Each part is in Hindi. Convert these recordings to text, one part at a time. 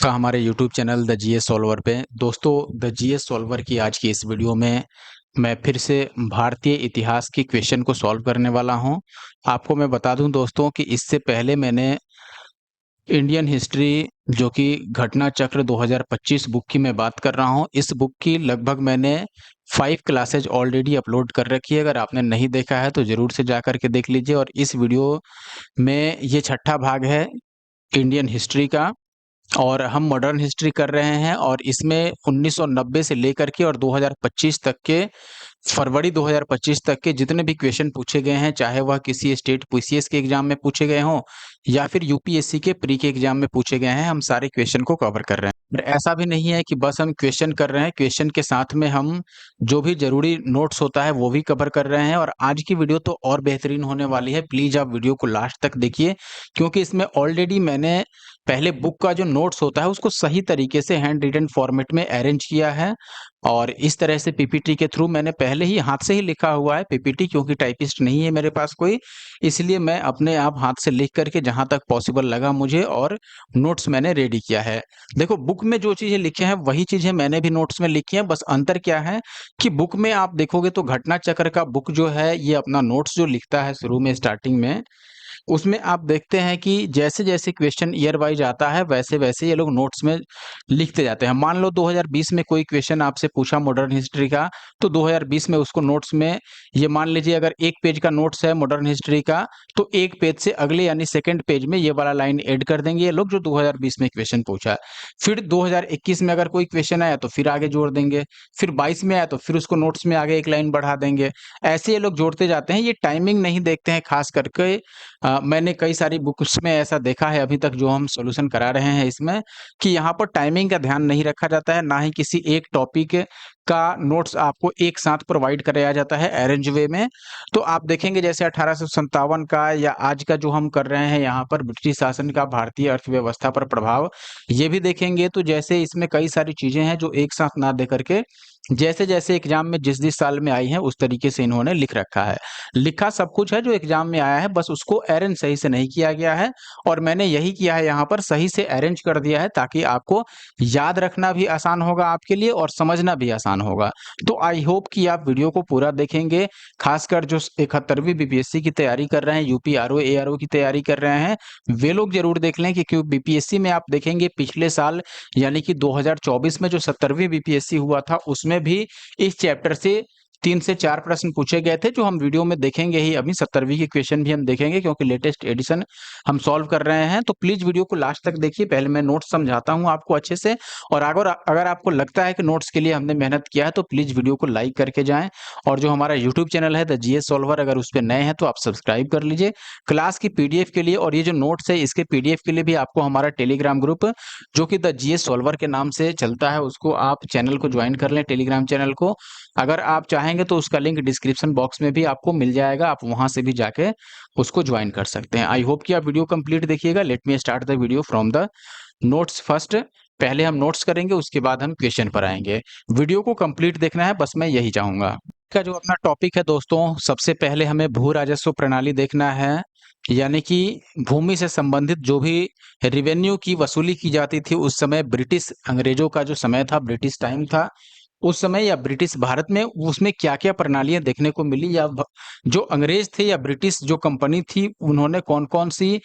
का हमारे YouTube channel the GS solver पे। दोस्तों, द जीएस सॉल्वर की आज की इस वीडियो में मैं फिर से भारतीय इतिहास की क्वेश्चन को सॉल्व करने वाला हूं। आपको मैं बता दूं दोस्तों कि इससे पहले मैंने इंडियन हिस्ट्री जो कि घटना चक्र 2025 बुक की मैं बात कर रहा हूं। इस बुक की लगभग मैंने 5 क्लासेज ऑलरेडी अपलोड कर रखी है। अगर आपने नहीं देखा है तो ज़रूर से जा कर के देख लीजिए। और इस वीडियो में ये छठा भाग है इंडियन हिस्ट्री का। और हम मॉडर्न हिस्ट्री कर रहे हैं और इसमें 1990 से लेकर के और 2025 तक के फरवरी 2025 तक के जितने भी क्वेश्चन पूछे गए हैं, चाहे वह किसी स्टेट पीसीएस के एग्जाम में पूछे गए हों या फिर यूपीएससी के प्री के एग्जाम में पूछे गए हैं, हम सारे क्वेश्चन को कवर कर रहे हैं। और ऐसा भी नहीं है कि बस हम क्वेश्चन कर रहे हैं, क्वेश्चन के साथ में हम जो भी जरूरी नोट्स होता है वो भी कवर कर रहे हैं। और आज की वीडियो तो और बेहतरीन होने वाली है। प्लीज आप वीडियो को लास्ट तक देखिए, क्योंकि इसमें ऑलरेडी मैंने पहले बुक का जो नोट्स होता है उसको सही तरीके से हैंड रिटन फॉर्मेट में अरेंज किया है। और इस तरह से पीपीटी के थ्रू मैंने पहले ही हाथ से ही लिखा हुआ है पीपीटी, क्योंकि टाइपिस्ट नहीं है मेरे पास कोई, इसलिए मैं अपने आप हाथ से लिख करके जहां तक पॉसिबल लगा मुझे और नोट्स मैंने रेडी किया है। देखो, बुक में जो चीजें लिखे हैं वही चीजें मैंने भी नोट्स में लिखी हैं। बस अंतर क्या है कि बुक में आप देखोगे तो घटना चक्र का बुक जो है ये अपना नोट्स जो लिखता है शुरू में स्टार्टिंग में, उसमें आप देखते हैं कि जैसे-जैसे क्वेश्चन ईयर वाइज आता है वैसे-वैसे ये लोग नोट्स में लिखते जाते हैं। मान लो 2020 में कोई क्वेश्चन आपसे पूछा मॉडर्न हिस्ट्री का, तो 2020 में उसको नोट्स में, ये मान लीजिए अगर 1 पेज का नोट्स है मॉडर्न हिस्ट्री का, तो 1 पेज से अगले यानी सेकंड पेज में ये वाला लाइन ऐड कर देंगे ये लोग जो 2020 में क्वेश्चन पूछा है। फिर 2021 में अगर कोई क्वेश्चन आया तो फिर आगे जोड़ देंगे, फिर 22 में आया तो फिर उसको नोट्स में आगे एक लाइन बढ़ा देंगे। ऐसे ये लोग जोड़ते जाते हैं, ये टाइमिंग नहीं देखते हैं खास करके। मैंने कई सारी बुक्स में ऐसा देखा है अभी तक जो हम सॉल्यूशन करा रहे हैं इसमें, कि यहाँ पर टाइमिंग का ध्यान नहीं रखा जाता है, ना ही किसी एक टॉपिक का नोट्स आपको एक साथ प्रोवाइड कराया जाता है अरेंज वे में। तो आप देखेंगे जैसे 1857 का या आज का जो हम कर रहे हैं यहाँ पर ब्रिटिश शासन का भारतीय अर्थव्यवस्था पर प्रभाव, ये भी देखेंगे तो जैसे इसमें कई सारी चीजें हैं जो एक साथ ना दे करके जैसे-जैसे एग्जाम में जिस-जिस साल में आई हैं उस तरीके से इन्होंने लिख रखा है। लिखा सब कुछ है जो एग्जाम में आया है, बस उसको अरेंज सही से नहीं किया गया है। और मैंने यही किया है, यहाँ पर सही से अरेंज कर दिया है ताकि आपको याद रखना भी आसान होगा आपके लिए और समझना भी आसान होगा। तो आई होप कि आप वीडियो को पूरा देखेंगे। खासकर जो 71वीं बीपीएससी की तैयारी कर रहे हैं, यूपी आरओ एआरओ की तैयारी कर रहे हैं, वे लोग जरूर देख लें कि क्यों बीपीएससी में आप देखेंगे पिछले साल यानी कि 2024 में जो 70वीं बीपीएससी हुआ था उसमें भी इस चैप्टर से 3 से 4 प्रश्न पूछे गए थे, जो हम वीडियो में देखेंगे ही। अभी 70वीं के क्वेश्चन भी हम देखेंगे क्योंकि लेटेस्ट एडिशन हम सॉल्व कर रहे हैं। तो प्लीज वीडियो को लास्ट तक देखिए। पहले मैं नोट्स समझाता हूं आपको अच्छे से, और अगर अगर आपको लगता है कि नोट्स के लिए हमने मेहनत किया है तो प्लीज वीडियो को लाइक करके जाएं। और जो हमारा यूट्यूब चैनल है द जीएस सॉल्वर, अगर उस पर नए हैं तो आप सब्सक्राइब कर लीजिए। क्लास की पीडीएफ के लिए और ये जो नोट्स है इसके पीडीएफ के लिए भी आपको हमारा टेलीग्राम ग्रुप जो कि द जीएस सॉल्वर के नाम से चलता है, उसको आप चैनल को ज्वाइन कर लें, टेलीग्राम चैनल को। अगर आप चाहेंगे तो उसका लिंक डिस्क्रिप्शन बॉक्स में भी आपको मिल जाएगा, आप वहां से भी जाके उसको ज्वाइन कर सकते हैं। आई होप कि आप वीडियो कंप्लीट देखिएगा। Let me start the video from the notes first. पहले हम नोट्स करेंगे, उसके बाद हम क्वेश्चन पर आएंगे। वीडियो को कंप्लीट देखना है, बस मैं यही चाहूंगा। का जो अपना टॉपिक है दोस्तों, सबसे पहले हमें भू राजस्व प्रणाली देखना है, यानी कि भूमि से संबंधित जो भी रेवेन्यू की वसूली की जाती थी उस समय, ब्रिटिश अंग्रेजों का जो समय था, ब्रिटिश टाइम था उस समय, या ब्रिटिश भारत में, उसमें क्या-क्या प्रणालियाँ देखने को मिली, या जो अंग्रेज थे या ब्रिटिश जो कंपनी थी उन्होंने कौन-कौन सी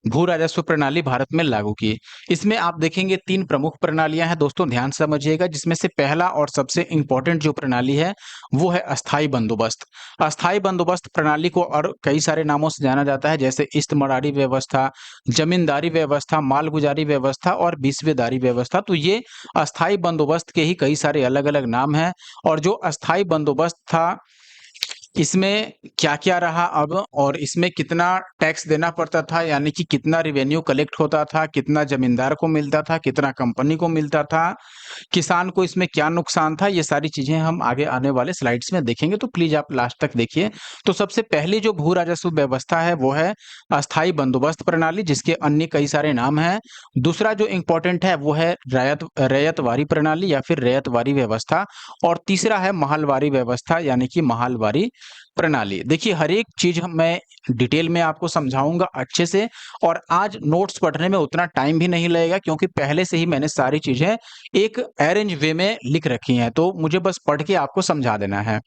भू राजस्व प्रणाली भारत में लागू की। इसमें आप देखेंगे 3 प्रमुख प्रणालियां हैं दोस्तों, ध्यान से समझिएगा। जिसमें से पहला और सबसे इंपॉर्टेंट जो प्रणाली है वो है अस्थाई बंदोबस्त। अस्थाई बंदोबस्त प्रणाली को और कई सारे नामों से जाना जाता है, जैसे इस्तेमारी व्यवस्था, जमींदारी व्यवस्था, मालगुजारी व्यवस्था और बीसवेदारी व्यवस्था। तो ये अस्थाई बंदोबस्त के ही कई सारे अलग-अलग नाम हैं। और जो अस्थाई बंदोबस्त था इसमें क्या-क्या रहा अब, और इसमें कितना टैक्स देना पड़ता था, यानी कि कितना रेवेन्यू कलेक्ट होता था, कितना जमींदार को मिलता था, कितना कंपनी को मिलता था, किसान को इसमें क्या नुकसान था, ये सारी चीजें हम आगे आने वाले स्लाइड्स में देखेंगे। तो प्लीज आप लास्ट तक देखिए। तो सबसे पहली जो भू राजस्व व्यवस्था है वो है अस्थाई बंदोबस्त प्रणाली, जिसके अन्य कई सारे नाम हैं। दूसरा जो इंपॉर्टेंट है वो है रैयतवारी प्रणाली या फिर रैयतवारी व्यवस्था। और तीसरा है महलवारी व्यवस्था, यानी कि महलवारी प्रणाली। देखिए हर एक चीज मैं डिटेल में आपको समझाऊंगा अच्छे से, और आज नोट्स पढ़ने में उतना टाइम भी नहीं लगेगा क्योंकि पहले से ही मैंने सारी चीजें एक अरेंज वे में लिख रखी हैं, तो मुझे बस पढ़ के आपको समझा देना है।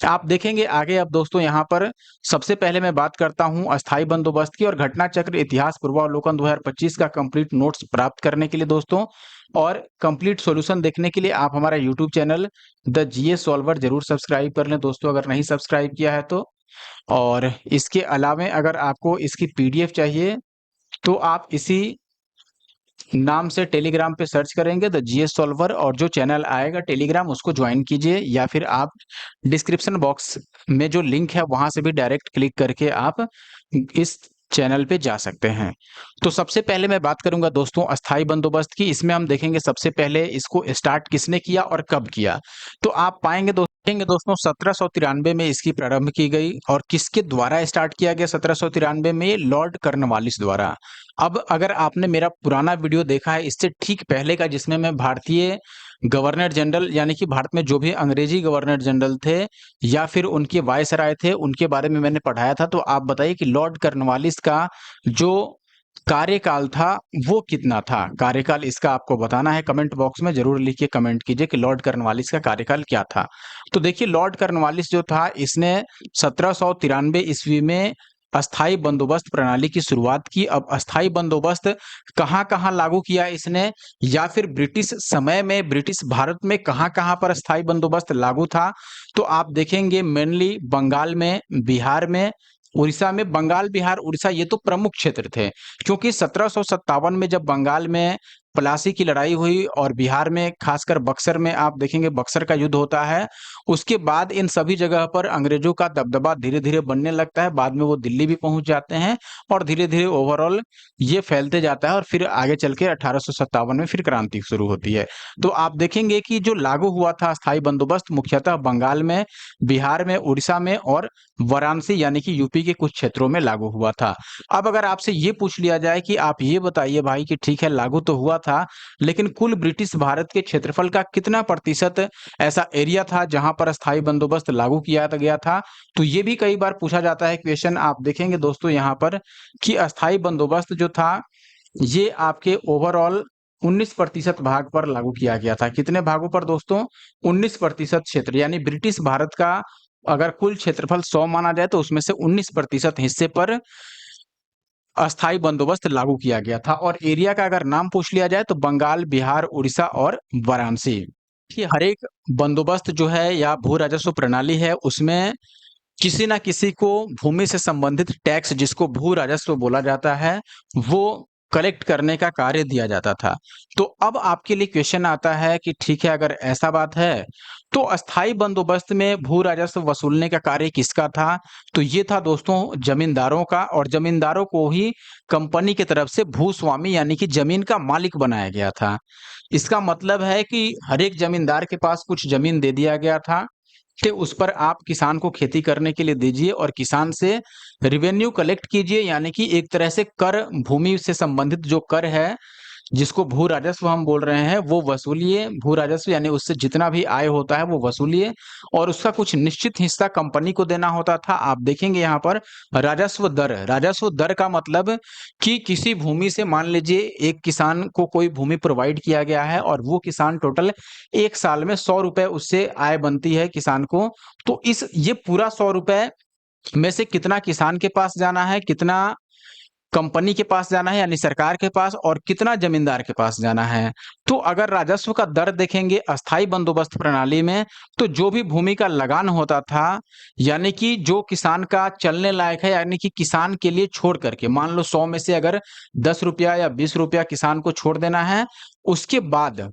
आप देखेंगे आगे। अब दोस्तों यहाँ पर सबसे पहले मैं बात करता हूँ अस्थाई बंदोबस्त की, और घटना चक्र इतिहास पूर्वावलोकन 2025 का कंप्लीट नोट्स प्राप्त करने के लिए दोस्तों और कंप्लीट सॉल्यूशन देखने के लिए आप हमारा YouTube channel the GS solver जरूर सब्सक्राइब कर लें दोस्तों, अगर नहीं सब्सक्राइब किया है तो। और इसके अलावा अगर आपको इसकी पीडीएफ चाहिए तो आप इसी नाम से टेलीग्राम पे सर्च करेंगे द जीएस सॉल्वर, और जो चैनल आएगा टेलीग्राम उसको ज्वाइन कीजिए, या फिर आप डिस्क्रिप्शन बॉक्स में जो लिंक है वहां से भी डायरेक्ट क्लिक करके आप इस चैनल पे जा सकते हैं। तो सबसे पहले मैं बात करूंगा दोस्तों अस्थाई बंदोबस्त की। इसमें हम देखेंगे सबसे पहले इसको स्टार्ट किसने किया और कब किया। तो आप पाएंगे दोस्तों 1793 में इसकी प्रारंभ की गई, और किसके द्वारा स्टार्ट किया गया 1793 में, लॉर्ड कर्नवालिस द्वारा। अब अगर आपने मेरा पुराना वीडियो देखा है इससे ठीक पहले का, जिसमें मैं भारतीय गवर्नर जनरल यानी कि भारत में जो भी अंग्रेजी गवर्नर जनरल थे या फिर उनके वायसराय थे उनके बारे में मैंने पढ़ाया था, तो आप बताइए कि लॉर्ड कर्नवालिस का जो कार्यकाल था वो कितना था। कार्यकाल इसका आपको बताना है, कमेंट बॉक्स में जरूर लिख के कमेंट कीजिए कि लॉर्ड कर्नवालिस का कार्यकाल क्या था। तो देखिए लॉर्ड कर्नवालिस जो था इसने 1793 ईस्वी में अस्थाई बंदोबस्त प्रणाली की शुरुआत की। अब अस्थाई बंदोबस्त कहाँ कहाँ लागू किया इसने, या फिर ब्रिटिश समय में ब्रिटिश भारत में कहाँ कहाँ पर अस्थाई बंदोबस्त लागू था, तो आप देखेंगे मेनली बंगाल में, बिहार में, उड़ीसा में। बंगाल बिहार उड़ीसा ये तो प्रमुख क्षेत्र थे, क्योंकि 1757 में जब बंगाल में प्लासी की लड़ाई हुई और बिहार में खासकर बक्सर में आप देखेंगे बक्सर का युद्ध होता है, उसके बाद इन सभी जगह पर अंग्रेजों का दबदबा धीरे धीरे बनने लगता है। बाद में वो दिल्ली भी पहुंच जाते हैं और धीरे धीरे ओवरऑल ये फैलते जाता है, और फिर आगे चल के 1857 में फिर क्रांति शुरू होती है। तो आप देखेंगे कि जो लागू हुआ था अस्थाई बंदोबस्त मुख्यतः बंगाल में, बिहार में, उड़ीसा में और वाराणसी यानी कि यूपी के कुछ क्षेत्रों में लागू हुआ था। अब अगर आपसे ये पूछ लिया जाए कि आप ये बताइए भाई कि ठीक है लागू तो हुआ था, लेकिन कुल ब्रिटिश भारत के क्षेत्रफल का कितना प्रतिशत ऐसा एरिया था जहां पर अस्थाई बंदोबस्त लागू किया गया था, तो ये भी कई बार पूछा जाता है क्वेश्चन। आप देखेंगे दोस्तों यहाँ पर कि अस्थाई बंदोबस्त जो था ये आपके ओवरऑल 19% भाग पर लागू किया गया था। कितने भागों पर दोस्तों? 19% क्षेत्र, यानी ब्रिटिश भारत का अगर कुल क्षेत्रफल 100 माना जाए तो उसमें से 19% हिस्से पर अस्थाई बंदोबस्त लागू किया गया था। और एरिया का अगर नाम पूछ लिया जाए तो बंगाल, बिहार, उड़ीसा और वाराणसी। कि हर एक बंदोबस्त जो है या भू राजस्व प्रणाली है उसमें किसी ना किसी को भूमि से संबंधित टैक्स, जिसको भू राजस्व बोला जाता है, वो कलेक्ट करने का कार्य दिया जाता था। तो अब आपके लिए क्वेश्चन आता है कि ठीक है अगर ऐसा बात है तो अस्थाई बंदोबस्त में भू राजस्व वसूलने का कार्य किसका था? तो ये था दोस्तों जमींदारों का, और जमींदारों को ही कंपनी की तरफ से भूस्वामी यानी कि जमीन का मालिक बनाया गया था। इसका मतलब है कि हर एक जमींदार के पास कुछ जमीन दे दिया गया था कि उस पर आप किसान को खेती करने के लिए दीजिए और किसान से रेवेन्यू कलेक्ट कीजिए, यानी कि एक तरह से कर, भूमि से संबंधित जो कर है जिसको भू राजस्व हम बोल रहे हैं वो वसूलिए। भू राजस्व यानी उससे जितना भी आय होता है वो वसूलिए, और उसका कुछ निश्चित हिस्सा कंपनी को देना होता था। आप देखेंगे यहाँ पर राजस्व दर, राजस्व दर का मतलब कि किसी भूमि से मान लीजिए एक किसान को कोई भूमि प्रोवाइड किया गया है और वो किसान टोटल एक साल में 100 रुपए उससे आय बनती है किसान को, तो इस ये पूरा 100 रुपए में से कितना किसान के पास जाना है, कितना कंपनी के पास जाना है यानी सरकार के पास, और कितना जमींदार के पास जाना है। तो अगर राजस्व का दर देखेंगे अस्थाई बंदोबस्त प्रणाली में, तो जो भी भूमि का लगान होता था यानी कि जो किसान का चलने लायक है, यानी कि किसान के लिए छोड़ करके मान लो 100 में से अगर 10 रुपया या 20 रुपया किसान को छोड़ देना है, उसके बाद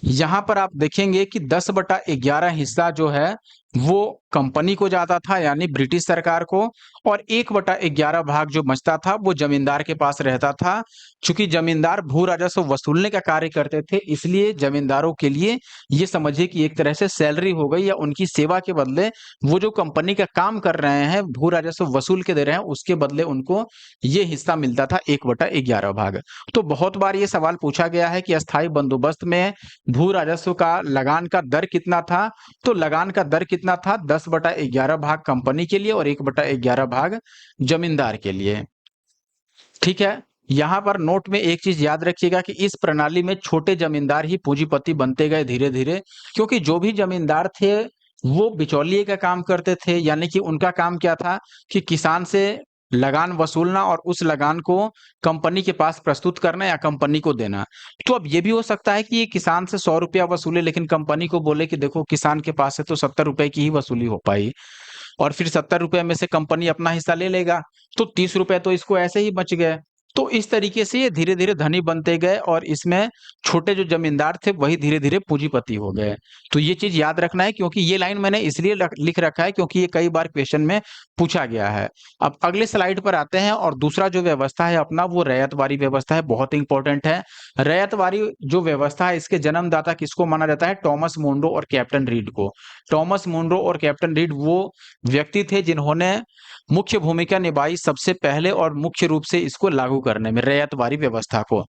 यहाँ पर आप देखेंगे कि 10/11 हिस्सा जो है वो कंपनी को जाता था यानी ब्रिटिश सरकार को, और 1/11 भाग जो बचता था वो जमींदार के पास रहता था। चूंकि जमींदार भू राजस्व वसूलने का कार्य करते थे, इसलिए जमींदारों के लिए ये समझिए कि एक तरह से सैलरी हो गई, या उनकी सेवा के बदले वो जो कंपनी का काम कर रहे हैं भू राजस्व वसूल के दे रहे हैं उसके बदले उनको ये हिस्सा मिलता था 1/11 भाग। तो बहुत बार ये सवाल पूछा गया है कि अस्थाई बंदोबस्त में भू राजस्व का लगान का दर कितना था, तो लगान का दर कितना कितना था, 10/11 भाग कंपनी के लिए और 1/11 भाग जमींदार के लिए। ठीक है, यहाँ पर नोट में एक चीज याद रखिएगा कि इस प्रणाली में छोटे जमींदार ही पूंजीपति बनते गए धीरे धीरे, क्योंकि जो भी जमींदार थे वो बिचौलिए का काम करते थे, यानी कि उनका काम क्या था कि किसान से लगान वसूलना और उस लगान को कंपनी के पास प्रस्तुत करना या कंपनी को देना। तो अब ये भी हो सकता है कि ये किसान से 100 रुपया वसूले लेकिन कंपनी को बोले कि देखो किसान के पास से तो 70 रुपए की ही वसूली हो पाई, और फिर 70 रुपए में से कंपनी अपना हिस्सा ले लेगा, तो 30 रुपए तो इसको ऐसे ही बच गए। तो इस तरीके से ये धीरे धीरे धनी बनते गए और इसमें छोटे जो जमींदार थे वही धीरे धीरे पूंजीपति हो गए। तो ये चीज याद रखना है, क्योंकि ये लाइन मैंने इसलिए लिख रखा है क्योंकि ये कई बार क्वेश्चन में पूछा गया है। अब अगले स्लाइड पर आते हैं, और दूसरा जो व्यवस्था है अपना वो रैयतवारी व्यवस्था है, बहुत इंपॉर्टेंट है। रैयतवारी जो व्यवस्था है इसके जन्मदाता किसको माना जाता है, टॉमस मुनरो और कैप्टन रीड को। टॉमस मुनरो और कैप्टन रीड वो व्यक्ति थे जिन्होंने मुख्य भूमिका निभाई सबसे पहले और मुख्य रूप से इसको लागू करने में, रैयतवारी व्यवस्था को।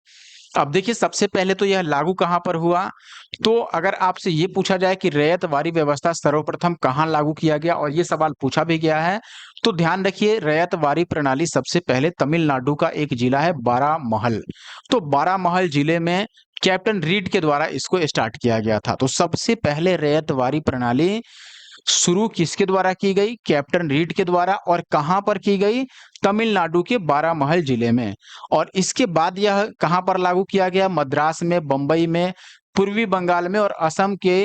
अब देखिए सबसे पहले तो यह लागू कहां पर हुआ, तो अगर आपसे ये पूछा जाए कि रैयतवारी व्यवस्था सर्वप्रथम कहां लागू किया गया, और ये सवाल पूछा भी गया है, तो ध्यान रखिए रैयतवारी प्रणाली सबसे पहले तमिलनाडु का एक जिला है बारामहल। तो बारामहल जिले में कैप्टन रीड के द्वारा इसको स्टार्ट किया गया था। तो सबसे पहले रैयतवारी प्रणाली शुरू किसके द्वारा की गई, कैप्टन रीड के द्वारा, और कहां पर की गई, तमिलनाडु के बारामहल जिले में। और इसके बाद यह कहां पर लागू किया गया, मद्रास में, बंबई में, पूर्वी बंगाल में और असम के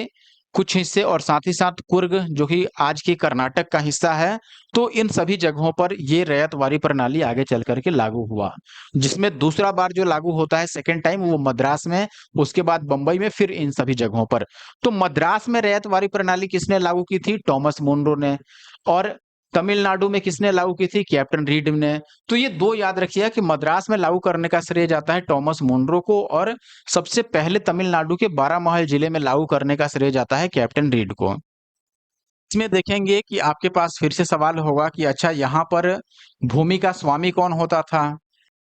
कुछ हिस्से, और साथ ही साथ कुर्ग जो कि आज के कर्नाटक का हिस्सा है। तो इन सभी जगहों पर ये रैयतवारी प्रणाली आगे चल करके लागू हुआ, जिसमें दूसरा बार जो लागू होता है सेकेंड टाइम वो मद्रास में, उसके बाद बंबई में, फिर इन सभी जगहों पर। तो मद्रास में रैयतवारी प्रणाली किसने लागू की थी, टॉमस मुनरो ने, और तमिलनाडु में किसने लागू की थी, कैप्टन रीड ने। तो ये दो याद रखिए कि मद्रास में लागू करने का श्रेय जाता है टॉमस मुनरो को, और सबसे पहले तमिलनाडु के बारामहल जिले में लागू करने का श्रेय जाता है कैप्टन रीड को। इसमें देखेंगे कि आपके पास फिर से सवाल होगा कि अच्छा यहाँ पर भूमि का स्वामी कौन होता था।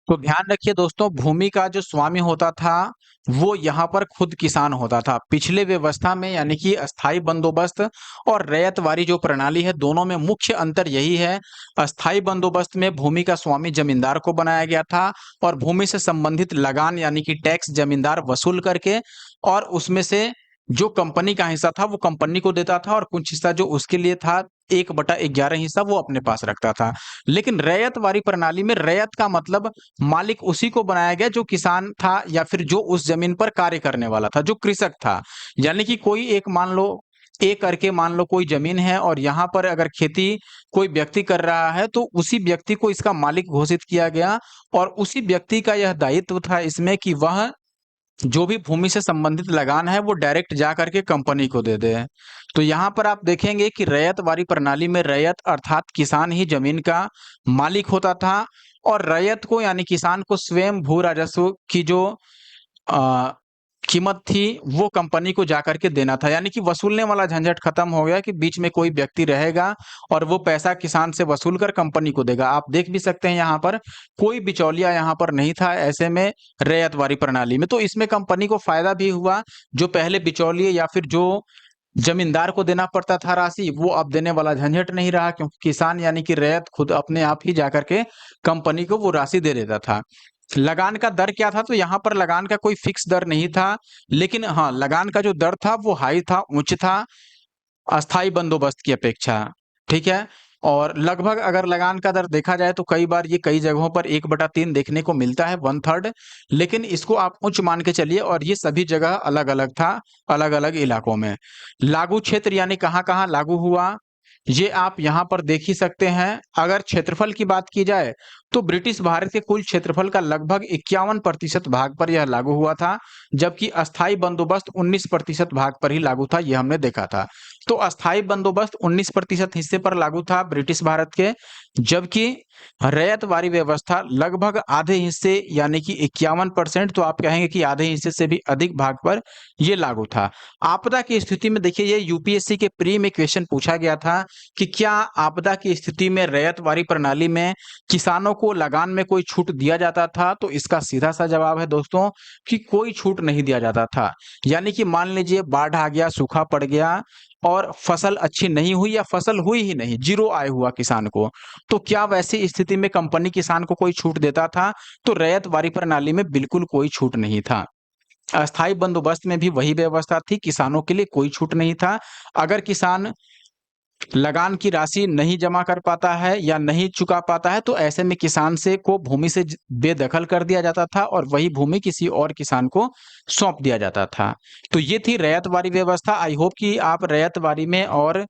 तो ध्यान रखिए दोस्तों, भूमि का जो स्वामी होता था वो यहाँ पर खुद किसान होता था। पिछले व्यवस्था में यानी कि अस्थाई बंदोबस्त और रैयतवारी जो प्रणाली है दोनों में मुख्य अंतर यही है, अस्थाई बंदोबस्त में भूमि का स्वामी जमींदार को बनाया गया था और भूमि से संबंधित लगान यानी कि टैक्स जमींदार वसूल करके, और उसमें से जो कंपनी का हिस्सा था वो कंपनी को देता था और कुछ हिस्सा जो उसके लिए था 1/11 हिस्सा वो अपने पास रखता था। लेकिन रैयतवारी प्रणाली में रैयत का मतलब मालिक उसी को बनाया गया जो किसान था या फिर जो उस जमीन पर कार्य करने वाला था, जो कृषक था। यानी कि कोई एक मान लो एक करके मान लो कोई जमीन है और यहाँ पर अगर खेती कोई व्यक्ति कर रहा है तो उसी व्यक्ति को इसका मालिक घोषित किया गया, और उसी व्यक्ति का यह दायित्व था इसमें कि वह जो भी भूमि से संबंधित लगान है वो डायरेक्ट जा करके कंपनी को दे दे। तो यहाँ पर आप देखेंगे कि रैयतवारी प्रणाली में रैयत अर्थात किसान ही जमीन का मालिक होता था, और रैयत को यानी किसान को स्वयं भू राजस्व की जो अ, कीमत थी वो कंपनी को जाकर के देना था। यानी कि वसूलने वाला झंझट खत्म हो गया कि बीच में कोई व्यक्ति रहेगा और वो पैसा किसान से वसूल कर कंपनी को देगा। आप देख भी सकते हैं यहाँ पर कोई बिचौलिया यहाँ पर नहीं था ऐसे में रैयतवारी प्रणाली में। तो इसमें कंपनी को फायदा भी हुआ, जो पहले बिचौलिए या फिर जो जमींदार को देना पड़ता था राशि वो अब देने वाला झंझट नहीं रहा, क्योंकि किसान यानी कि रैयत खुद अपने आप ही जाकर के कंपनी को वो राशि दे देता था। लगान का दर क्या था, तो यहाँ पर लगान का कोई फिक्स दर नहीं था, लेकिन हाँ लगान का जो दर था वो हाई था, उच्च था अस्थाई बंदोबस्त की अपेक्षा। ठीक है, और लगभग अगर लगान का दर देखा जाए तो कई बार ये कई जगहों पर 1/3 देखने को मिलता है, 1/3, लेकिन इसको आप उच्च मान के चलिए, और ये सभी जगह अलग अलग था, अलग अलग इलाकों में। लागू क्षेत्र यानी कहाँ कहाँ लागू हुआ ये आप यहाँ पर देख ही सकते हैं। अगर क्षेत्रफल की बात की जाए तो ब्रिटिश भारत के कुल क्षेत्रफल का लगभग 51% भाग पर यह लागू हुआ था, जबकि अस्थाई बंदोबस्त 19% भाग पर ही लागू था, यह हमने देखा था। तो अस्थाई बंदोबस्त 19% हिस्से पर लागू था ब्रिटिश भारत के, जबकि रैयतवारी व्यवस्था लगभग आधे हिस्से यानी कि 51%, तो आप कहेंगे कि आधे हिस्से से भी अधिक भाग पर यह लागू था। आपदा की स्थिति में देखिए ये यूपीएससी के प्री में क्वेश्चन पूछा गया था कि क्या आपदा की स्थिति में रैयतवारी प्रणाली में किसानों को लगान में कोई छूट दिया जाता था? तो इसका सीधा सा जवाब है दोस्तों कि कोई छूट नहीं दिया जाता था। यानी कि मान लीजिए बाढ़ आ गया, सूखा पड़ गया और फसल अच्छी नहीं हुई या फसल हुई ही नहीं, ज़ीरो आय हुआ किसान को, तो क्या वैसी स्थिति में कंपनी किसान को कोई छूट देता था? तो रैयत वारी प्रणाली में बिल्कुल कोई छूट नहीं था। अस्थायी बंदोबस्त में भी वही व्यवस्था थी, किसानों के लिए कोई छूट नहीं था। अगर किसान लगान की राशि नहीं जमा कर पाता है या नहीं चुका पाता है, तो ऐसे में किसान से को भूमि से बेदखल कर दिया जाता था और वही भूमि किसी और किसान को सौंप दिया जाता था। तो ये थी रैयत वारी व्यवस्था। आई होप कि आप रैयत वारी में और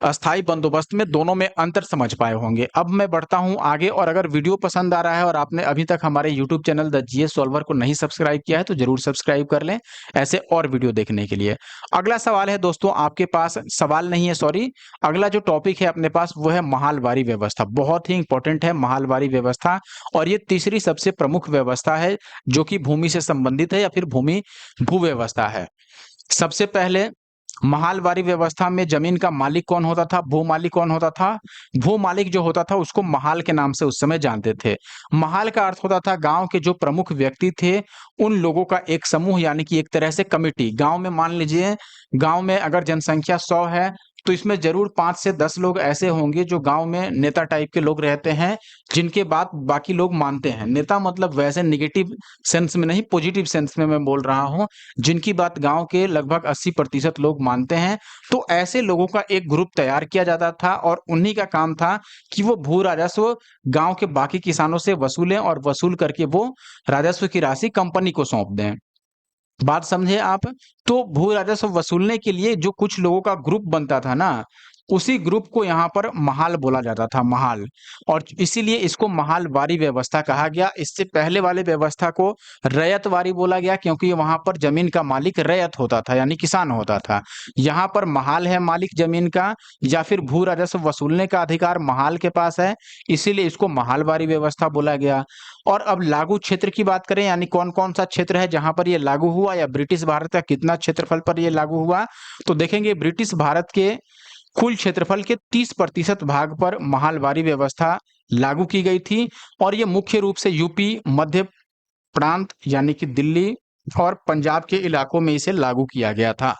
अस्थायी बंदोबस्त में दोनों में अंतर समझ पाए होंगे। अब मैं बढ़ता हूँ आगे, और अगर वीडियो पसंद आ रहा है और आपने अभी तक हमारे YouTube channel the GS solver को नहीं सब्सक्राइब किया है तो जरूर सब्सक्राइब कर लें ऐसे और वीडियो देखने के लिए। अगला सवाल है दोस्तों आपके पास, सवाल नहीं है सॉरी, अगला जो टॉपिक है अपने पास वो है महालवारी व्यवस्था। बहुत ही इंपॉर्टेंट है महालवारी व्यवस्था, और ये तीसरी सबसे प्रमुख व्यवस्था है जो कि भूमि से संबंधित है या फिर भूमि भू व्यवस्था है। सबसे पहले महालवारी व्यवस्था में जमीन का मालिक कौन होता था? भू मालिक कौन होता था? भू मालिक जो होता था उसको महाल के नाम से उस समय जानते थे। महाल का अर्थ होता था गांव के जो प्रमुख व्यक्ति थे उन लोगों का एक समूह, यानी कि एक तरह से कमिटी। गांव में मान लीजिए, गांव में अगर जनसंख्या 100 है तो इसमें जरूर 5 से 10 लोग ऐसे होंगे जो गांव में नेता टाइप के लोग रहते हैं, जिनके बात बाकी लोग मानते हैं। नेता मतलब वैसे निगेटिव सेंस में नहीं, पॉजिटिव सेंस में मैं बोल रहा हूं, जिनकी बात गांव के लगभग 80% लोग मानते हैं। तो ऐसे लोगों का एक ग्रुप तैयार किया जाता था और उन्हीं का काम था कि वो भू राजस्व गांव के बाकी किसानों से वसूलें और वसूल करके वो राजस्व की राशि कंपनी को सौंप दें। बात समझे आप? तो भू राजस्व वसूलने के लिए जो कुछ लोगों का ग्रुप बनता था ना, उसी ग्रुप को यहाँ पर महाल बोला जाता था, महाल। और इसीलिए इसको महालवारी व्यवस्था कहा गया। इससे पहले वाले व्यवस्था को रैयतवारी बोला गया, क्योंकि वहां पर जमीन का मालिक रैयत होता था यानी किसान होता था। यहाँ पर महाल है मालिक जमीन का, या फिर भू राजस्व वसूलने का अधिकार महाल के पास है, इसीलिए इसको महालवारी व्यवस्था बोला गया। और अब लागू क्षेत्र की बात करें, यानी कौन कौन सा क्षेत्र है जहां पर ये लागू हुआ, या ब्रिटिश भारत का कितना क्षेत्रफल पर ये लागू हुआ, तो देखेंगे ब्रिटिश भारत के कुल क्षेत्रफल के 30% भाग पर महालवारी व्यवस्था लागू की गई थी। और ये मुख्य रूप से यूपी, मध्य प्रांत यानी कि दिल्ली और पंजाब के इलाकों में इसे लागू किया गया था।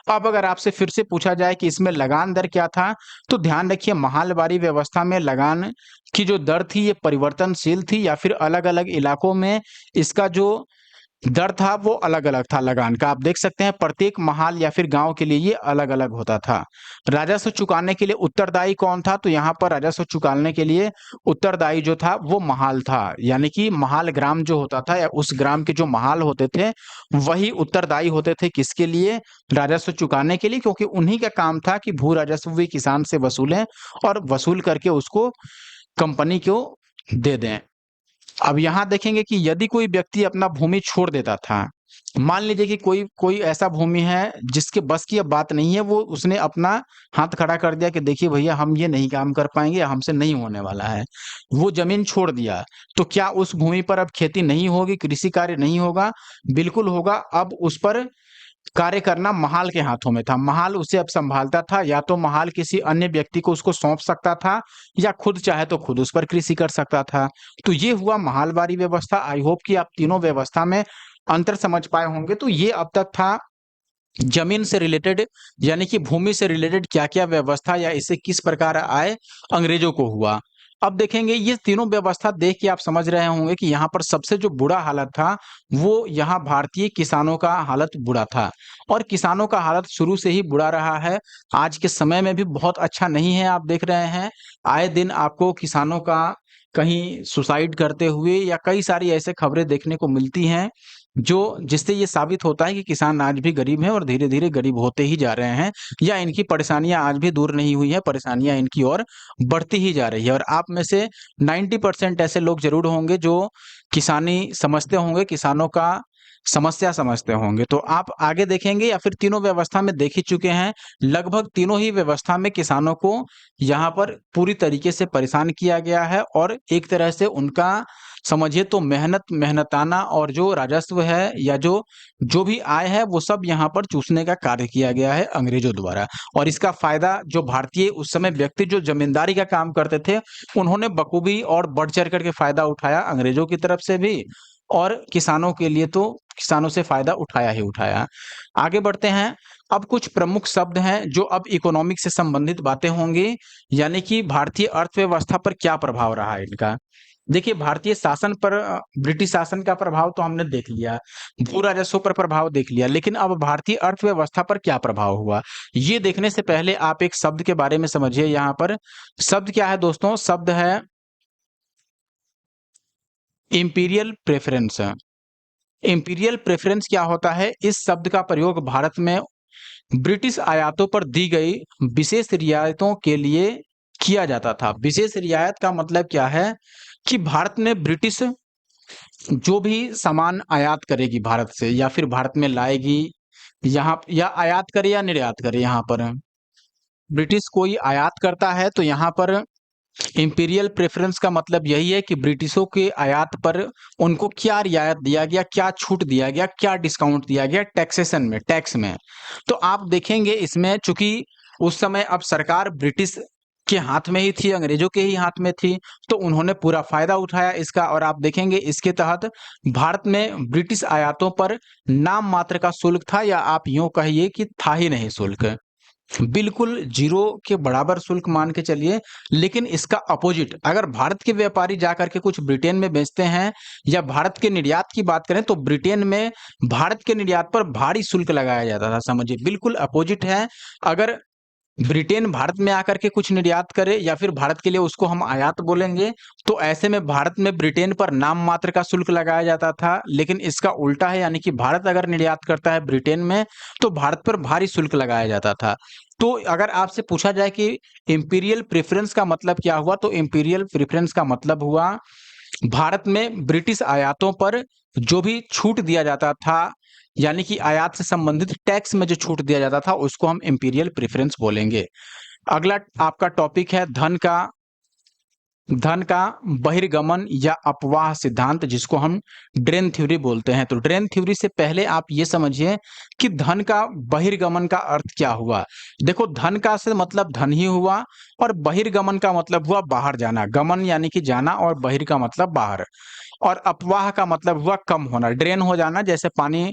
अब अगर आपसे फिर से पूछा जाए कि इसमें लगान दर क्या था, तो ध्यान रखिए महालवारी व्यवस्था में लगान की जो दर थी ये परिवर्तनशील थी, या फिर अलग-अलग इलाकों में इसका जो दर था वो अलग-अलग था लगान का। आप देख सकते हैं प्रत्येक महाल या फिर गांव के लिए ये अलग-अलग होता था। राजस्व चुकाने के लिए उत्तरदायी कौन था? तो यहाँ पर राजस्व चुकाने के लिए उत्तरदायी जो था वो महाल था, यानी कि महाल ग्राम जो होता था या उस ग्राम के जो महाल होते थे वही उत्तरदायी होते थे। किसके लिए? राजस्व चुकाने के लिए, क्योंकि उन्हीं का काम था कि भू राजस्व भी किसान से वसूलें और वसूल करके उसको कंपनी को दे दें। अब यहाँ देखेंगे कि यदि कोई व्यक्ति अपना भूमि छोड़ देता था, मान लीजिए कि कोई कोई ऐसा भूमि है जिसके बस की अब बात नहीं है, वो उसने अपना हाथ खड़ा कर दिया कि देखिए भैया हम ये नहीं काम कर पाएंगे, हमसे नहीं होने वाला है, वो जमीन छोड़ दिया, तो क्या उस भूमि पर अब खेती नहीं होगी, कृषि कार्य नहीं होगा? बिल्कुल होगा। अब उस पर कार्य करना महाल के हाथों में था। महाल उसे अब संभालता था, या तो महाल किसी अन्य व्यक्ति को उसको सौंप सकता था, या खुद चाहे तो खुद उस पर कृषि कर सकता था। तो ये हुआ महालवारी व्यवस्था। आई होप कि आप तीनों व्यवस्था में अंतर समझ पाए होंगे। तो ये अब तक था जमीन से रिलेटेड, यानी कि भूमि से रिलेटेड क्या क्या व्यवस्था या इसे किस प्रकार आय अंग्रेजों को हुआ। अब देखेंगे ये तीनों व्यवस्था देख के आप समझ रहे होंगे कि यहाँ पर सबसे जो बुरा हालत था वो यहाँ भारतीय किसानों का हालत बुरा था, और किसानों का हालत शुरू से ही बुरा रहा है। आज के समय में भी बहुत अच्छा नहीं है। आप देख रहे हैं आए दिन आपको किसानों का कहीं सुसाइड करते हुए या कई सारी ऐसे खबरें देखने को मिलती हैं, जो जिससे ये साबित होता है कि किसान आज भी गरीब हैं और धीरे-धीरे गरीब होते ही जा रहे हैं, या इनकी परेशानियाँ आज भी दूर नहीं हुई हैं, परेशानियाँ इनकी ओर बढ़ती ही जा रही है। और आप में से 90% ऐसे लोग ज़रूर होंगे जो किसानी समझते होंगे, किसानों का समस्या समझते होंगे। तो आप आगे देखेंगे या फिर तीनों व्यवस्था में देख ही चुके हैं, लगभग तीनों ही व्यवस्था में किसानों को यहाँ पर पूरी तरीके से परेशान किया गया है, और एक तरह से उनका समझिए तो मेहनताना और जो राजस्व है या जो जो भी आय है वो सब यहाँ पर चूसने का कार्य किया गया है अंग्रेजों द्वारा। और इसका फायदा जो भारतीय उस समय व्यक्ति जो जमींदारी का काम करते थे उन्होंने बखूबी और बढ़ चढ़ करके फायदा उठाया अंग्रेजों की तरफ से भी, और किसानों के लिए तो किसानों से फायदा उठाया ही उठाया। आगे बढ़ते हैं। अब कुछ प्रमुख शब्द हैं जो अब इकोनॉमिक से संबंधित बातें होंगी, यानी कि भारतीय अर्थव्यवस्था पर क्या प्रभाव रहा है इनका। देखिए भारतीय शासन पर ब्रिटिश शासन का प्रभाव तो हमने देख लिया, भू राजस्व पर प्रभाव देख लिया, लेकिन अब भारतीय अर्थव्यवस्था पर क्या प्रभाव हुआ ये देखने से पहले आप एक शब्द के बारे में समझिए। यहाँ पर शब्द क्या है दोस्तों, शब्द है इंपीरियल प्रेफरेंस। इंपीरियल प्रेफरेंस क्या होता है, इस शब्द का प्रयोग भारत में ब्रिटिश आयातों पर दी गई विशेष रियायतों के लिए किया जाता था। विशेष रियायत का मतलब क्या है कि भारत में ब्रिटिश जो भी सामान आयात करेगी भारत से या फिर भारत में लाएगी, यहाँ या आयात करे या निर्यात करे, यहाँ पर ब्रिटिश कोई आयात करता है तो यहाँ पर इंपीरियल प्रेफरेंस का मतलब यही है कि ब्रिटिशों के आयात पर उनको क्या रियायत दिया गया, क्या छूट दिया गया, क्या डिस्काउंट दिया गया टैक्सेशन में, टैक्स में। तो आप देखेंगे इसमें चूंकि उस समय अब सरकार ब्रिटिश के हाथ में ही थी, अंग्रेजों के ही हाथ में थी, तो उन्होंने पूरा फायदा उठाया इसका। और आप देखेंगे इसके तहत भारत में ब्रिटिश आयातों पर नाम मात्र का शुल्क था, या आप यूं कहिए कि था ही नहीं शुल्क, बिल्कुल जीरो के बराबर शुल्क मान के चलिए। लेकिन इसका अपोजिट अगर भारत के व्यापारी जाकर के कुछ ब्रिटेन में बेचते हैं या भारत के निर्यात की बात करें तो ब्रिटेन में भारत के निर्यात पर भारी शुल्क लगाया जाता था। समझिए बिल्कुल अपोजिट है। अगर ब्रिटेन भारत में आकर के कुछ निर्यात करे या फिर भारत के लिए उसको हम आयात बोलेंगे, तो ऐसे में भारत में ब्रिटेन पर नाम मात्र का शुल्क लगाया जाता था। लेकिन इसका उल्टा है, यानी कि भारत अगर निर्यात करता है ब्रिटेन में तो भारत पर भारी शुल्क लगाया जाता था। तो अगर आपसे पूछा जाए कि इंपीरियल प्रेफरेंस का मतलब क्या हुआ, तो इंपीरियल प्रेफरेंस का मतलब हुआ भारत में ब्रिटिश आयातों पर जो भी छूट दिया जाता था, यानी कि आयात से संबंधित टैक्स में जो छूट दिया जाता था उसको हम इंपीरियल प्रेफरेंस बोलेंगे। अगला आपका टॉपिक है धन का बहिर्गमन या अपवाह सिद्धांत, जिसको हम ड्रेन थ्योरी बोलते हैं। तो ड्रेन थ्योरी से पहले आप ये समझिए कि धन का बहिर्गमन का अर्थ क्या हुआ। देखो धन का से मतलब धन ही हुआ, और बहिर्गमन का मतलब हुआ बाहर जाना। गमन यानी कि जाना और बहिर का मतलब बाहर, और अपवाह का मतलब हुआ कम होना, ड्रेन हो जाना। जैसे पानी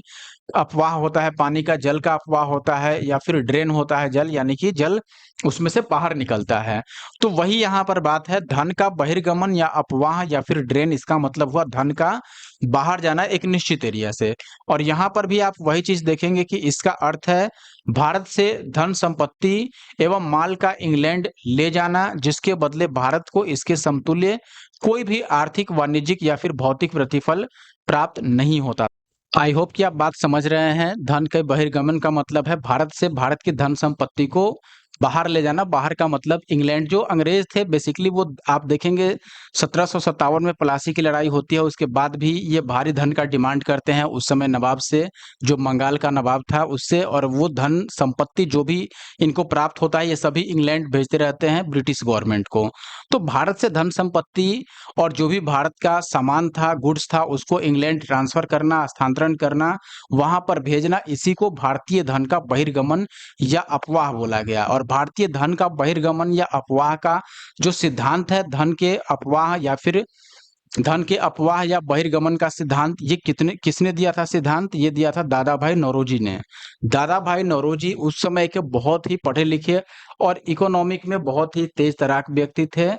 अपवाह होता है, पानी का जल का अपवाह होता है, या फिर ड्रेन होता है जल, यानी कि जल उसमें से बाहर निकलता है। तो वही यहाँ पर बात है, धन का बहिर्गमन या अपवाह या फिर ड्रेन, इसका मतलब हुआ धन का बाहर जाना एक निश्चित एरिया से। और यहाँ पर भी आप वही चीज देखेंगे कि इसका अर्थ है भारत से धन संपत्ति एवं माल का इंग्लैंड ले जाना, जिसके बदले भारत को इसके समतुल्य कोई भी आर्थिक, वाणिज्यिक या फिर भौतिक प्रतिफल प्राप्त नहीं होता। आई होप कि आप बात समझ रहे हैं। धन के बहिर्गमन का मतलब है भारत से भारत की धन संपत्ति को बाहर ले जाना। बाहर का मतलब इंग्लैंड। जो अंग्रेज थे बेसिकली वो आप देखेंगे 1757 में प्लासी की लड़ाई होती है, उसके बाद भी ये भारी धन का डिमांड करते हैं उस समय नवाब से, जो बंगाल का नवाब था उससे। और वो धन संपत्ति जो भी इनको प्राप्त होता है ये सभी इंग्लैंड भेजते रहते हैं ब्रिटिश गवर्नमेंट को। तो भारत से धन संपत्ति और जो भी भारत का सामान था, गुड्स था, उसको इंग्लैंड ट्रांसफर करना, हस्तांतरण करना, वहां पर भेजना, इसी को भारतीय धन का बहिर्गमन या अपवाह बोला गया। और भारतीय धन का बहिर्गमन या अपवाह का जो सिद्धांत है, धन के अपवाह या बहिर्गमन का सिद्धांत, ये किसने दिया था सिद्धांत, ये दिया था दादा भाई नौरोजी ने। दादा भाई नौरोजी उस समय के बहुत ही पढ़े लिखे और इकोनॉमिक में बहुत ही तेज तराक व्यक्ति थे,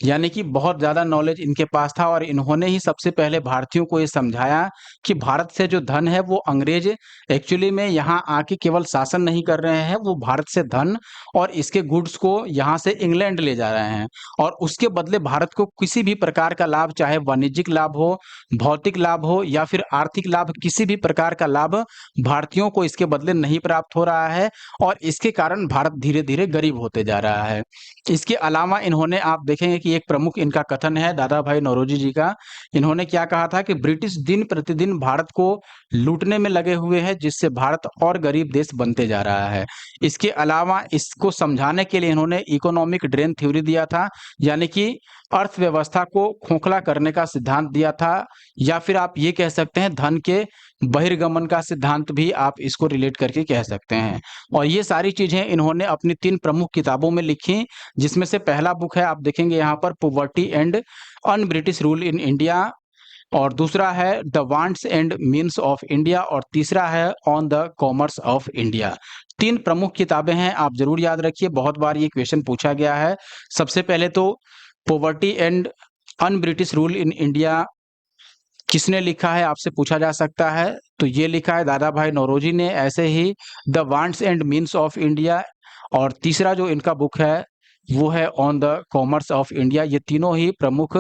यानी कि बहुत ज्यादा नॉलेज इनके पास था। और इन्होंने ही सबसे पहले भारतीयों को ये समझाया कि भारत से जो धन है वो अंग्रेज एक्चुअली में यहाँ आके केवल शासन नहीं कर रहे हैं, वो भारत से धन और इसके गुड्स को यहाँ से इंग्लैंड ले जा रहे हैं। और उसके बदले भारत को किसी भी प्रकार का लाभ, चाहे वाणिज्यिक लाभ हो, भौतिक लाभ हो या फिर आर्थिक लाभ, किसी भी प्रकार का लाभ भारतीयों को इसके बदले नहीं प्राप्त हो रहा है। और इसके कारण भारत धीरे धीरे गरीब होते जा रहा है। इसके अलावा इन्होंने, आप देखेंगे कि एक प्रमुख इनका कथन है दादा भाई नौरोजी जी का। इन्होंने क्या कहा था कि ब्रिटिश दिन प्रतिदिन भारत को लूटने में लगे हुए हैं, जिससे भारत और गरीब देश बनते जा रहा है। इसके अलावा इसको समझाने के लिए इन्होंने इकोनॉमिक ड्रेन थ्योरी दिया था, यानी कि अर्थव्यवस्था को खोखला करने का सिद्धांत दिया था, या फिर आप ये कह सकते हैं धन के बहिर्गमन का सिद्धांत भी आप इसको रिलेट करके कह सकते हैं। और ये सारी चीजें इन्होंने अपनी 3 प्रमुख किताबों में लिखी, जिसमें से पहला बुक है, आप देखेंगे यहाँ पर, poverty and un British rule in India, और दूसरा है the wants and means of India, और तीसरा है on the commerce of India. 3 प्रमुख किताबें हैं, आप जरूर याद रखिए, बहुत बार ये क्वेश्चन पूछा गया है। सबसे पहले तो poverty and un British rule in India किसने लिखा है, आपसे पूछा जा सकता है। तो ये लिखा है दादा भाई नौरोजी ने। ऐसे ही the wants and means of India, और तीसरा जो इनका बुक है वो है on the commerce of India. ये तीनों ही प्रमुख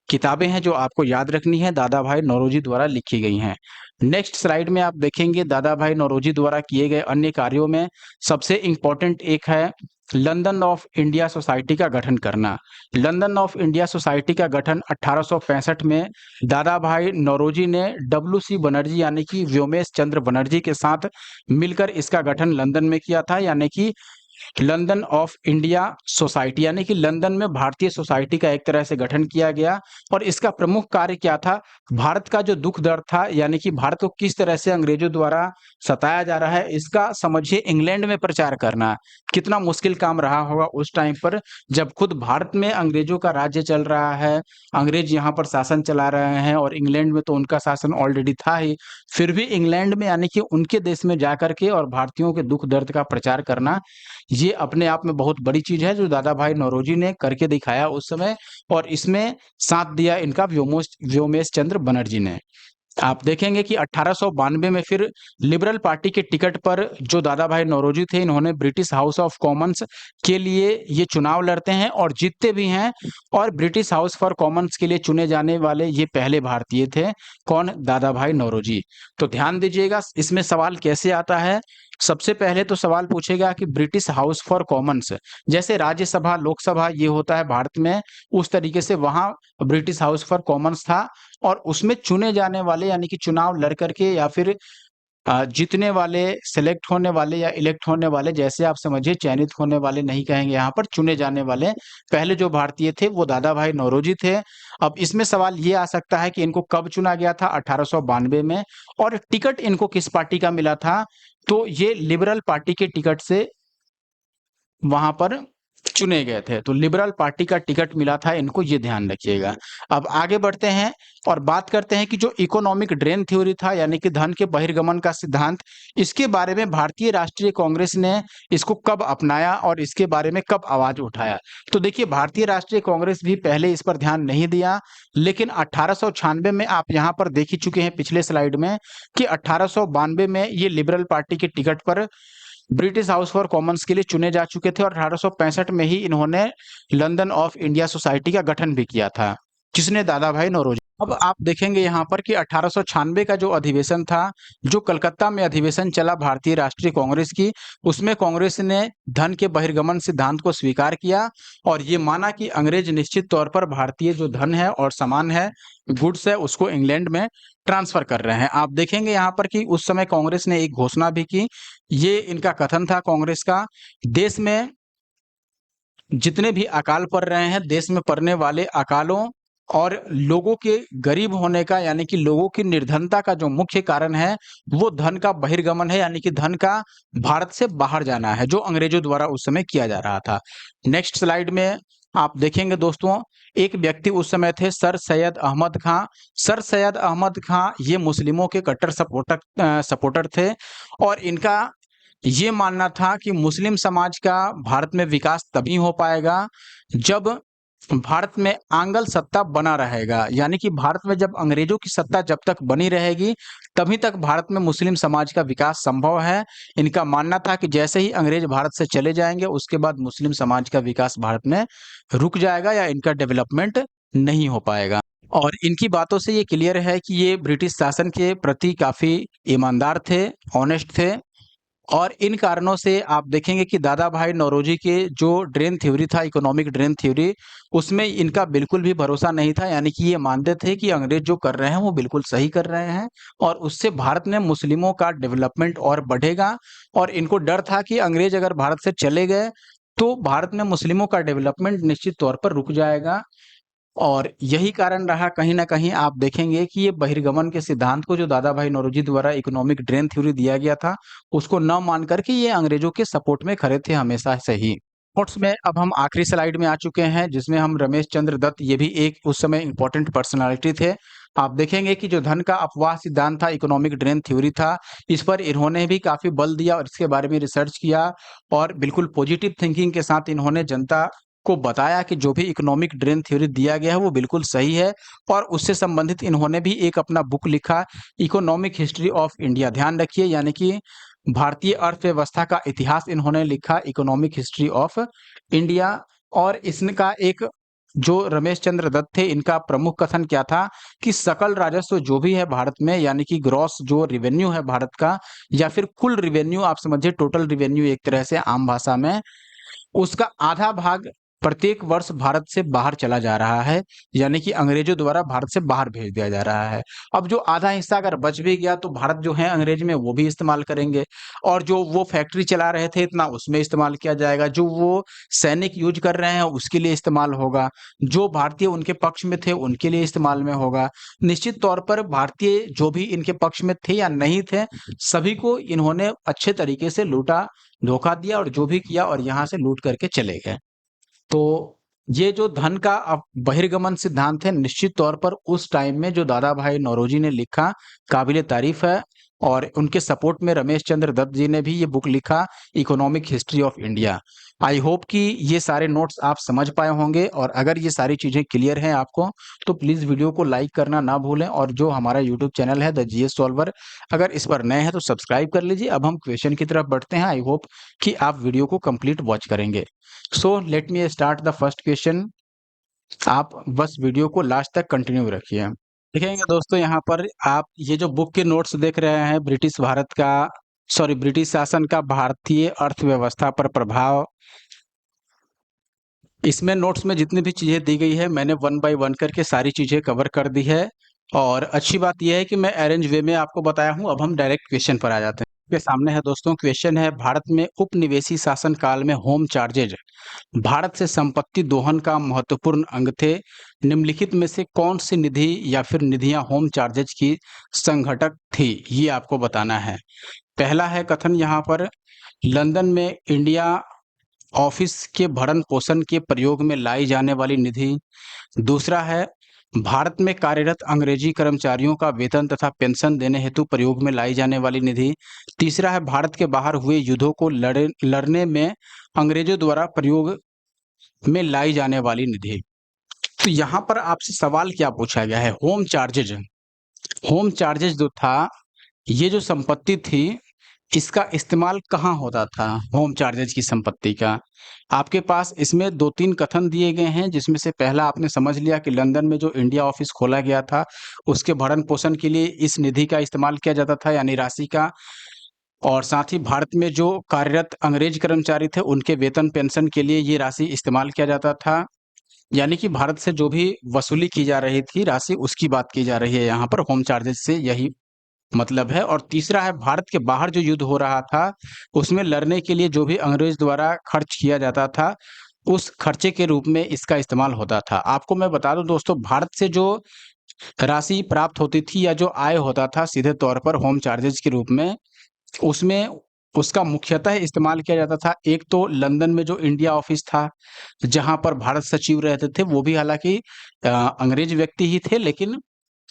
किताबें हैं जो आपको याद रखनी है, दादा भाई नौरोजी द्वारा लिखी गई हैं। नेक्स्ट स्लाइड में आप देखेंगे दादा भाई नौरोजी द्वारा किए गए अन्य कार्यों में सबसे इंपॉर्टेंट एक है लंदन ऑफ इंडिया सोसाइटी का गठन करना। लंदन ऑफ इंडिया सोसाइटी का गठन 1865 में दादा भाई नौरोजी ने डब्ल्यू सी बनर्जी यानी कि व्योमेश चंद्र बनर्जी के साथ मिलकर इसका गठन लंदन में किया था, यानी कि लंदन ऑफ इंडिया सोसाइटी, यानी कि लंदन में भारतीय सोसाइटी का एक तरह से गठन किया गया। और इसका प्रमुख कार्य क्या था, भारत का जो दुख दर्द था, यानी कि भारत को किस तरह से अंग्रेजों द्वारा सताया जा रहा है, इसका समझिए इंग्लैंड में प्रचार करना। कितना मुश्किल काम रहा होगा उस टाइम पर, जब खुद भारत में अंग्रेजों का राज्य चल रहा है, अंग्रेज यहाँ पर शासन चला रहे हैं, और इंग्लैंड में तो उनका शासन ऑलरेडी था ही, फिर भी इंग्लैंड में यानी कि उनके देश में जाकर के और भारतीयों के दुख दर्द का प्रचार करना, ये अपने आप में बहुत बड़ी चीज है जो दादा भाई नौरोजी ने करके दिखाया उस समय। और इसमें साथ दिया इनका व्योमेश व्योमेश चंद्र बनर्जी ने। आप देखेंगे कि 1892 में फिर लिबरल पार्टी के टिकट पर जो दादा भाई नौरोजी थे, इन्होंने ब्रिटिश हाउस ऑफ कॉमन्स के लिए ये चुनाव लड़ते हैं और जीतते भी हैं। और ब्रिटिश हाउस फॉर कॉमन्स के लिए चुने जाने वाले ये पहले भारतीय थे। कौन? दादा भाई नौरोजी। तो ध्यान दीजिएगा इसमें सवाल कैसे आता है। सबसे पहले तो सवाल पूछेगा कि ब्रिटिश हाउस फॉर कॉमन्स, जैसे राज्यसभा लोकसभा ये होता है भारत में, उस तरीके से वहां ब्रिटिश हाउस फॉर कॉमन्स था। और उसमें चुने जाने वाले यानी कि चुनाव लड़ करके या फिर जीतने वाले, सेलेक्ट होने वाले या इलेक्ट होने वाले, जैसे आप समझिए, चयनित होने वाले नहीं कहेंगे यहाँ पर, चुने जाने वाले पहले जो भारतीय थे वो दादा भाई नौरोजी थे। अब इसमें सवाल ये आ सकता है कि इनको कब चुना गया था? 1892 में। और टिकट इनको किस पार्टी का मिला था? तो ये लिबरल पार्टी के टिकट से वहां पर चुने गए थे। तो लिबरल पार्टी का टिकट मिला था इनको, ये ध्यान रखिएगा। अब आगे बढ़ते हैं और बात करते हैं कि जो इकोनॉमिक ड्रेन थ्योरी था, यानी कि धन के बहिर्गमन का सिद्धांत, इसके बारे में भारतीय राष्ट्रीय कांग्रेस ने इसको कब अपनाया और इसके बारे में कब आवाज उठाया? तो देखिए, भारतीय राष्ट्रीय कांग्रेस भी पहले इस पर ध्यान नहीं दिया, लेकिन 1896 में आप यहाँ पर देख ही चुके हैं पिछले स्लाइड में कि 1892 में ये लिबरल पार्टी के टिकट पर ब्रिटिश हाउस फॉर कॉमन्स के लिए चुने जा चुके थे। और 1865 में ही इन्होंने लंदन ऑफ इंडिया सोसाइटी का गठन भी किया था। किसने? दादा भाई नौरोजी। अब आप देखेंगे यहाँ पर कि 1896 का जो अधिवेशन था, जो कलकत्ता में अधिवेशन चला भारतीय राष्ट्रीय कांग्रेस की, उसमें कांग्रेस ने धन के बहिर्गमन सिद्धांत को स्वीकार किया और ये माना कि अंग्रेज निश्चित तौर पर भारतीय जो धन है और सामान है, गुड्स है, उसको इंग्लैंड में ट्रांसफर कर रहे हैं। आप देखेंगे यहाँ पर कि उस समय कांग्रेस ने एक घोषणा भी की। ये इनका कथन था कांग्रेस का, देश में जितने भी अकाल पड़ रहे हैं, देश में पड़ने वाले अकालों और लोगों के गरीब होने का, यानी कि लोगों की निर्धनता का जो मुख्य कारण है वो धन का बहिर्गमन है, यानी कि धन का भारत से बाहर जाना है, जो अंग्रेजों द्वारा उस समय किया जा रहा था। नेक्स्ट स्लाइड में आप देखेंगे दोस्तों, एक व्यक्ति उस समय थे सर सैयद अहमद खां। सर सैयद अहमद खां ये मुस्लिमों के कट्टर सपोर्टर थे और इनका ये मानना था कि मुस्लिम समाज का भारत में विकास तभी हो पाएगा जब भारत में आंगल सत्ता बना रहेगा, यानी कि भारत में जब अंग्रेजों की सत्ता जब तक बनी रहेगी तभी तक भारत में मुस्लिम समाज का विकास संभव है। इनका मानना था कि जैसे ही अंग्रेज भारत से चले जाएंगे उसके बाद मुस्लिम समाज का विकास भारत में रुक जाएगा या इनका डेवलपमेंट नहीं हो पाएगा। और इनकी बातों से ये क्लियर है कि ये ब्रिटिश शासन के प्रति काफी ईमानदार थे, ऑनेस्ट थे। और इन कारणों से आप देखेंगे कि दादा भाई नौरोजी के जो ड्रेन थ्योरी था, इकोनॉमिक ड्रेन थ्योरी, उसमें इनका बिल्कुल भी भरोसा नहीं था, यानी कि ये मानते थे कि अंग्रेज जो कर रहे हैं वो बिल्कुल सही कर रहे हैं और उससे भारत में मुस्लिमों का डेवलपमेंट और बढ़ेगा। और इनको डर था कि अंग्रेज अगर भारत से चले गए तो भारत में मुस्लिमों का डेवलपमेंट निश्चित तौर पर रुक जाएगा। और यही कारण रहा कहीं न कहीं आप देखेंगे कि ये बहिर्गमन के सिद्धांत को जो दादा भाई नौरोजी द्वारा इकोनॉमिक ड्रेन थ्योरी दिया गया था, उसको न मान कर के ये अंग्रेजों के सपोर्ट में खड़े थे हमेशा से ही। नोट्स में अब हम आखिरी स्लाइड में आ चुके हैं, जिसमें हम रमेश चंद्र दत्त, ये भी एक उस समय इम्पोर्टेंट पर्सनैलिटी थे। आप देखेंगे कि जो धन का अपवाह सिद्धांत था, इकोनॉमिक ड्रेन थ्योरी था, इस पर इन्होंने भी काफ़ी बल दिया और इसके बारे में रिसर्च किया और बिल्कुल पॉजिटिव थिंकिंग के साथ इन्होंने जनता को बताया कि जो भी इकोनॉमिक ड्रेन थ्योरी दिया गया है वो बिल्कुल सही है। और उससे संबंधित इन्होंने भी एक अपना बुक लिखा, इकोनॉमिक हिस्ट्री ऑफ इंडिया। ध्यान रखिए, यानी कि भारतीय अर्थव्यवस्था का इतिहास इन्होंने लिखा, इकोनॉमिक हिस्ट्री ऑफ इंडिया। और इसका एक जो रमेश चंद्र दत्त थे, इनका प्रमुख कथन क्या था कि सकल राजस्व जो भी है भारत में, यानी कि ग्रॉस जो रिवेन्यू है भारत का, या फिर कुल रिवेन्यू आप समझिए, टोटल रिवेन्यू एक तरह से आम भाषा में, उसका आधा भाग प्रत्येक वर्ष भारत से बाहर चला जा रहा है, यानी कि अंग्रेजों द्वारा भारत से बाहर भेज दिया जा रहा है। अब जो आधा हिस्सा अगर बच भी गया तो भारत जो है अंग्रेज में वो भी इस्तेमाल करेंगे, और जो वो फैक्ट्री चला रहे थे इतना उसमें इस्तेमाल किया जाएगा, जो वो सैनिक यूज कर रहे हैं उसके लिए इस्तेमाल होगा, जो भारतीय उनके पक्ष में थे उनके लिए इस्तेमाल में होगा। निश्चित तौर पर भारतीय जो भी इनके पक्ष में थे या नहीं थे, सभी को इन्होंने अच्छे तरीके से लूटा, धोखा दिया और जो भी किया, और यहाँ से लूट करके चले गए। तो ये जो धन का बहिर्गमन सिद्धांत है, निश्चित तौर पर उस टाइम में जो दादा भाई नौरोजी ने लिखा, काबिले तारीफ है। और उनके सपोर्ट में रमेश चंद्र दत्त जी ने भी ये बुक लिखा, economic history of India. I hope कि ये सारे नोट्स आप समझ पाए होंगे, और अगर ये सारी चीजें क्लियर हैं आपको, तो प्लीज वीडियो को लाइक करना ना भूलें, और जो हमारा यूट्यूब चैनल है द जीएस सॉल्वर, अगर इस पर नए हैं तो सब्सक्राइब कर लीजिए। अब हम क्वेश्चन की तरफ बढ़ते हैं। आई होप कि आप वीडियो को कंप्लीट वॉच करेंगे। So let me start the first question. आप बस वीडियो को लास्ट तक कंटिन्यू रखिए। देखेंगे दोस्तों, यहाँ पर आप ये जो बुक के नोट्स देख रहे हैं, ब्रिटिश शासन का भारतीय अर्थव्यवस्था पर प्रभाव, इसमें नोट्स में जितनी भी चीजें दी गई है मैंने वन बाय वन करके सारी चीजें कवर कर दी है। और अच्छी बात यह है कि मैं अरेंज वे में आपको बताया हूं। अब हम डायरेक्ट क्वेश्चन पर आ जाते हैं। आपके सामने है दोस्तों, क्वेश्चन है, भारत में उपनिवेशी शासन काल में होम चार्जेज भारत से संपत्ति दोहन का महत्वपूर्ण अंग थे। निम्नलिखित में से कौन सी निधि या फिर निधियां होम चार्जेज की संघटक थी, ये आपको बताना है। पहला है कथन यहाँ पर, लंदन में इंडिया ऑफिस के भरण पोषण के प्रयोग में लाई जाने वाली निधि। दूसरा है, भारत में कार्यरत अंग्रेजी कर्मचारियों का वेतन तथा पेंशन देने हेतु प्रयोग में लाई जाने वाली निधि। तीसरा है, भारत के बाहर हुए युद्धों को लड़ने में अंग्रेजों द्वारा प्रयोग में लाई जाने वाली निधि। तो यहाँ पर आपसे सवाल क्या पूछा गया है, होम चार्जेज। होम चार्जेज जो था, ये जो संपत्ति थी, इसका इस्तेमाल कहाँ होता था होम चार्जेज की संपत्ति का। आपके पास इसमें 2-3 कथन दिए गए हैं, जिसमें से पहला आपने समझ लिया कि लंदन में जो इंडिया ऑफिस खोला गया था, उसके भरण पोषण के लिए इस निधि का इस्तेमाल किया जाता था, यानी राशि का। और साथ ही भारत में जो कार्यरत अंग्रेज कर्मचारी थे, उनके वेतन पेंशन के लिए ये राशि इस्तेमाल किया जाता था। यानी कि भारत से जो भी वसूली की जा रही थी राशि, उसकी बात की जा रही है यहाँ पर, होम चार्जेस से यही मतलब है। और तीसरा है, भारत के बाहर जो युद्ध हो रहा था, उसमें लड़ने के लिए जो भी अंग्रेज द्वारा खर्च किया जाता था, उस खर्चे के रूप में इसका इस्तेमाल होता था। आपको मैं बता दूं दोस्तों, भारत से जो राशि प्राप्त होती थी या जो आय होता था सीधे तौर पर होम चार्जेज के रूप में, उसमें उसका मुख्यतः इस्तेमाल किया जाता था। एक तो लंदन में जो इंडिया ऑफिस था, जहां पर भारत सचिव रहते थे, वो भी हालांकि अंग्रेज व्यक्ति ही थे, लेकिन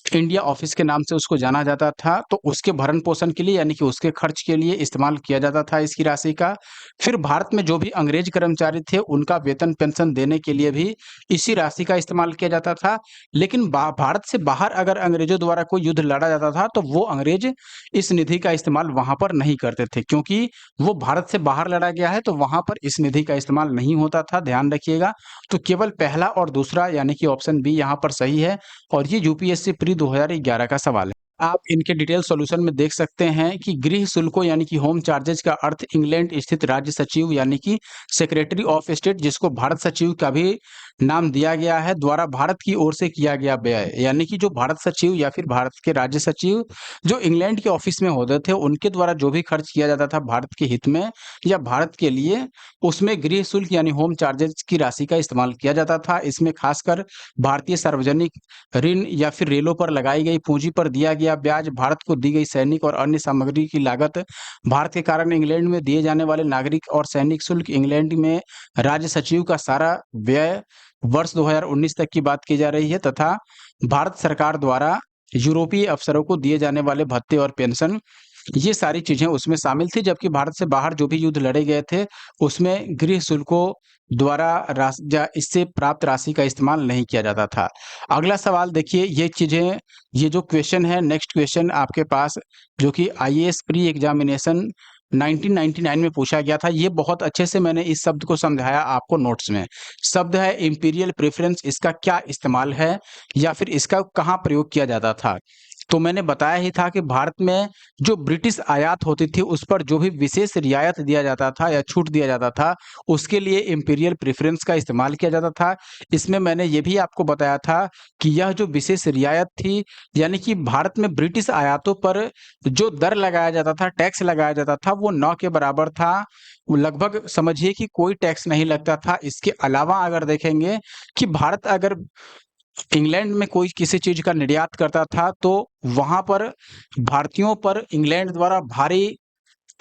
इंडिया ऑफिस के नाम से उसको जाना जाता था। तो उसके भरण पोषण के लिए, यानी कि उसके खर्च के लिए इस्तेमाल किया जाता था इसकी राशि का। फिर भारत में जो भी अंग्रेज कर्मचारी थे, उनका वेतन पेंशन देने के लिए भी इसी राशि का इस्तेमाल किया जाता था। लेकिन भारत से बाहर अगर अंग्रेजों द्वारा कोई युद्ध लड़ा जाता था, तो वो अंग्रेज इस निधि का इस्तेमाल वहां पर नहीं करते थे, क्योंकि वो भारत से बाहर लड़ा गया है, तो वहां पर इस निधि का इस्तेमाल नहीं होता था। ध्यान रखिएगा। तो केवल पहला और दूसरा, यानी कि ऑप्शन बी यहाँ पर सही है, और ये यूपीएससी प्री 2011 का सवाल है। आप इनके डिटेल सॉल्यूशन में देख सकते हैं कि गृह शुल्कों यानी कि होम चार्जेज का अर्थ इंग्लैंड स्थित राज्य सचिव यानी कि सेक्रेटरी ऑफ स्टेट, जिसको भारत सचिव का भी नाम दिया गया है द्वारा भारत की ओर से किया गया व्यय, यानी कि जो भारत सचिव या फिर भारत के राज्य सचिव जो इंग्लैंड के ऑफिस में होते थे, उनके द्वारा जो भी खर्च किया जाता था भारत के हित में या भारत के लिए, उसमें गृह शुल्क यानी होम चार्जेस की राशि का इस्तेमाल किया जाता था। इसमें खासकर भारतीय सार्वजनिक ऋण या फिर रेलों पर लगाई गई पूंजी पर दिया गया ब्याज, भारत को दी गई सैनिक और अन्य सामग्री की लागत, भारत के कारण इंग्लैंड में दिए जाने वाले नागरिक और सैनिक शुल्क, इंग्लैंड में राज्य सचिव का सारा व्यय, वर्ष 2019 तक की बात की जा रही है, तथा भारत सरकार द्वारा यूरोपीय अफसरों को दिए जाने वाले भत्ते और पेंशन, ये सारी चीजें उसमें शामिल थी। जबकि भारत से बाहर जो भी युद्ध लड़े गए थे, उसमें गृह शुल्कों द्वारा इससे प्राप्त राशि का इस्तेमाल नहीं किया जाता था। अगला सवाल देखिए, ये चीजें, ये जो क्वेश्चन है, नेक्स्ट क्वेश्चन आपके पास जो कि आईएएस प्री एग्जामिनेशन 1999 में पूछा गया था। ये बहुत अच्छे से मैंने इस शब्द को समझाया आपको नोट्स में। शब्द है इंपीरियल प्रेफरेंस, इसका क्या इस्तेमाल है या फिर इसका कहाँ प्रयोग किया जाता था। तो मैंने बताया ही था कि भारत में जो ब्रिटिश आयात होती थी उस पर जो भी विशेष रियायत दिया जाता था या छूट दिया जाता था, उसके लिए इंपीरियल प्रेफरेंस का इस्तेमाल किया जाता था। इसमें मैंने ये भी आपको बताया था कि यह जो विशेष रियायत थी, यानी कि भारत में ब्रिटिश आयातों पर जो दर लगाया जाता था, टैक्स लगाया जाता था, वो 9 के बराबर था। वो लगभग समझिए कि कोई टैक्स नहीं लगता था। इसके अलावा अगर देखेंगे कि भारत अगर इंग्लैंड में कोई किसी चीज का निर्यात करता था, तो वहां पर भारतीयों पर इंग्लैंड द्वारा भारी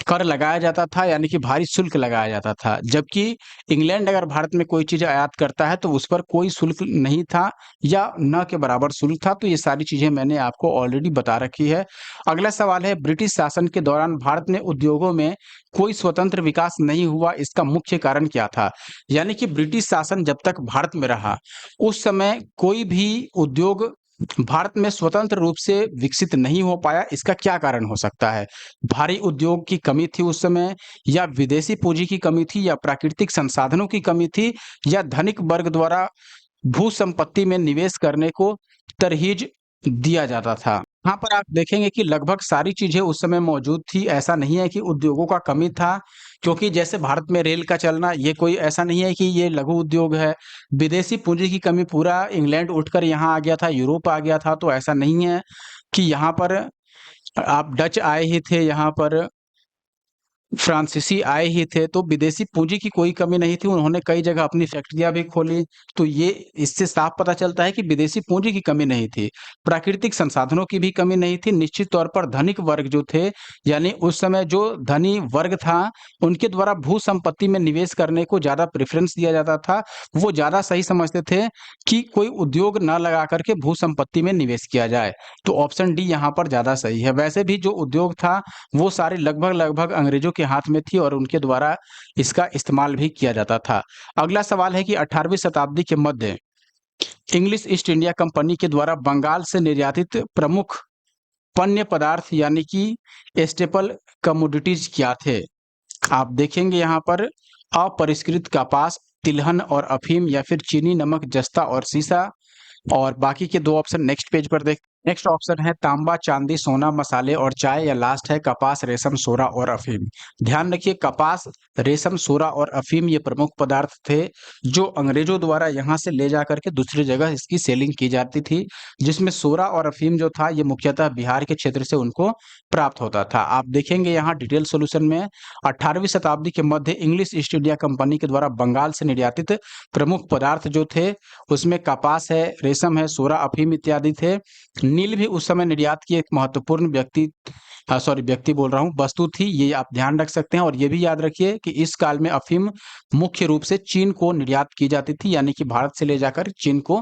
कर लगाया जाता था, यानी कि भारी शुल्क लगाया जाता था। जबकि इंग्लैंड अगर भारत में कोई चीज़ आयात करता है तो उस पर कोई शुल्क नहीं था या न के बराबर शुल्क था। तो ये सारी चीज़ें मैंने आपको ऑलरेडी बता रखी है। अगला सवाल है, ब्रिटिश शासन के दौरान भारत में उद्योगों में कोई स्वतंत्र विकास नहीं हुआ, इसका मुख्य कारण क्या था? यानी कि ब्रिटिश शासन जब तक भारत में रहा, उस समय कोई भी उद्योग भारत में स्वतंत्र रूप से विकसित नहीं हो पाया। इसका क्या कारण हो सकता है? भारी उद्योग की कमी थी उस समय, या विदेशी पूंजी की कमी थी, या प्राकृतिक संसाधनों की कमी थी, या धनिक वर्ग द्वारा भू संपत्ति में निवेश करने को तरहीज दिया जाता था। यहाँ पर आप देखेंगे कि लगभग सारी चीजें उस समय मौजूद थी। ऐसा नहीं है कि उद्योगों का कमी था, क्योंकि जैसे भारत में रेल का चलना, ये कोई ऐसा नहीं है कि ये लघु उद्योग है। विदेशी पूंजी की कमी, पूरा इंग्लैंड उठकर यहाँ आ गया था, यूरोप आ गया था, तो ऐसा नहीं है कि यहाँ पर आप डच आए ही थे, यहाँ पर फ्रांसीसी आए ही थे, तो विदेशी पूंजी की कोई कमी नहीं थी। उन्होंने कई जगह अपनी फैक्ट्रियां भी खोली। तो ये इससे साफ पता चलता है कि विदेशी पूंजी की कमी नहीं थी, प्राकृतिक संसाधनों की भी कमी नहीं थी। निश्चित तौर पर धनिक वर्ग जो थे, यानी उस समय जो धनी वर्ग था, उनके द्वारा भू संपत्ति में निवेश करने को ज्यादा प्रेफरेंस दिया जाता था। वो ज्यादा सही समझते थे कि कोई उद्योग न लगा करके भू संपत्ति में निवेश किया जाए। तो ऑप्शन डी यहाँ पर ज्यादा सही है। वैसे भी जो उद्योग था, वो सारे लगभग लगभग अंग्रेजों के हाथ में थी और उनके द्वारा इसका इस्तेमाल भी किया जाता था। अगला सवाल है कि 18वीं शताब्दी के मध्य इंग्लिश ईस्ट इंडिया कंपनी के द्वारा बंगाल से निर्यातित प्रमुख पण्य पदार्थ यानी कि स्टेपल कमोडिटीज क्या थे? आप देखेंगे यहाँ पर अपरिष्कृत कपास, तिलहन और अफीम, या फिर चीनी, नमक, जस्ता और सीसा। और बाकी के दो ऑप्शन नेक्स्ट पेज पर देख। नेक्स्ट ऑप्शन है तांबा, चांदी, सोना, मसाले और चाय, या लास्ट है कपास, रेशम, सोरा और अफीम। ध्यान रखिए, कपास, रेशम, सोरा और अफीम ये प्रमुख पदार्थ थे जो अंग्रेजों द्वारा यहाँ से ले जाकर के दूसरी जगह इसकी सेलिंग की जाती थी, जिसमें सोरा और अफीम जो था ये मुख्यतः बिहार के क्षेत्र से उनको प्राप्त होता था। आप देखेंगे यहाँ डिटेल सोल्यूशन में 18वीं शताब्दी के मध्य इंग्लिश ईस्ट इंडिया कंपनी के द्वारा बंगाल से निर्यातित प्रमुख पदार्थ जो थे, उसमें कपास है, रेशम है, सोरा, अफीम इत्यादि थे। नील भी उस समय निर्यात की एक महत्वपूर्ण व्यक्ति बोल रहा हूँ, वस्तु थी। ये आप ध्यान रख सकते हैं। और ये भी याद रखिए कि इस काल में अफीम मुख्य रूप से चीन को निर्यात की जाती थी, यानी कि भारत से ले जाकर चीन को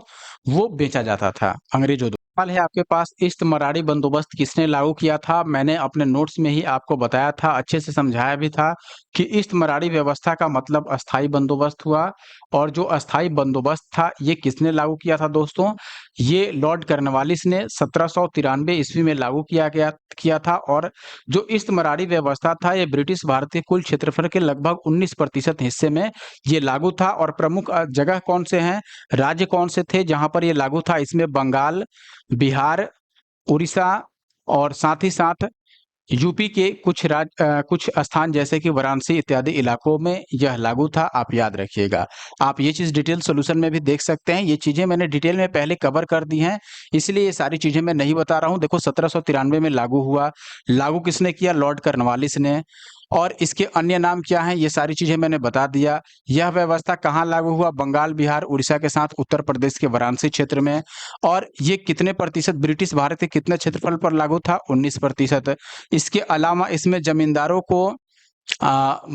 वो बेचा जाता था अंग्रेजों द्वारा। सवाल है आपके पास, ईस्ट-मराड़ी बंदोबस्त किसने लागू किया था? मैंने अपने नोट्स में ही आपको बताया था, अच्छे से समझाया भी था कि ईस्ट-मराड़ी व्यवस्था का मतलब अस्थायी बंदोबस्त हुआ। और जो अस्थायी बंदोबस्त था, ये किसने लागू किया था दोस्तों? ये लॉर्ड कॉर्नवालिस ने 1793 ईस्वी में लागू किया था। और जो ईस्ट-मराड़ी व्यवस्था था, ये ब्रिटिश भारत के कुल क्षेत्रफल के लगभग 19% हिस्से में ये लागू था। और प्रमुख जगह कौन से हैं, राज्य कौन से थे जहां पर ये लागू था? इसमें बंगाल, बिहार, उड़ीसा और साथ ही साथ यूपी के कुछ स्थान जैसे कि वाराणसी इत्यादि इलाकों में यह लागू था, आप याद रखिएगा। आप ये चीज़ डिटेल सॉल्यूशन में भी देख सकते हैं, ये चीज़ें मैंने डिटेल में पहले कवर कर दी हैं, इसलिए ये सारी चीज़ें मैं नहीं बता रहा हूँ। देखो 1793 में लागू हुआ, लागू किसने किया? लॉर्ड कॉर्नवालिस ने। और इसके अन्य नाम क्या हैं? ये सारी चीज़ें मैंने बता दिया। यह व्यवस्था कहाँ लागू हुआ? बंगाल, बिहार, उड़ीसा के साथ उत्तर प्रदेश के वाराणसी क्षेत्र में। और ये कितने प्रतिशत ब्रिटिश भारत के कितने क्षेत्रफल पर लागू था? 19%। इसके अलावा इसमें जमींदारों को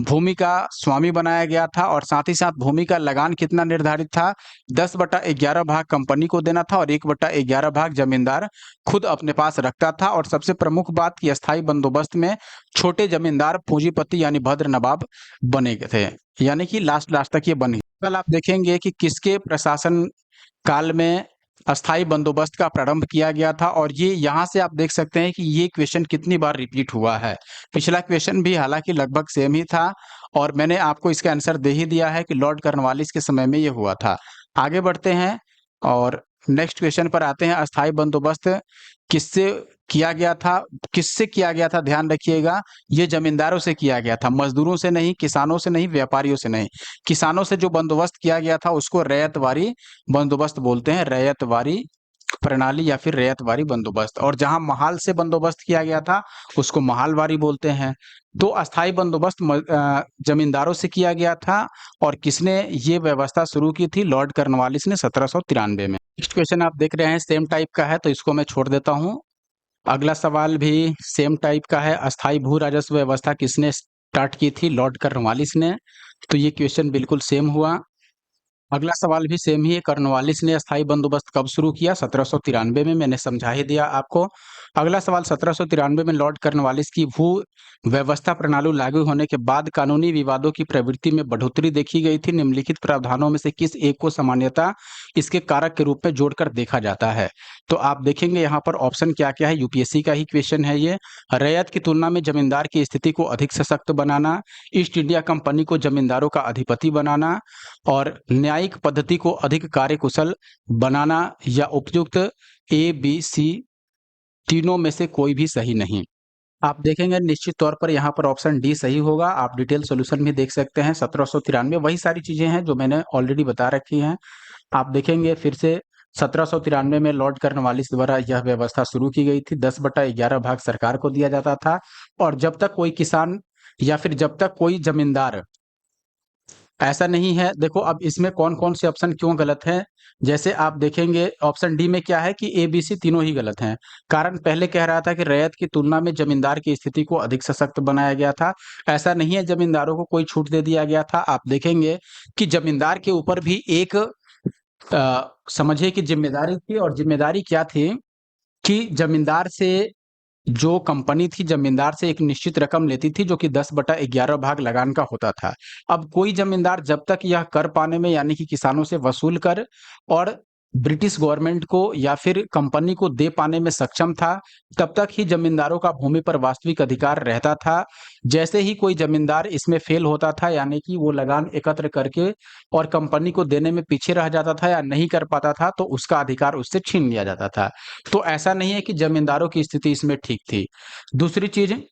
भूमि का स्वामी बनाया गया था और साथ ही साथ भूमि का लगान कितना निर्धारित था? 10/11 भाग कंपनी को देना था और 1/11 भाग जमींदार खुद अपने पास रखता था। और सबसे प्रमुख बात कि अस्थाई बंदोबस्त में छोटे जमींदार पूंजीपति यानी भद्र नवाब बने थे, यानी कि लास्ट लास्ट तक ये बन गए। कल आप देखेंगे कि किसके प्रशासन काल में अस्थाई बंदोबस्त का प्रारंभ किया गया था। और ये यहाँ से आप देख सकते हैं कि ये क्वेश्चन कितनी बार रिपीट हुआ है। पिछला क्वेश्चन भी हालांकि लगभग सेम ही था और मैंने आपको इसका आंसर दे ही दिया है कि लॉर्ड कॉर्नवालिस के समय में ये हुआ था। आगे बढ़ते हैं और नेक्स्ट क्वेश्चन पर आते हैं। अस्थाई बंदोबस्त किससे किया गया था? किससे किया गया था? ध्यान रखिएगा, ये जमींदारों से किया गया था, मजदूरों से नहीं, किसानों से नहीं, व्यापारियों से नहीं। किसानों से जो बंदोबस्त किया गया था उसको रैयतवारी बंदोबस्त बोलते हैं, रैयतवारी प्रणाली या फिर रैयतवारी बंदोबस्त। और जहां महाल से बंदोबस्त किया गया था उसको महालवारी बोलते हैं। तो अस्थाई बंदोबस्त जमींदारों से किया गया था। और किसने ये व्यवस्था शुरू की थी? लॉर्ड कॉर्नवालिस ने 1793 में। नेक्स्ट क्वेश्चन आप देख रहे हैं सेम टाइप का है, तो इसको मैं छोड़ देता हूँ। अगला सवाल भी सेम टाइप का है। अस्थाई भू राजस्व व्यवस्था किसने स्टार्ट की थी? लॉर्ड कॉर्नवालिस ने। तो ये क्वेश्चन बिल्कुल सेम हुआ। अगला सवाल भी सेम ही है। कॉर्नवालिस ने अस्थाई बंदोबस्त कब शुरू किया? 1793 में, मैंने समझा ही दिया आपको। अगला सवाल 1793 में लॉर्ड कॉर्नवालिस की भू व्यवस्था प्रणाली लागू होने के बाद कानूनी विवादों की प्रवृत्ति में बढ़ोतरी देखी गई थी। निम्नलिखित प्रावधानों में से किस एक को सामान्यता इसके कारक के रूप में जोड़कर देखा जाता है? तो आप देखेंगे यहाँ पर ऑप्शन क्या क्या है, यूपीएससी का ही क्वेश्चन है ये। रैयत की तुलना में जमींदार की स्थिति को अधिक सशक्त बनाना, ईस्ट इंडिया कंपनी को जमींदारों का अधिपति बनाना, और न्यायिक पद्धति को अधिक कार्यकुशल बनाना, या उपयुक्त ए बी सी तीनों में से कोई भी सही नहीं। आप देखेंगे निश्चित तौर पर यहाँ पर ऑप्शन डी सही होगा। आप डिटेल सॉल्यूशन भी देख सकते हैं। 1793 वही सारी चीजें हैं जो मैंने ऑलरेडी बता रखी हैं। आप देखेंगे फिर से 1793 में लॉर्ड कॉर्नवालिस द्वारा यह व्यवस्था शुरू की गई थी। 10/11 भाग सरकार को दिया जाता था। और जब तक कोई किसान या फिर जब तक कोई जमींदार, ऐसा नहीं है। देखो अब इसमें कौन-कौन से ऑप्शन क्यों गलत हैं? जैसे आप देखेंगे ऑप्शन डी में क्या है कि ए, बी, सी तीनों ही गलत हैं। कारण पहले कह रहा था कि रैयत की तुलना में जमींदार की स्थिति को अधिक सशक्त बनाया गया था। ऐसा नहीं है, जमींदारों को कोई छूट दे दिया गया था। आप देखेंगे कि जमींदार के ऊपर भी एक समझिए कि जिम्मेदारी थी। और जिम्मेदारी क्या थी कि जमींदार से जो कंपनी थी, जमींदार से एक निश्चित रकम लेती थी जो कि 10/11 भाग लगान का होता था। अब कोई जमींदार जब तक यह कर पाने में, यानी कि किसानों से वसूल कर और ब्रिटिश गवर्नमेंट को या फिर कंपनी को दे पाने में सक्षम था, तब तक ही जमींदारों का भूमि पर वास्तविक अधिकार रहता था। जैसे ही कोई जमींदार इसमें फेल होता था, यानी कि वो लगान एकत्र करके और कंपनी को देने में पीछे रह जाता था या नहीं कर पाता था, तो उसका अधिकार उससे छीन लिया जाता था। तो ऐसा नहीं है कि जमींदारों की स्थिति इसमें ठीक थी। दूसरी चीज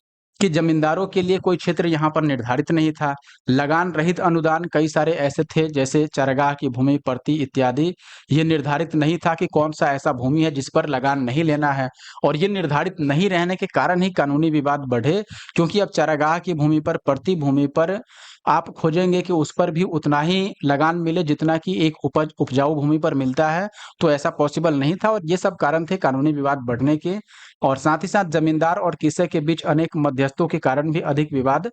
कि जमींदारों के लिए कोई क्षेत्र यहाँ पर निर्धारित नहीं था। लगान रहित अनुदान कई सारे ऐसे थे, जैसे चरागाह की भूमि, प्रति इत्यादि। ये निर्धारित नहीं था कि कौन सा ऐसा भूमि है जिस पर लगान नहीं लेना है। और ये निर्धारित नहीं रहने के कारण ही कानूनी विवाद बढ़े, क्योंकि अब चरागाह की भूमि पर, प्रति भूमि पर आप खोजेंगे कि उस पर भी उतना ही लगान मिले जितना कि एक उपजाऊ भूमि पर मिलता है। तो ऐसा पॉसिबल नहीं था और ये सब कारण थे कानूनी विवाद बढ़ने के। और साथ ही साथ जमींदार और कृषक के बीच अनेक मध्यस्थों के कारण भी अधिक विवाद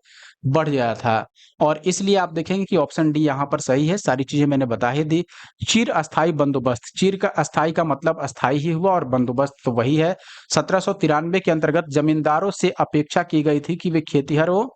बढ़ गया था। और इसलिए आप देखेंगे कि ऑप्शन डी यहाँ पर सही है। सारी चीजें मैंने बता ही दी। चिर अस्थाई बंदोबस्त, चिर का अस्थाई का मतलब अस्थाई ही हुआ और बंदोबस्त तो वही है। 1793 के अंतर्गत जमींदारों से अपेक्षा की गई थी कि वे खेतिहरों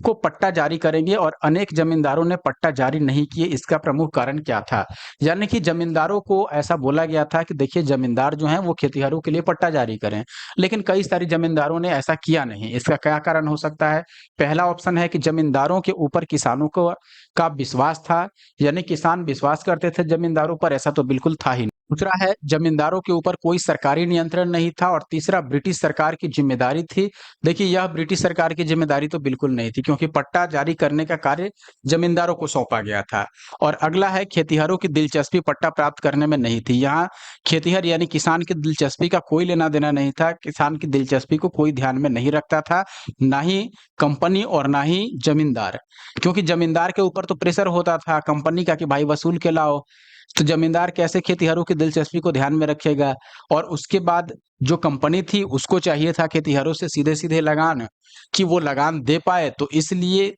को पट्टा जारी करेंगे और अनेक जमींदारों ने पट्टा जारी नहीं किए। इसका प्रमुख कारण क्या था? यानी कि जमींदारों को ऐसा बोला गया था कि देखिए जमींदार जो हैं वो खेतिहरों के लिए पट्टा जारी करें, लेकिन कई सारी जमींदारों ने ऐसा किया नहीं। इसका क्या कारण हो सकता है? पहला ऑप्शन है कि जमींदारों के ऊपर किसानों को का विश्वास था, यानी किसान विश्वास करते थे जमींदारों पर, ऐसा तो बिल्कुल था ही नहीं। दूसरा है जमींदारों के ऊपर कोई सरकारी नियंत्रण नहीं था और तीसरा ब्रिटिश सरकार की जिम्मेदारी थी। देखिए यह ब्रिटिश सरकार की जिम्मेदारी तो बिल्कुल नहीं थी क्योंकि पट्टा जारी करने का कार्य जमींदारों को सौंपा गया था। और अगला है खेतिहरों की दिलचस्पी पट्टा प्राप्त करने में नहीं थी। यहाँ खेतिहर यानी किसान की दिलचस्पी का कोई लेना देना नहीं था। किसान की दिलचस्पी को कोई ध्यान में नहीं रखता था, ना ही कंपनी और ना ही जमींदार, क्योंकि जमींदार के ऊपर तो प्रेशर होता था कंपनी का कि भाई वसूल के लाओ। तो जमींदार कैसे खेतिहरों की दिलचस्पी को ध्यान में रखेगा। और उसके बाद जो कंपनी थी उसको चाहिए था खेतिहरों से सीधे सीधे लगान, कि वो लगान दे पाए, तो इसलिए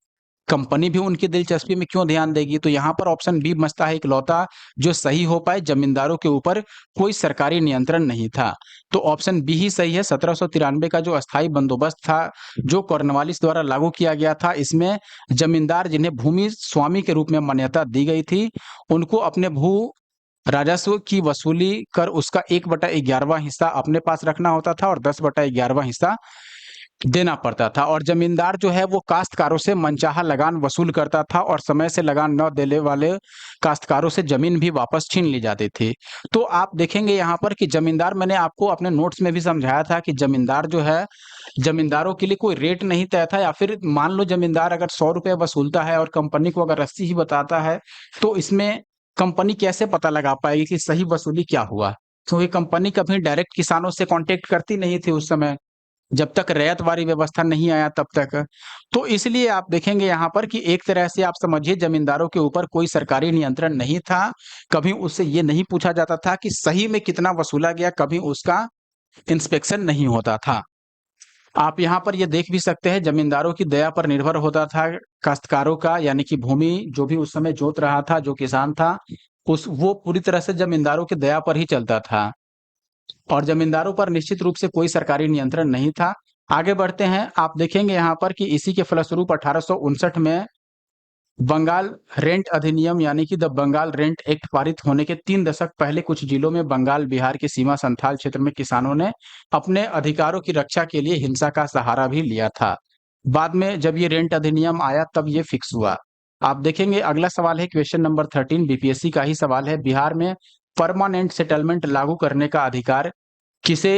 कंपनी भी उनकी दिलचस्पी में क्यों ध्यान देगी। तो यहाँ पर ऑप्शन बी बचता है इकलौता जो सही हो पाए, जमींदारों के ऊपर कोई सरकारी नियंत्रण नहीं था। तो ऑप्शन बी ही सही है। 1793 का जो अस्थाई बंदोबस्त था जो कॉर्नवालिस द्वारा लागू किया गया था, इसमें जमींदार जिन्हें भूमि स्वामी के रूप में मान्यता दी गई थी, उनको अपने भू राजस्व की वसूली कर उसका 1/11वां हिस्सा अपने पास रखना होता था और 10/11वां हिस्सा देना पड़ता था। और जमींदार जो है वो काश्तकारों से मनचाहा लगान वसूल करता था और समय से लगान न देने वाले काश्तकारों से जमीन भी वापस छीन ली जाती थी। तो आप देखेंगे यहाँ पर कि जमींदार, मैंने आपको अपने नोट्स में भी समझाया था कि जमींदार जो है, जमींदारों के लिए कोई रेट नहीं तय था। या फिर मान लो जमींदार अगर 100 रुपए वसूलता है और कंपनी को अगर 80 ही बताता है, तो इसमें कंपनी कैसे पता लगा पाएगी कि सही वसूली क्या हुआ, क्योंकि कंपनी कभी डायरेक्ट किसानों से कांटेक्ट करती नहीं थी उस समय, जब तक रैयत वाली व्यवस्था नहीं आया तब तक। तो इसलिए आप देखेंगे यहाँ पर कि एक तरह से आप समझिए जमींदारों के ऊपर कोई सरकारी नियंत्रण नहीं था। कभी उससे ये नहीं पूछा जाता था कि सही में कितना वसूला गया, कभी उसका इंस्पेक्शन नहीं होता था। आप यहाँ पर ये देख भी सकते हैं जमींदारों की दया पर निर्भर होता था काश्तकारों का, यानी कि भूमि जो भी उस समय जोत रहा था, जो किसान था, उस वो पूरी तरह से जमींदारों की दया पर ही चलता था और जमींदारों पर निश्चित रूप से कोई सरकारी नियंत्रण नहीं था। आगे बढ़ते हैं, आप देखेंगे यहाँ पर कि इसी के फलस्वरूप 1859 में बंगाल रेंट अधिनियम यानी कि द बंगाल रेंट एक्ट पारित होने के 3 दशक पहले कुछ जिलों में बंगाल बिहार की सीमा संथाल क्षेत्र में किसानों ने अपने अधिकारों की रक्षा के लिए हिंसा का सहारा भी लिया था। बाद में जब ये रेंट अधिनियम आया तब ये फिक्स हुआ। आप देखेंगे अगला सवाल है क्वेश्चन नंबर 13, बीपीएससी का ही सवाल है। बिहार में परमानेंट सेटलमेंट लागू करने का अधिकार किसे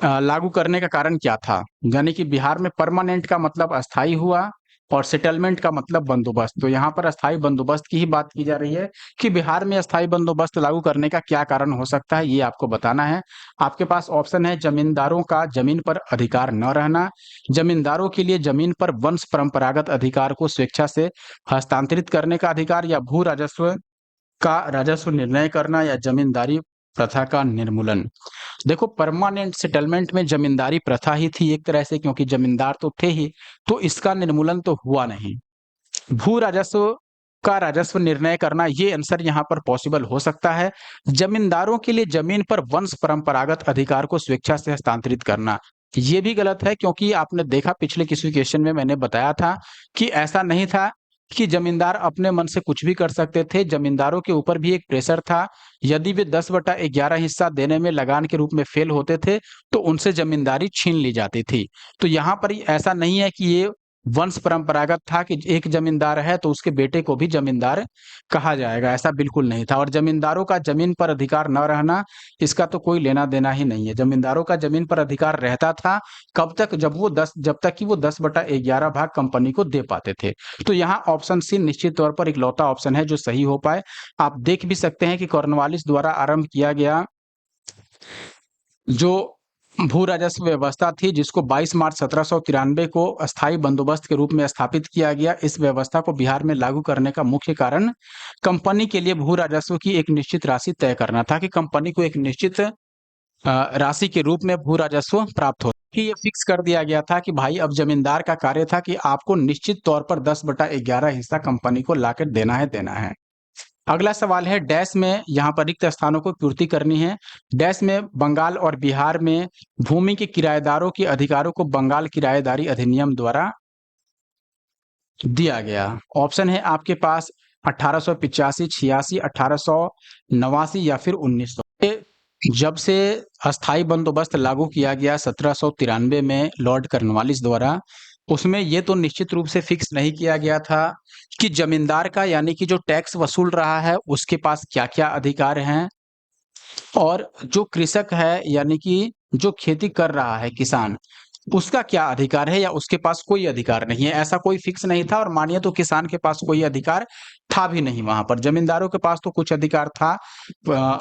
लागू करने का कारण क्या था? यानी कि बिहार में परमानेंट का मतलब अस्थाई हुआ और सेटलमेंट का मतलब बंदोबस्त। तो यहाँ पर अस्थाई बंदोबस्त की ही बात की जा रही है कि बिहार में अस्थाई बंदोबस्त लागू करने का क्या कारण हो सकता है, ये आपको बताना है। आपके पास ऑप्शन है जमींदारों का जमीन पर अधिकार न रहना, जमींदारों के लिए जमीन पर वंश परंपरागत अधिकार को स्वेच्छा से हस्तांतरित करने का अधिकार, या भू राजस्व का राजस्व निर्णय करना, या जमींदारी प्रथा का निर्मूलन। देखो परमानेंट सेटलमेंट में जमींदारी प्रथा ही थी एक तरह से, क्योंकि जमींदार तो थे ही, तो इसका निर्मूलन तो हुआ नहीं। भू राजस्व का राजस्व निर्णय करना, ये आंसर यहाँ पर पॉसिबल हो सकता है। जमींदारों के लिए जमीन पर वंश परंपरागत अधिकार को स्वेच्छा से हस्तांतरित करना, ये भी गलत है, क्योंकि आपने देखा पिछले किसी क्वेश्चन में मैंने बताया था कि ऐसा नहीं था कि जमींदार अपने मन से कुछ भी कर सकते थे। जमींदारों के ऊपर भी एक प्रेशर था। यदि वे 10/11 हिस्सा देने में लगान के रूप में फेल होते थे, तो उनसे जमींदारी छीन ली जाती थी। तो यहाँ पर ऐसा नहीं है कि ये वंश परंपरागत था कि एक जमींदार है तो उसके बेटे को भी जमींदार कहा जाएगा, ऐसा बिल्कुल नहीं था। और जमींदारों का जमीन पर अधिकार न रहना, इसका तो कोई लेना देना ही नहीं है। जमींदारों का जमीन पर अधिकार रहता था कब तक, जब तक कि वो 10/11 भाग कंपनी को दे पाते थे। तो यहाँ ऑप्शन सी निश्चित तौर पर इकलौता ऑप्शन है जो सही हो पाए। आप देख भी सकते हैं कि कॉर्नवालिस द्वारा आरंभ किया गया जो भू राजस्व व्यवस्था थी, जिसको 22 मार्च 1793 को अस्थाई बंदोबस्त के रूप में स्थापित किया गया, इस व्यवस्था को बिहार में लागू करने का मुख्य कारण कंपनी के लिए भू राजस्व की एक निश्चित राशि तय करना था, कि कंपनी को एक निश्चित राशि के रूप में भू राजस्व प्राप्त हो, कि ये फिक्स कर दिया गया था कि भाई अब जमींदार का कार्य था कि आपको निश्चित तौर पर 10/11 हिस्सा कंपनी को लाकर देना है देना है। अगला सवाल है डैश में, यहाँ पर रिक्त स्थानों को पूर्ति करनी है। डैश में बंगाल और बिहार में भूमि के किराएदारों के अधिकारों को बंगाल किराएदारी अधिनियम द्वारा दिया गया। ऑप्शन है आपके पास 1885, 86, 1889 या फिर 1900। जब से अस्थाई बंदोबस्त लागू किया गया 1793 में लॉर्ड कॉर्नवालिस द्वारा, उसमें ये तो निश्चित रूप से फिक्स नहीं किया गया था कि जमींदार का यानी कि जो टैक्स वसूल रहा है उसके पास क्या-क्या अधिकार हैं और जो कृषक है यानी कि जो खेती कर रहा है किसान, उसका क्या अधिकार है या उसके पास कोई अधिकार नहीं है, ऐसा कोई फिक्स नहीं था और मानिए तो किसान के पास कोई अधिकार था भी नहीं वहाँ पर। ज़मींदारों के पास तो कुछ अधिकार था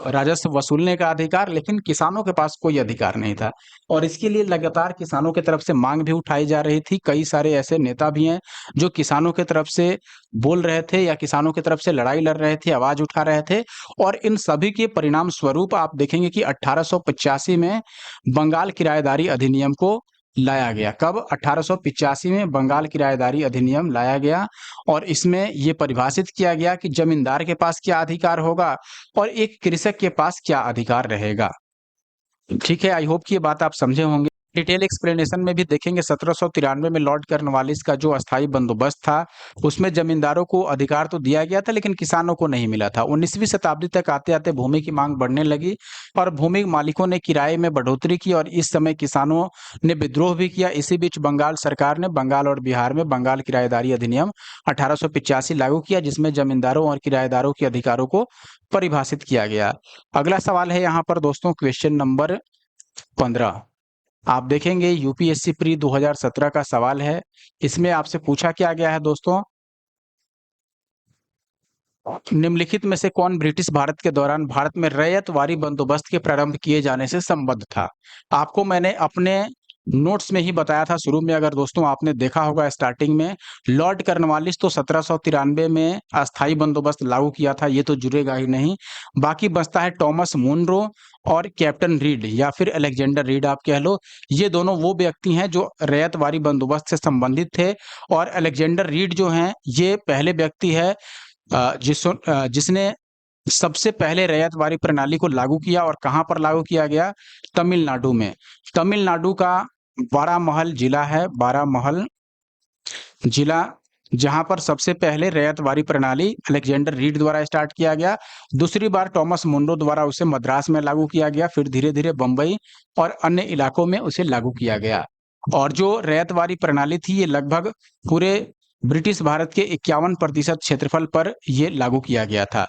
राजस्व वसूलने का अधिकार, लेकिन किसानों के पास कोई अधिकार नहीं था और इसके लिए लगातार किसानों की तरफ से माँग भी उठाई जा रही थी। कई सारे ऐसे नेता भी हैं, जो किसानों की तरफ से बोल रहे थे या किसानों की तरफ से लड़ाई लड़ रहे थे, आवाज़ उठा रहे थे और इन सभी के परिणाम स्वरूप आप देखेंगे कि 1885 में बंगाल किराएदारी अधिनियम को लाया गया। कब? 1885 में बंगाल किराएदारी अधिनियम लाया गया और इसमें ये परिभाषित किया गया कि जमींदार के पास क्या अधिकार होगा और एक कृषक के पास क्या अधिकार रहेगा। ठीक है, आई होप कि ये बात आप समझे होंगे। डिटेल एक्सप्लेनेशन में भी देखेंगे 1793 में लॉर्ड कॉर्नवालिस का जो अस्थायी बंदोबस्त था, उसमें जमींदारों को अधिकार तो दिया गया था लेकिन किसानों को नहीं मिला था। 19वीं शताब्दी तक आते-आते भूमि की मांग बढ़ने लगी और भूमि मालिकों ने किराए में बढ़ोतरी की और इस समय किसानों ने विद्रोह भी किया। इसी बीच बंगाल सरकार ने बंगाल और बिहार में बंगाल किराएदारी अधिनियम 1885 लागू किया, जिसमें जमींदारों और किराएदारों के अधिकारों को परिभाषित किया गया। अगला सवाल है यहाँ पर दोस्तों क्वेश्चन नंबर 15। आप देखेंगे यूपीएससी प्री 2017 का सवाल है। इसमें आपसे पूछा क्या गया है दोस्तों, निम्नलिखित में से कौन ब्रिटिश भारत के दौरान भारत में रैयतवारी बंदोबस्त के प्रारंभ किए जाने से संबद्ध था? आपको मैंने अपने नोट्स में ही बताया था शुरू में, अगर दोस्तों आपने देखा होगा स्टार्टिंग में, लॉर्ड कॉर्नवालिस तो 1793 में अस्थायी बंदोबस्त लागू किया था, ये तो जुड़ेगा ही नहीं। बाकी बचता है टॉमस मुनरो और कैप्टन रीड या फिर अलेक्जेंडर रीड आप कह लो। ये दोनों वो व्यक्ति हैं जो रैयतवारी बंदोबस्त से संबंधित थे और अलेक्जेंडर रीड जो हैं ये पहले व्यक्ति है जिसने सबसे पहले रैयतवारी प्रणाली को लागू किया और कहाँ पर लागू किया गया? तमिलनाडु में। तमिलनाडु का बारामहल जिला है, बारामहल जिला, जहाँ पर सबसे पहले रैयतवारी प्रणाली अलेक्जेंडर रीड द्वारा स्टार्ट किया गया। दूसरी बार टॉमस मुनरो द्वारा उसे मद्रास में लागू किया गया, फिर धीरे-धीरे बम्बई और अन्य इलाकों में उसे लागू किया गया। और जो रैयतवारी प्रणाली थी ये लगभग पूरे ब्रिटिश भारत के 51% क्षेत्रफल पर ये लागू किया गया था।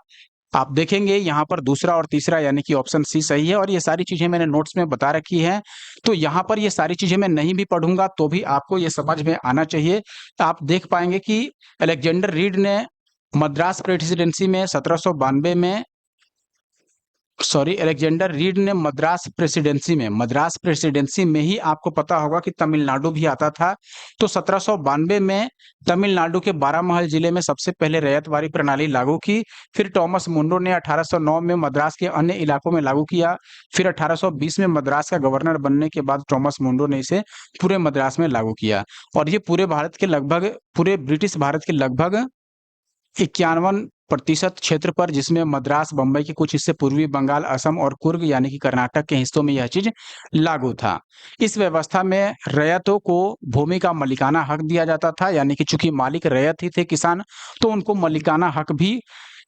आप देखेंगे यहाँ पर दूसरा और तीसरा यानी कि ऑप्शन सी सही है और ये सारी चीजें मैंने नोट्स में बता रखी हैं। तो यहाँ पर ये सारी चीजें मैं नहीं भी पढ़ूंगा तो भी आपको ये समझ में आना चाहिए। आप देख पाएंगे कि अलेक्जेंडर रीड ने मद्रास प्रेसिडेंसी में 1792 में अलेक्जेंडर रीड ने मद्रास प्रेसिडेंसी में ही आपको पता होगा कि तमिलनाडु भी आता था। तो 1792 में तमिलनाडु के बारामहल जिले में सबसे पहले रैयतवारी प्रणाली लागू की। फिर टॉमस मुनरो ने 1809 में मद्रास के अन्य इलाकों में लागू किया। फिर 1820 में मद्रास का गवर्नर बनने के बाद टॉमस मुनरो ने इसे पूरे मद्रास में लागू किया और ये पूरे ब्रिटिश भारत के लगभग 51% क्षेत्र पर, जिसमें मद्रास, बंबई के कुछ हिस्से, पूर्वी बंगाल, असम और कुर्ग यानी कि कर्नाटक के हिस्सों में यह चीज लागू था। इस व्यवस्था में रैयतों को भूमि का मलिकाना हक दिया जाता था, यानी कि चूंकि मालिक रैयत ही थे किसान, तो उनको मलिकाना हक भी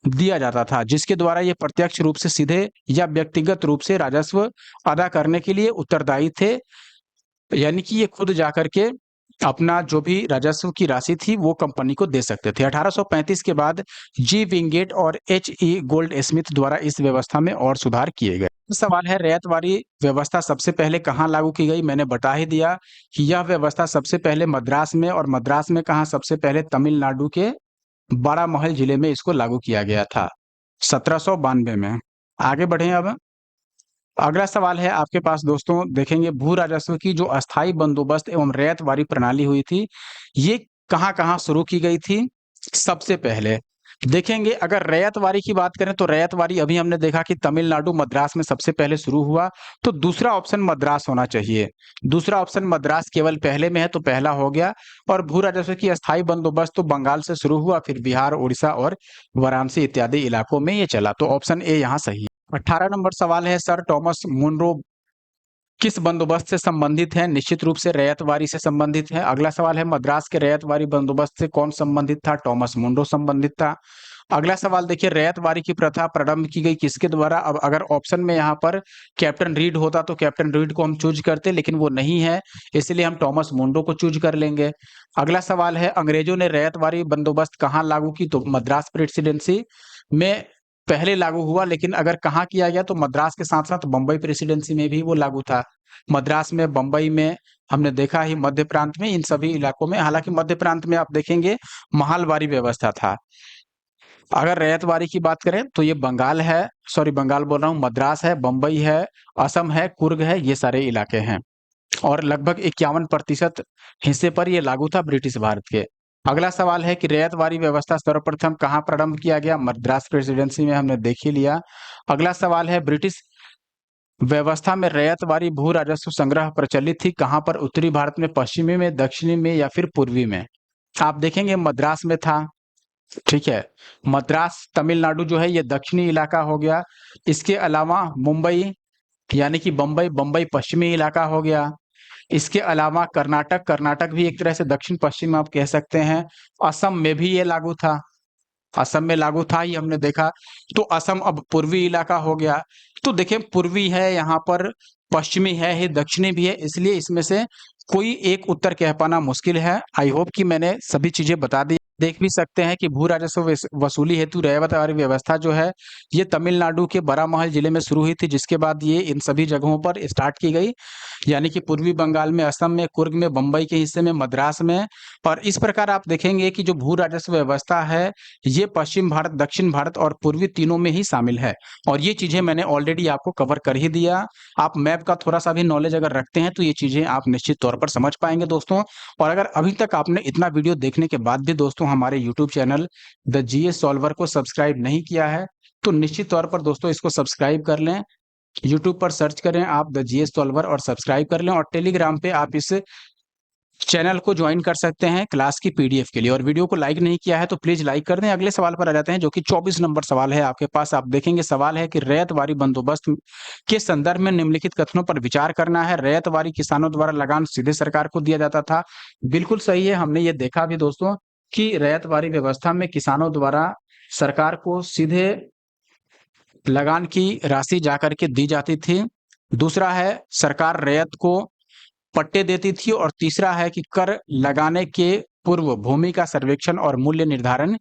दिया जाता था, जिसके द्वारा ये प्रत्यक्ष रूप से सीधे या व्यक्तिगत रूप से राजस्व अदा करने के लिए उत्तरदायी थे, यानी कि ये खुद जाकर के अपना जो भी राजस्व की राशि थी वो कंपनी को दे सकते थे। 1835 के बाद जी विंगेट और एच ई गोल्ड स्मिथ द्वारा इस व्यवस्था में और सुधार किए गए। सवाल है रैयतवारी व्यवस्था सबसे पहले कहाँ लागू की गई? मैंने बता ही दिया कि यह व्यवस्था सबसे पहले मद्रास में, और मद्रास में कहाँ? सबसे पहले तमिलनाडु के बारामहल जिले में इसको लागू किया गया था 1792 में। आगे बढ़े अब। अगला सवाल है आपके पास दोस्तों, देखेंगे भू राजस्व की जो अस्थायी बंदोबस्त एवं रैयतवारी प्रणाली हुई थी, ये कहाँ-कहाँ शुरू की गई थी? सबसे पहले देखेंगे अगर रैयतवारी की बात करें तो रैयतवारी अभी हमने देखा कि तमिलनाडु मद्रास में सबसे पहले शुरू हुआ, तो दूसरा ऑप्शन मद्रास होना चाहिए। दूसरा ऑप्शन मद्रास केवल पहले में है तो पहला हो गया। और भू राजस्व की अस्थायी बंदोबस्त तो बंगाल से शुरू हुआ, फिर बिहार, उड़ीसा और वाराणसी इत्यादि इलाकों में ये चला, तो ऑप्शन ए यहाँ सही है। 18 नंबर सवाल है, सर टॉमस मुनरो किस बंदोबस्त से संबंधित है? निश्चित रूप से रैयतवारी से संबंधित है। अगला सवाल है, मद्रास के रैयतवारी बंदोबस्त से कौन संबंधित था? टॉमस मुनरो संबंधित था। अगला सवाल देखिए, रैयतवारी की प्रथा प्रारंभ की गई किसके द्वारा? अब अगर ऑप्शन में यहाँ पर कैप्टन रीड होता तो कैप्टन रीड को हम चूज करते, लेकिन वो नहीं है, इसलिए हम थॉमस मुंडो को चूज कर लेंगे। अगला सवाल है, अंग्रेजों ने रैयतवारी बंदोबस्त कहाँ लागू की? तो मद्रास प्रेसिडेंसी में पहले लागू हुआ, लेकिन अगर कहाँ किया गया तो मद्रास के साथ साथ बंबई प्रेसिडेंसी में भी वो लागू था। मद्रास में, बंबई में, हमने देखा ही मध्य प्रांत में, इन सभी इलाकों में। हालांकि मध्य प्रांत में आप देखेंगे महालवारी व्यवस्था था। अगर रैयतवारी की बात करें तो ये बंगाल है, सॉरी बंगाल बोल रहा हूँ, मद्रास है, बंबई है, असम है, कुर्ग है, ये सारे इलाके हैं। और लगभग 51% हिस्से पर ये लागू था ब्रिटिश भारत के। अगला सवाल है कि रैयतवारी व्यवस्था सर्वप्रथम कहाँ प्रारंभ किया गया? मद्रास प्रेसिडेंसी में, हमने देख ही लिया। अगला सवाल है, ब्रिटिश व्यवस्था में रैयतवारी भू राजस्व संग्रह प्रचलित थी कहाँ पर? उत्तरी भारत में, पश्चिमी में, दक्षिणी में या फिर पूर्वी में? आप देखेंगे मद्रास में था, ठीक है। मद्रास तमिलनाडु जो है ये दक्षिणी इलाका हो गया। इसके अलावा मुंबई यानी कि बंबई, बंबई पश्चिमी इलाका हो गया। इसके अलावा कर्नाटक, कर्नाटक भी एक तरह से दक्षिण पश्चिम आप कह सकते हैं। असम में भी ये लागू था, असम में लागू था, ये हमने देखा। तो असम अब पूर्वी इलाका हो गया। तो देखिए, पूर्वी है यहाँ पर, पश्चिमी है, दक्षिणी भी है, इसलिए इसमें से कोई एक उत्तर कह पाना मुश्किल है। आई होप कि मैंने सभी चीजें बता दी। देख भी सकते हैं कि भू राजस्व वसूली हेतु रैयतवारी व्यवस्था जो है ये तमिलनाडु के बरामहल जिले में शुरू हुई थी, जिसके बाद ये इन सभी जगहों पर स्टार्ट की गई, यानी कि पूर्वी बंगाल में, असम में, कुर्ग में, बंबई के हिस्से में, मद्रास में। और इस प्रकार आप देखेंगे कि जो भू राजस्व व्यवस्था है ये पश्चिम भारत, दक्षिण भारत और पूर्वी तीनों में ही शामिल है। और ये चीजें मैंने ऑलरेडी आपको कवर कर ही दिया। आप मैप का थोड़ा सा भी नॉलेज अगर रखते हैं तो ये चीजें आप निश्चित तौर पर समझ पाएंगे दोस्तों। और अगर अभी तक आपने इतना वीडियो देखने के बाद भी दोस्तों हमारे YouTube channel the GS solver को सब्सक्राइब नहीं किया है तो निश्चित तौर पर दोस्तों इसको सब्सक्राइब कर लें। यूट्यूब पर सर्च करें आप द जीएस सॉल्वर और सब्सक्राइब कर लें। और टेलीग्राम पे आप इस चैनल को ज्वाइन कर सकते हैं क्लास की पीडीएफ के लिए। और वीडियो को लाइक नहीं किया है तो प्लीज लाइक कर दें। अगले सवाल पर आ जाते हैं जो कि 24 नंबर सवाल है आपके पास। आप देखेंगे सवाल है कि रैयतवारी बंदोबस्त के संदर्भ में निम्नलिखित कथनों पर विचार करना है। रैयतवारी किसानों द्वारा लगान सीधे सरकार को दिया जाता था। बिल्कुल सही है, हमने ये देखा भी दोस्तों कि रैयतवारी व्यवस्था में किसानों द्वारा सरकार को सीधे लगान की राशि जाकर के दी जाती थी। दूसरा है, सरकार रैयत को पट्टे देती थी। और तीसरा है कि कर लगाने के पूर्व भूमि का सर्वेक्षण और मूल्य निर्धारण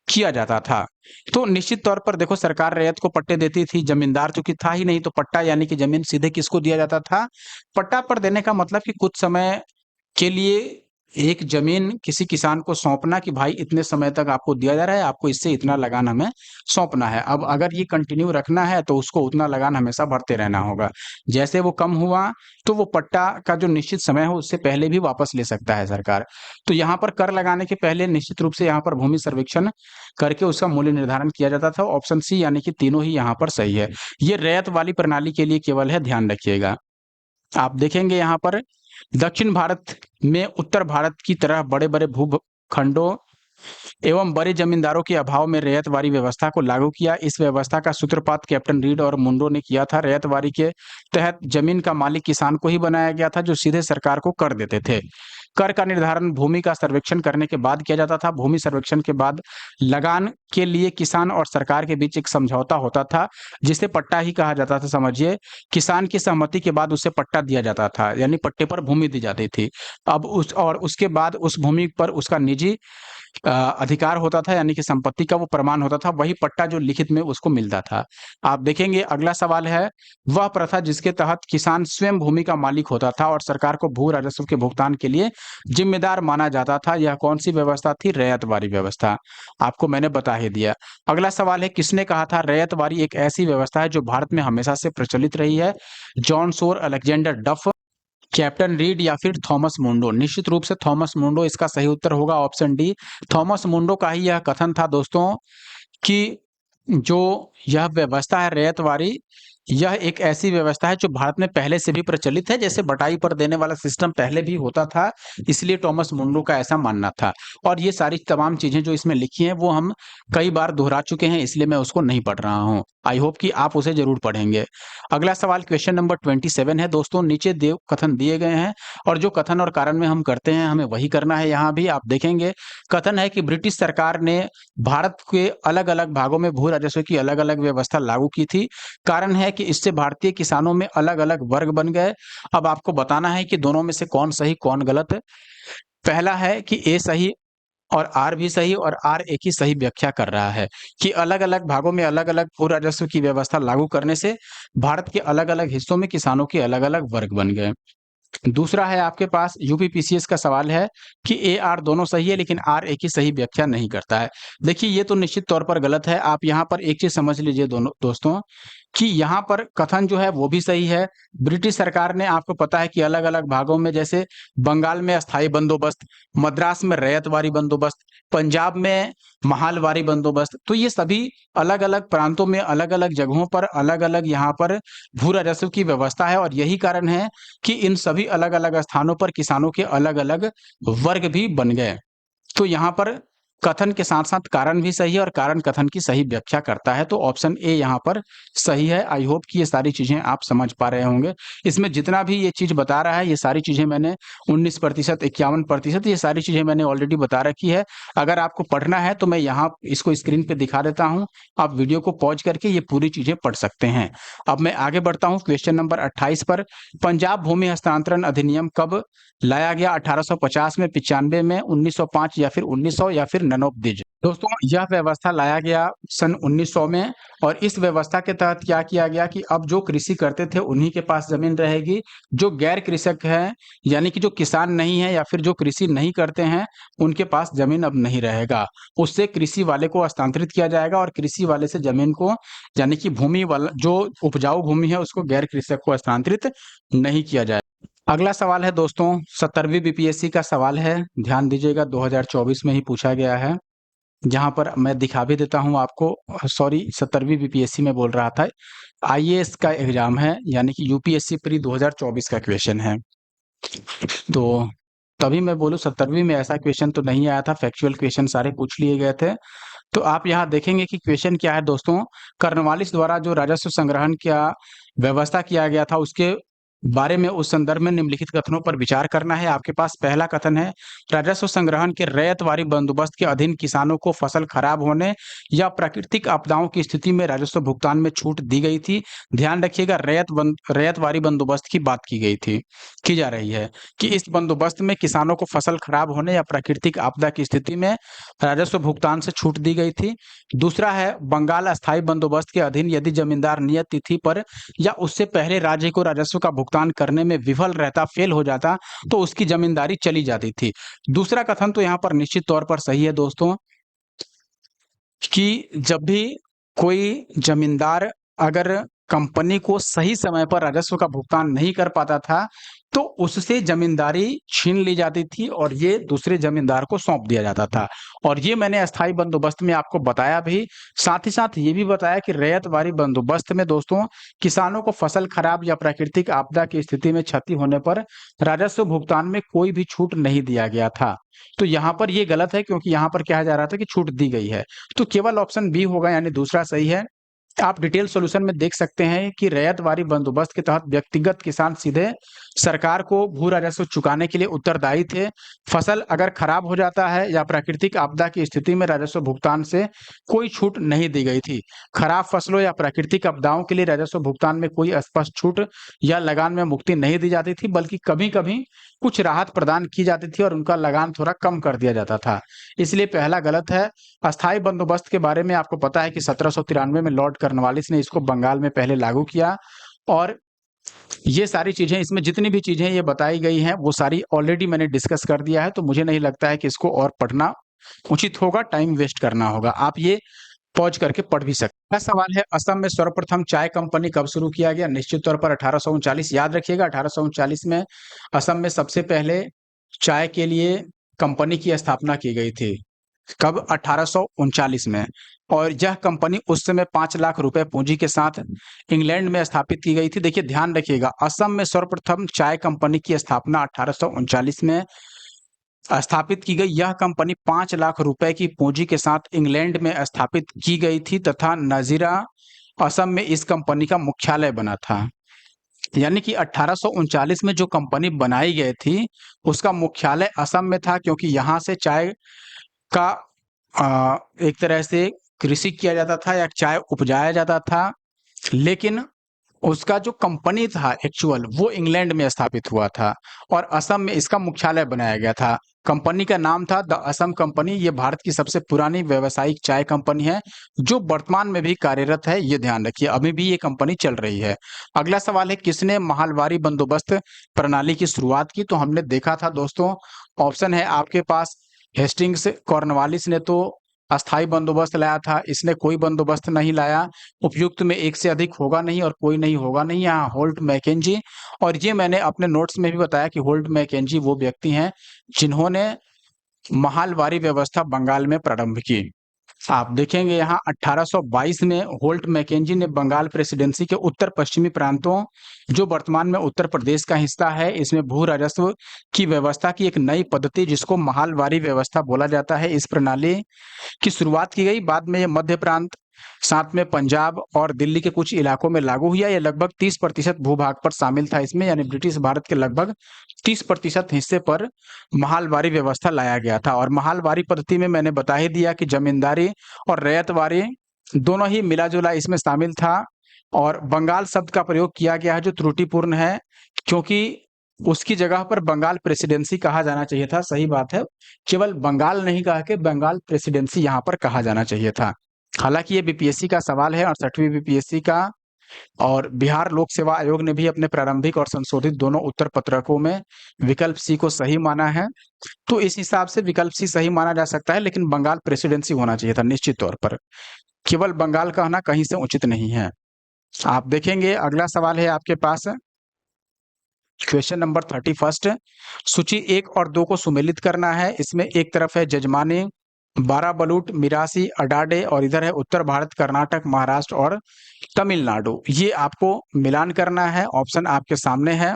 किया जाता था। तो निश्चित तौर पर देखो, सरकार रैयत को पट्टे देती थी, जमींदार चूंकि था ही नहीं तो पट्टा यानी कि जमीन सीधे किसको दिया जाता था? पट्टा पर देने का मतलब कि कुछ समय के लिए एक जमीन किसी किसान को सौंपना कि भाई इतने समय तक आपको दिया जा रहा है, आपको इससे इतना लगान हमें सौंपना है। अब अगर ये कंटिन्यू रखना है तो उसको उतना लगान हमेशा भरते रहना होगा। जैसे वो कम हुआ तो वो पट्टा का जो निश्चित समय हो उससे पहले भी वापस ले सकता है सरकार। तो यहाँ पर कर लगाने के पहले निश्चित रूप से यहाँ पर भूमि सर्वेक्षण करके उसका मूल्य निर्धारण किया जाता था। ऑप्शन सी यानी कि तीनों ही यहाँ पर सही है। ये रैयत वाली प्रणाली के लिए केवल है, ध्यान रखिएगा। आप देखेंगे यहाँ पर दक्षिण भारत में उत्तर भारत की तरह बड़े बड़े भूखंडों एवं बड़े जमींदारों के अभाव में रैयतवारी व्यवस्था को लागू किया। इस व्यवस्था का सूत्रपात कैप्टन रीड और मुंडो ने किया था। रैयतवारी के तहत जमीन का मालिक किसान को ही बनाया गया था जो सीधे सरकार को कर देते थे। कर का निर्धारण भूमि का सर्वेक्षण करने के बाद किया जाता था। भूमि सर्वेक्षण के बाद लगान के लिए किसान और सरकार के बीच एक समझौता होता था जिसे पट्टा ही कहा जाता था। समझिए, किसान की सहमति के बाद उसे पट्टा दिया जाता था, यानी पट्टे पर भूमि दी जाती थी। अब उसके बाद उस भूमि पर उसका निजी अधिकार होता था, यानी कि संपत्ति का वो प्रमाण होता था, वही पट्टा जो लिखित में उसको मिलता था। आप देखेंगे अगला सवाल है, वह प्रथा जिसके तहत किसान स्वयं भूमि का मालिक होता था और सरकार को भू राजस्व के भुगतान के लिए जिम्मेदार माना जाता था, यह कौन सी व्यवस्था थी? रैयतवारी व्यवस्था। आपको मैंने बता ही दिया। अगला सवाल है, किसने कहा था रैयतवारी एक ऐसी व्यवस्था है जो भारत में हमेशा से प्रचलित रही है? जॉन सोर, अलेक्जेंडर डफ, कैप्टन रीड या फिर थॉमस मुंडो? निश्चित रूप से थॉमस मुंडो इसका सही उत्तर होगा, ऑप्शन डी। थॉमस मुंडो का ही यह कथन था दोस्तों कि जो यह व्यवस्था है रैयतवारी, यह एक ऐसी व्यवस्था है जो भारत में पहले से भी प्रचलित है, जैसे बटाई पर देने वाला सिस्टम पहले भी होता था, इसलिए टॉमस मुनरो का ऐसा मानना था। और ये सारी तमाम चीज़ें जो इसमें लिखी हैं, वो हम कई बार दोहरा चुके हैं, इसलिए मैं उसको नहीं पढ़ रहा हूँ। आई होप कि आप उसे ज़रूर पढ़ेंगे। अगला सवाल क्वेश्चन नंबर 27 है दोस्तों, नीचे देव कथन दिए गए हैं और जो कथन और कारण में हम करते हैं, हमें वही करना है यहाँ भी। आप देखेंगे, कथन है कि ब्रिटिश सरकार ने भारत के अलग-अलग भागों में भू राजस्व की अलग-अलग व्यवस्था लागू की थी। कारण है कि इससे भारतीय किसानों में अलग-अलग वर्ग बन गए। अब आपको बताना है कि दोनों में से कौन सही, कौन गलत है। पहला है कि ए सही और आर भी सही, और आर एक ही सही व्याख्या कर रहा है कि अलग-अलग भागों में अलग-अलग भू राजस्व की व्यवस्था लागू करने से भारत के अलग-अलग हिस्सों में किसानों के अलग-अलग वर्ग बन गए। दूसरा है आपके पास यूपीपीसीएस का सवाल है कि ए आर दोनों सही है, लेकिन आर एक ही सही व्याख्या नहीं करता है। देखिए, ये तो निश्चित तौर पर गलत है। आप यहाँ पर एक चीज समझ लीजिए दोनों दोस्तों, कि यहाँ पर कथन जो है वो भी सही है। ब्रिटिश सरकार ने, आपको पता है कि अलग-अलग भागों में, जैसे बंगाल में अस्थायी बंदोबस्त, मद्रास में रैयतवारी बंदोबस्त, पंजाब में महालवारी बंदोबस्त, तो ये सभी अलग-अलग प्रांतों में, अलग-अलग जगहों पर अलग-अलग यहाँ पर भू राजस्व की व्यवस्था है, और यही कारण है कि इन सभी अलग-अलग स्थानों पर किसानों के अलग-अलग वर्ग भी बन गए। तो यहाँ पर कथन के साथ-साथ कारण भी सही है, और कारण कथन की सही व्याख्या करता है, तो ऑप्शन ए यहाँ पर सही है। आई होप कि ये सारी चीज़ें आप समझ पा रहे होंगे। इसमें जितना भी ये चीज़ बता रहा है, ये सारी चीज़ें मैंने 19%, 51%, ये सारी चीज़ें मैंने ऑलरेडी बता रखी है। अगर आपको पढ़ना है तो मैं यहाँ इसको स्क्रीन पे दिखा देता हूँ। आप वीडियो को पॉज़ करके ये पूरी चीज़ें पढ़ सकते हैं। अब मैं आगे बढ़ता हूँ क्वेश्चन नंबर 28 पर। पंजाब भूमि हस्तांतरण अधिनियम कब लाया गया? 1850 में, 95 में, 1905 या फिर 1900 या फिर नन ऑफ दीज? दोस्तों, यह व्यवस्था लाया गया सन 1900 में, और इस व्यवस्था के तहत क्या किया गया कि अब जो कृषि करते थे उन्हीं के पास जमीन रहेगी। जो गैर कृषक हैं, यानी कि जो किसान नहीं है या फिर जो कृषि नहीं करते हैं, उनके पास जमीन अब नहीं रहेगा। उससे कृषि वाले को हस्तांतरित किया जाएगा, और कृषि वाले से जमीन को, यानी कि भूमि वाला जो उपजाऊ भूमि है, उसको गैर कृषक को हस्तांतरित नहीं किया जाएगा। अगला सवाल है दोस्तों, 17वीं बीपीएससी का सवाल है, ध्यान दीजिएगा, 2024 में ही पूछा गया है। जहाँ पर मैं दिखा भी देता हूँ आपको, सॉरी 17वीं बीपीएससी में बोल रहा था, आईएएस का एग्जाम है, यानी कि यूपीएससी प्री 2024 का क्वेश्चन है। तो तभी मैं बोलूँ 17वीं में ऐसा क्वेश्चन तो नहीं आया था, फैक्चुअल क्वेश्चन सारे पूछ लिए गए थे। तो आप यहाँ देखेंगे कि क्वेश्चन क्या है दोस्तों, कॉर्नवालिस द्वारा जो राजस्व संग्रहण का व्यवस्था किया गया था, उसके बारे में उस संदर्भ में निम्नलिखित कथनों पर विचार करना है। आपके पास पहला कथन है, राजस्व संग्रहण के रैयतवारी बंदोबस्त के अधीन किसानों को फसल खराब होने या प्राकृतिक आपदाओं की स्थिति में राजस्व भुगतान में छूट दी गई थी। ध्यान रखिएगा, रैयतवारी बंदोबस्त की बात की गई थी, की जा रही है कि इस बंदोबस्त में किसानों को फसल खराब होने या प्राकृतिक आपदा की स्थिति में राजस्व भुगतान से छूट दी गई थी। दूसरा है, बंगाल अस्थायी बंदोबस्त के अधीन यदि जमींदार नियत तिथि पर या उससे पहले राज्य को राजस्व का भुगतान करने में विफल रहता, फेल हो जाता, तो उसकी जमींदारी चली जाती थी। दूसरा कथन तो यहाँ पर निश्चित तौर पर सही है दोस्तों, कि जब भी कोई जमींदार अगर कंपनी को सही समय पर राजस्व का भुगतान नहीं कर पाता था, तो उससे जमींदारी छीन ली जाती थी और ये दूसरे जमींदार को सौंप दिया जाता था। और ये मैंने अस्थाई बंदोबस्त में आपको बताया भी। साथ ही साथ ये भी बताया कि रैयतवारी बंदोबस्त में दोस्तों, किसानों को फसल खराब या प्राकृतिक आपदा की स्थिति में क्षति होने पर राजस्व भुगतान में कोई भी छूट नहीं दिया गया था। तो यहाँ पर ये गलत है, क्योंकि यहाँ पर कहा जा रहा था कि छूट दी गई है। तो केवल ऑप्शन बी होगा, यानी दूसरा सही है। आप डिटेल सॉल्यूशन में देख सकते हैं कि रैयतवारी बंदोबस्त के तहत व्यक्तिगत किसान सीधे सरकार को भू राजस्व चुकाने के लिए उत्तरदायी थे। फसल अगर खराब हो जाता है या प्राकृतिक आपदा की स्थिति में राजस्व भुगतान से कोई छूट नहीं दी गई थी। खराब फसलों या प्राकृतिक आपदाओं के लिए राजस्व भुगतान में कोई स्पष्ट छूट या लगान में मुक्ति नहीं दी जाती थी, बल्कि कभी-कभी कुछ राहत प्रदान की जाती थी और उनका लगान थोड़ा कम कर दिया जाता था। इसलिए पहला गलत है। अस्थाई बंदोबस्त के बारे में आपको पता है कि 1793 में लॉर्ड कॉर्नवालिस ने इसको बंगाल में पहले लागू किया, और ये सारी चीजें, इसमें जितनी भी चीजें ये बताई गई हैं, वो सारी ऑलरेडी मैंने डिस्कस कर दिया है, तो मुझे नहीं लगता है कि इसको और पढ़ना उचित होगा, टाइम वेस्ट करना होगा। आप ये पॉज करके पढ़ भी सकते हैं। अगला सवाल है, असम में सर्वप्रथम चाय कंपनी कब शुरू किया गया? निश्चित तौर पर 1839। याद रखिएगा, 1839 में असम में सबसे पहले चाय के लिए कंपनी की स्थापना की गई थी। कब? 1839 में। और यह कंपनी उस समय 5 लाख रुपए पूंजी के साथ इंग्लैंड में स्थापित की गई थी। देखिए ध्यान रखिएगा, असम में सर्वप्रथम चाय कंपनी की स्थापना 1839 में स्थापित की गई। यह कंपनी 5 लाख रुपए की पूंजी के साथ इंग्लैंड में स्थापित की गई थी तथा नाजीरा असम में इस कंपनी का मुख्यालय बना था। यानी कि 1839 में जो कंपनी बनाई गई थी, उसका मुख्यालय असम में था, क्योंकि यहाँ से चाय का एक तरह से कृषि किया जाता था या चाय उपजाया जाता था। लेकिन उसका जो कंपनी था एक्चुअल, वो इंग्लैंड में स्थापित हुआ था और असम में इसका मुख्यालय बनाया गया था। कंपनी का नाम था द असम कंपनी। ये भारत की सबसे पुरानी व्यावसायिक चाय कंपनी है, जो वर्तमान में भी कार्यरत है। ये ध्यान रखिए, अभी भी ये कंपनी चल रही है। अगला सवाल है, किसने महलवारी बंदोबस्त प्रणाली की शुरुआत की? तो हमने देखा था दोस्तों, ऑप्शन है आपके पास, हेस्टिंग्स कॉर्नवालिस ने तो अस्थाई बंदोबस्त लाया था, इसने कोई बंदोबस्त नहीं लाया। उपयुक्त में एक से अधिक होगा नहीं और कोई नहीं होगा नहीं, यहाँ होल्ट मैकेंजी। और ये मैंने अपने नोट्स में भी बताया कि होल्ट मैकेंजी वो व्यक्ति हैं जिन्होंने महालवारी व्यवस्था बंगाल में प्रारंभ की। आप देखेंगे यहाँ 1822 में होल्ट मैकेंजी ने बंगाल प्रेसिडेंसी के उत्तर पश्चिमी प्रांतों, जो वर्तमान में उत्तर प्रदेश का हिस्सा है, इसमें भू राजस्व की व्यवस्था की एक नई पद्धति, जिसको महालवारी व्यवस्था बोला जाता है, इस प्रणाली की शुरुआत की गई। बाद में ये मध्य प्रांत, साथ में पंजाब और दिल्ली के कुछ इलाकों में लागू हुआ। ये लगभग 30% भूभाग पर शामिल था इसमें, यानी ब्रिटिश भारत के लगभग 30% हिस्से पर महालवारी व्यवस्था लाया गया था। और महालवारी पद्धति में मैंने बता ही दिया कि जमींदारी और रैयतवारी दोनों ही मिला जुला इसमें शामिल था। और बंगाल शब्द का प्रयोग किया गया है, जो त्रुटिपूर्ण है, क्योंकि उसकी जगह पर बंगाल प्रेसिडेंसी कहा जाना चाहिए था। सही बात है, केवल बंगाल नहीं कहा के बंगाल प्रेसिडेंसी यहाँ पर कहा जाना चाहिए था। हालांकि ये बीपीएससी का सवाल है, 68वीं बीपीएससी का। और बिहार लोक सेवा आयोग ने भी अपने प्रारंभिक और संशोधित दोनों उत्तर पत्रकों में विकल्प सी को सही माना है। तो इस हिसाब से विकल्प सी सही माना जा सकता है, लेकिन बंगाल प्रेसिडेंसी होना चाहिए था निश्चित तौर पर। केवल बंगाल कहना कहीं से उचित नहीं है। आप देखेंगे अगला सवाल है आपके पास, क्वेश्चन नंबर 31। सूची 1 और 2 को सुमेलित करना है। इसमें एक तरफ है जजमानी, बाराबलूट, मिरासी, अडाडे, और इधर है उत्तर भारत, कर्नाटक, महाराष्ट्र और तमिलनाडु। ये आपको मिलान करना है। ऑप्शन आपके सामने है।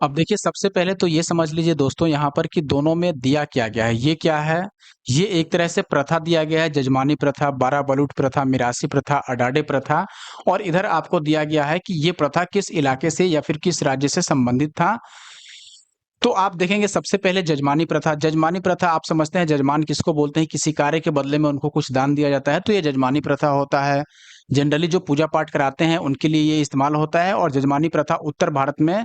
अब देखिए सबसे पहले तो ये समझ लीजिए दोस्तों यहाँ पर कि दोनों में दिया क्या गया है। ये क्या है? ये एक तरह से प्रथा दिया गया है, जजमानी प्रथा, बाराबलूट प्रथा, मिरासी प्रथा, अडाडे प्रथा। और इधर आपको दिया गया है कि ये प्रथा किस इलाके से या फिर किस राज्य से संबंधित था। तो आप देखेंगे सबसे पहले जजमानी प्रथा। जजमानी प्रथा आप समझते हैं, जजमान किसको बोलते हैं? किसी कार्य के बदले में उनको कुछ दान दिया जाता है, तो ये जजमानी प्रथा होता है। जनरली जो पूजा पाठ कराते हैं उनके लिए ये इस्तेमाल होता है। और जजमानी प्रथा उत्तर भारत में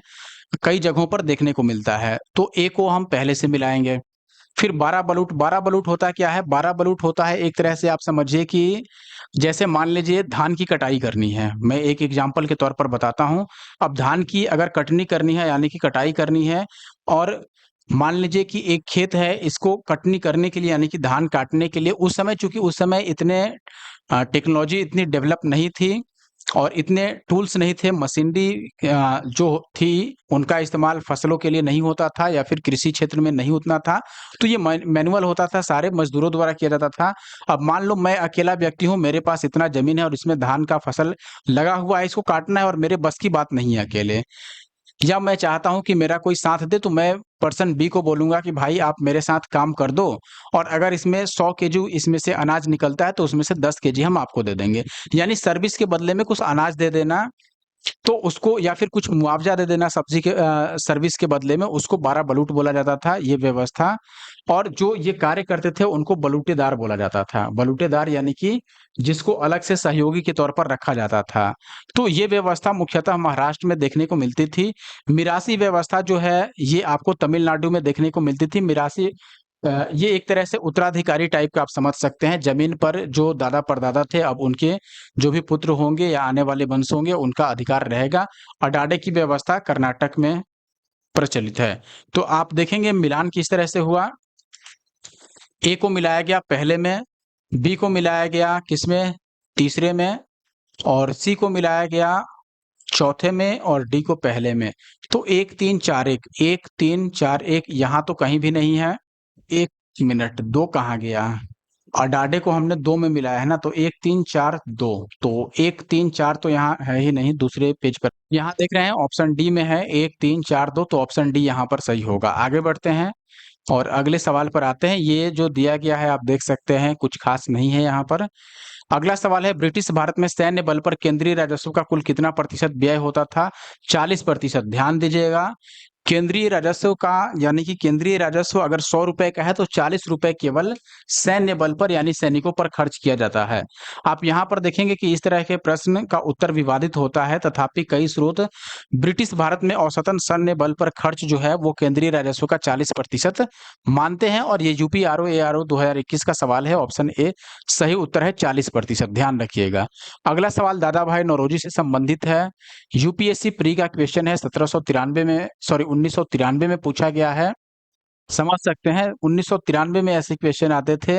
कई जगहों पर देखने को मिलता है। तो ए को हम पहले से मिलाएंगे। फिर बारह बलूट। बारह बलूट होता क्या है? बारह बलूट होता है एक तरह से आप समझिए कि जैसे मान लीजिए धान की कटाई करनी है। मैं एक एग्जांपल के तौर पर बताता हूं। अब धान की अगर कटनी करनी है, यानी कि कटाई करनी है, और मान लीजिए कि एक खेत है, इसको कटनी करने के लिए यानी कि धान काटने के लिए, उस समय चूंकि उस समय इतने टेक्नोलॉजी इतनी डेवलप नहीं थी और इतने टूल्स नहीं थे, मशीनरी जो थी उनका इस्तेमाल फसलों के लिए नहीं होता था या फिर कृषि क्षेत्र में नहीं उतना था। तो ये मैनुअल होता था, सारे मजदूरों द्वारा किया जाता था। अब मान लो मैं अकेला व्यक्ति हूँ, मेरे पास इतना जमीन है और इसमें धान का फसल लगा हुआ है, इसको काटना है और मेरे बस की बात नहीं है अकेले, या मैं चाहता हूं कि मेरा कोई साथ दे, तो मैं पर्सन बी को बोलूंगा कि भाई आप मेरे साथ काम कर दो, और अगर इसमें 100 केजी इसमें से अनाज निकलता है तो उसमें से 10 केजी हम आपको दे देंगे। यानी सर्विस के बदले में कुछ अनाज दे देना, तो उसको, या फिर कुछ मुआवजा दे देना सब्जी के सर्विस के बदले में, उसको 12 बलूट बोला जाता था, ये व्यवस्था। और जो ये कार्य करते थे उनको बलूटेदार बोला जाता था। बलूटेदार यानी कि जिसको अलग से सहयोगी के तौर पर रखा जाता था। तो ये व्यवस्था मुख्यतः महाराष्ट्र में देखने को मिलती थी। मिरासी व्यवस्था जो है ये आपको तमिलनाडु में देखने को मिलती थी। मिरासी ये एक तरह से उत्तराधिकारी टाइप का आप समझ सकते हैं। जमीन पर जो दादा परदादा थे, अब उनके जो भी पुत्र होंगे या आने वाले वंश होंगे उनका अधिकार रहेगा। अडाडे की व्यवस्था कर्नाटक में प्रचलित है। तो आप देखेंगे मिलान किस तरह से हुआ। ए को मिलाया गया पहले में, बी को मिलाया गया किसमें? तीसरे में, और सी को मिलाया गया चौथे में, और डी को पहले में। तो 1 3 4 1, 1 3 4 1 यहाँ तो कहीं भी नहीं है। एक मिनट, दो कहाँ गया? अडाडे को हमने दो में मिलाया है ना, तो 1 3 4 2, तो 1 3 4 तो यहाँ है ही नहीं, दूसरे पेज पर यहाँ देख रहे हैं ऑप्शन डी में है 1 3 4 2, तो ऑप्शन डी यहाँ पर सही होगा। आगे बढ़ते हैं और अगले सवाल पर आते हैं। ये जो दिया गया है आप देख सकते हैं, कुछ खास नहीं है यहाँ पर। अगला सवाल है, ब्रिटिश भारत में सैन्य बल पर केंद्रीय राजस्व का कुल कितना प्रतिशत व्यय होता था? 40%। ध्यान दीजिएगा, केंद्रीय राजस्व का यानी कि केंद्रीय राजस्व अगर 100 रुपए का है तो 40 रुपए केवल सैन्य बल पर यानी सैनिकों पर खर्च किया जाता है। आप यहाँ पर देखेंगे कि इस तरह के प्रश्न का उत्तर विवादित होता है, तथापि कई स्रोत ब्रिटिश भारत में औसतन सैन्य बल पर खर्च जो है वो केंद्रीय राजस्व का 40% मानते हैं, और ये यूपी आरओ एआरओ 2021 का सवाल है। ऑप्शन ए सही उत्तर है 40%, ध्यान रखिएगा। अगला सवाल दादा भाई नौरोजी से संबंधित है। यूपीएससी प्री का क्वेश्चन है, 1793 में, सॉरी 1993 में पूछा गया है। समझ सकते हैं 1993 में ऐसे क्वेश्चन आते थे।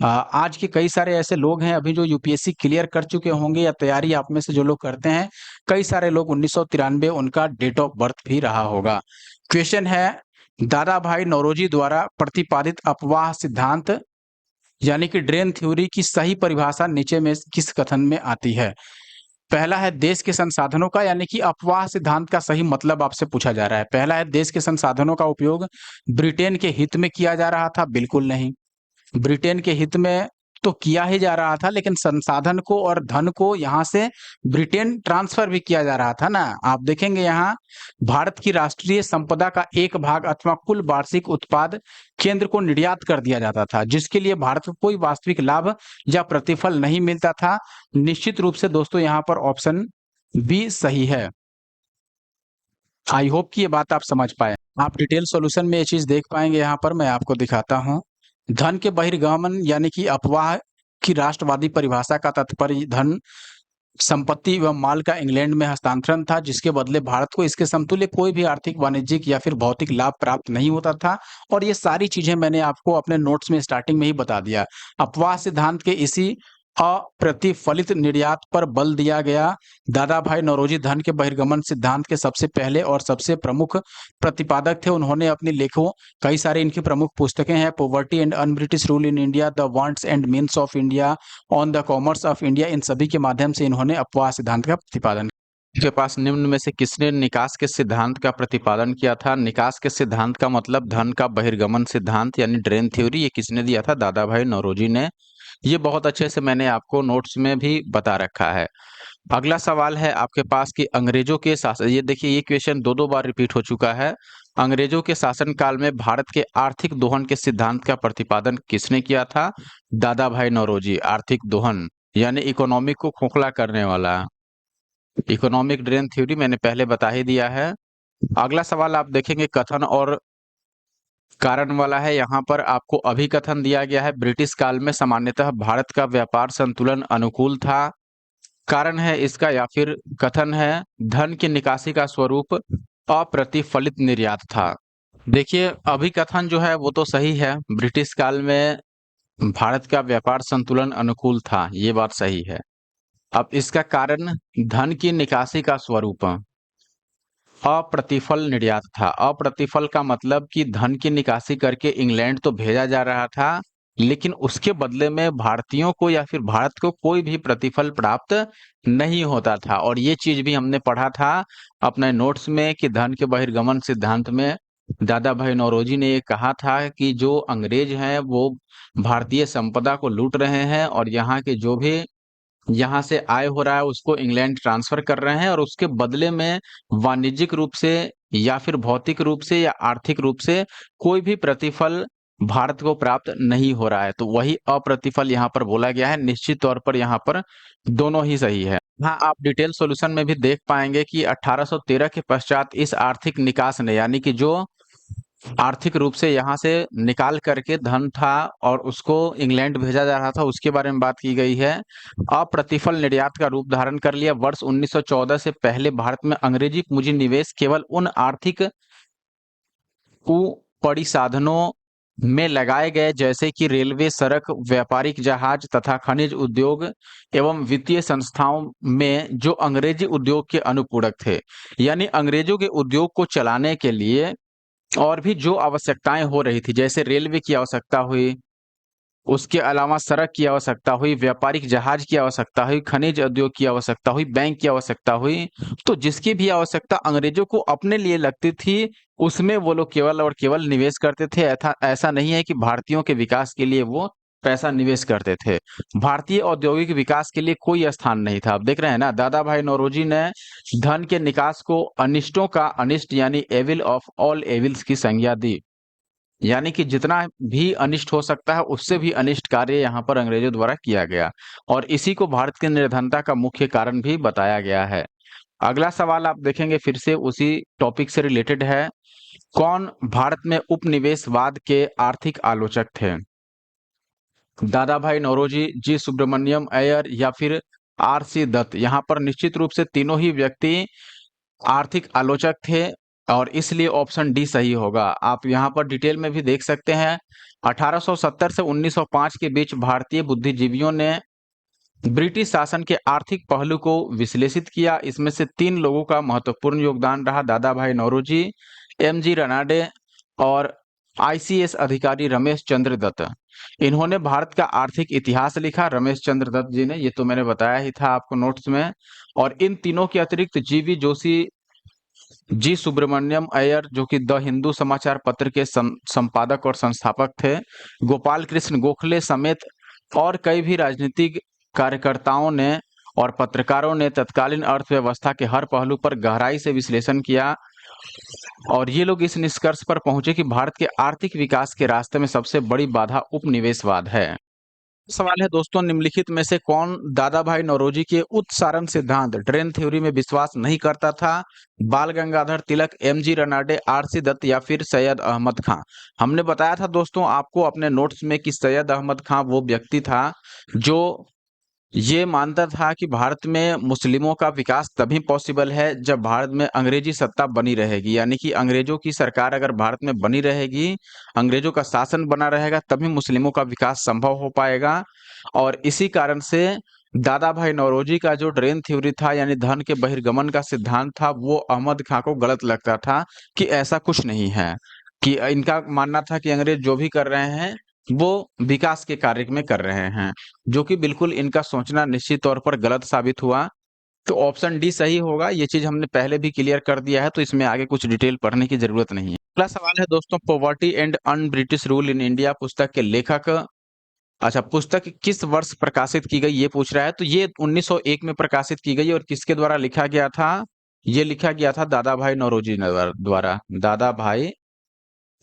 आज के कई सारे ऐसे लोग हैं अभी जो यूपीएससी क्लियर कर चुके होंगे, या तैयारी आप में से जो लोग करते हैं, कई सारे लोग 1993 उनका डेट ऑफ बर्थ भी रहा होगा। क्वेश्चन है, दादा भाई नौरोजी द्वारा प्रतिपादित अपवाह सिद्धांत यानी कि ड्रेन थ्योरी की सही परिभाषा नीचे में किस कथन में आती है? पहला है देश के संसाधनों का, यानी कि अपवाह सिद्धांत का सही मतलब आपसे पूछा जा रहा है। पहला है देश के संसाधनों का उपयोग ब्रिटेन के हित में किया जा रहा था, बिल्कुल नहीं। ब्रिटेन के हित में तो किया ही जा रहा था, लेकिन संसाधन को और धन को यहाँ से ब्रिटेन ट्रांसफर भी किया जा रहा था ना। आप देखेंगे यहाँ भारत की राष्ट्रीय संपदा का एक भाग अथवा कुल वार्षिक उत्पाद केंद्र को निर्यात कर दिया जाता था, जिसके लिए भारत को कोई वास्तविक लाभ या प्रतिफल नहीं मिलता था। निश्चित रूप से दोस्तों यहाँ पर ऑप्शन बी सही है। आई होप कि ये बात आप समझ पाए। आप डिटेल सॉल्यूशन में ये चीज देख पाएंगे। यहाँ पर मैं आपको दिखाता हूँ। धन के बहिर्गमन यानी कि अपवाह की राष्ट्रवादी परिभाषा का तात्पर्य धन, संपत्ति व माल का इंग्लैंड में हस्तांतरण था, जिसके बदले भारत को इसके समतुल्य कोई भी आर्थिक, वाणिज्यिक या फिर भौतिक लाभ प्राप्त नहीं होता था। और ये सारी चीजें मैंने आपको अपने नोट्स में स्टार्टिंग में ही बता दिया। अपवाह सिद्धांत के इसी अप्रतिफलित निर्यात पर बल दिया गया। दादा भाई नौरोजी धन के बहिर्गमन सिद्धांत के सबसे पहले और सबसे प्रमुख प्रतिपादक थे। उन्होंने अपने लेखों, कई सारे इनकी प्रमुख पुस्तकें हैं, poverty and un British rule in India, the wants and means of India, on the commerce of India, इन सभी के माध्यम से इन्होंने अपवाह सिद्धांत का प्रतिपादन के पास निम्न में से किसने निकास के सिद्धांत का प्रतिपादन किया था? निकास के सिद्धांत का मतलब धन का बहिर्गमन सिद्धांत यानी ड्रेन थ्योरी, ये किसने दिया था? दादा भाई नौरोजी ने। ये बहुत अच्छे से मैंने आपको नोट्स में भी बता रखा है। अगला सवाल है आपके पास कि अंग्रेजों के शासन, ये देखिए ये क्वेश्चन दो दो बार रिपीट हो चुका है। अंग्रेजों के शासन काल में भारत के आर्थिक दोहन के सिद्धांत का प्रतिपादन किसने किया था? दादा भाई नौरोजी। आर्थिक दोहन यानी इकोनॉमिक को खोखला करने वाला, इकोनॉमिक ड्रेन थ्योरी मैंने पहले बता ही दिया है। अगला सवाल आप देखेंगे कथन और कारण वाला है। यहाँ पर आपको अभिकथन दिया गया है, ब्रिटिश काल में सामान्यतः भारत का व्यापार संतुलन अनुकूल था। कारण है इसका या फिर कथन है, धन की निकासी का स्वरूप अप्रतिफलित निर्यात था। देखिए अभिकथन जो है वो तो सही है, ब्रिटिश काल में भारत का व्यापार संतुलन अनुकूल था, ये बात सही है। अब इसका कारण धन की निकासी का स्वरूप अप्रतिफल निर्यात था। अप्रतिफल का मतलब कि धन की निकासी करके इंग्लैंड तो भेजा जा रहा था, लेकिन उसके बदले में भारतीयों को या फिर भारत को कोई भी प्रतिफल प्राप्त नहीं होता था। और ये चीज भी हमने पढ़ा था अपने नोट्स में कि धन के बहिर्गमन सिद्धांत में दादा भाई नौरोजी ने ये कहा था कि जो अंग्रेज हैं वो भारतीय संपदा को लूट रहे हैं, और यहाँ के जो भी यहाँ से आय हो रहा है उसको इंग्लैंड ट्रांसफर कर रहे हैं, और उसके बदले में वाणिज्यिक रूप से या फिर भौतिक रूप से या आर्थिक रूप से कोई भी प्रतिफल भारत को प्राप्त नहीं हो रहा है। तो वही अप्रतिफल यहाँ पर बोला गया है। निश्चित तौर पर यहाँ पर दोनों ही सही है। हाँ, आप डिटेल सॉल्यूशन में भी देख पाएंगे कि 1813 के पश्चात इस आर्थिक निकास ने, यानी कि जो आर्थिक रूप से यहाँ से निकाल करके धन था और उसको इंग्लैंड भेजा जा रहा था, उसके बारे में बात की गई है, अप्रतिफल निर्यात का रूप धारण कर लिया। वर्ष 1914 से पहले भारत में अंग्रेजी पूंजी निवेश केवल उन आर्थिक परिसाधनों में लगाए गए जैसे कि रेलवे, सड़क, व्यापारिक जहाज तथा खनिज उद्योग एवं वित्तीय संस्थाओं में जो अंग्रेजी उद्योग के अनुपूरक थे। यानी अंग्रेजों के उद्योग को चलाने के लिए और भी जो आवश्यकताएं हो रही थी, जैसे रेलवे की आवश्यकता हुई, उसके अलावा सड़क की आवश्यकता हुई, व्यापारिक जहाज की आवश्यकता हुई, खनिज उद्योग की आवश्यकता हुई, बैंक की आवश्यकता हुई, तो जिसकी भी आवश्यकता अंग्रेजों को अपने लिए लगती थी, उसमें वो लोग केवल और केवल निवेश करते थे। ऐसा नहीं है कि भारतीयों के विकास के लिए वो पैसा निवेश करते थे। भारतीय औद्योगिक विकास के लिए कोई स्थान नहीं था। अब देख रहे हैं ना, दादा भाई नौरोजी ने धन के निकास को अनिष्टों का अनिष्ट यानी एविल ऑफ ऑल एविल्स की संज्ञा दी। यानी कि जितना भी अनिष्ट हो सकता है, उससे भी अनिष्ट कार्य यहाँ पर अंग्रेजों द्वारा किया गया, और इसी को भारत की निर्धनता का मुख्य कारण भी बताया गया है। अगला सवाल आप देखेंगे, फिर से उसी टॉपिक से रिलेटेड है। कौन भारत में उपनिवेशवाद के आर्थिक आलोचक थे? दादा भाई नौरोजी, जी सुब्रमण्यम अय्यर, या फिर आर.सी. दत्त। यहाँ पर निश्चित रूप से तीनों ही व्यक्ति आर्थिक आलोचक थे, और इसलिए ऑप्शन डी सही होगा। आप यहाँ पर डिटेल में भी देख सकते हैं। 1870 से 1905 के बीच भारतीय बुद्धिजीवियों ने ब्रिटिश शासन के आर्थिक पहलू को विश्लेषित किया। इसमें से 3 लोगों का महत्वपूर्ण योगदान रहा: दादा भाई नौरोजी, एम.जी. रनाडे और आईसीएस अधिकारी रमेश चंद्र दत्त। इन्होंने भारत का आर्थिक इतिहास लिखा, रमेश चंद्र दत्त जी ने, ये तो मैंने बताया ही था आपको नोट्स में। और इन तीनों के अतिरिक्त जीवी जोशी, जी सुब्रमण्यम अय्यर, जो कि द हिंदू समाचार पत्र के संपादक और संस्थापक थे, गोपाल कृष्ण गोखले समेत और कई भी राजनीतिक कार्यकर्ताओं ने और पत्रकारों ने तत्कालीन अर्थव्यवस्था के हर पहलू पर गहराई से विश्लेषण किया, और ये लोग इस निष्कर्ष पर पहुंचे कि भारत के आर्थिक विकास के रास्ते में सबसे बड़ी बाधा उपनिवेशवाद है। सवाल है दोस्तों, निम्नलिखित में से कौन दादा भाई नौरोजी के उत्सारण सिद्धांत ड्रेन थ्योरी में विश्वास नहीं करता था? बाल गंगाधर तिलक, एम.जी. रनाडे, आर.सी. दत्त, या फिर सैयद अहमद खां। हमने बताया था दोस्तों आपको अपने नोट्स में कि सैयद अहमद खां वो व्यक्ति था जो ये मानता था कि भारत में मुस्लिमों का विकास तभी पॉसिबल है जब भारत में अंग्रेजी सत्ता बनी रहेगी, यानी कि अंग्रेजों की सरकार अगर भारत में बनी रहेगी, अंग्रेजों का शासन बना रहेगा, तभी मुस्लिमों का विकास संभव हो पाएगा। और इसी कारण से दादा भाई नौरोजी का जो ड्रेन थ्योरी था, यानी धन के बहिर्गमन का सिद्धांत था, वो अहमद खां को गलत लगता था कि ऐसा कुछ नहीं है, कि इनका मानना था कि अंग्रेज जो भी कर रहे हैं वो विकास के कार्य में कर रहे हैं, जो कि बिल्कुल इनका सोचना निश्चित तौर पर गलत साबित हुआ। तो ऑप्शन डी सही होगा। ये चीज हमने पहले भी क्लियर कर दिया है, तो इसमें आगे कुछ डिटेल पढ़ने की जरूरत नहीं है। अगला सवाल है दोस्तों, poverty and un British rule in India पुस्तक के लेखक, अच्छा, पुस्तक किस वर्ष प्रकाशित की गई ये पूछ रहा है। तो ये 1901 में प्रकाशित की गई, और किसके द्वारा लिखा गया था? ये लिखा गया था दादा भाई नौरोजी द्वारा। दादा भाई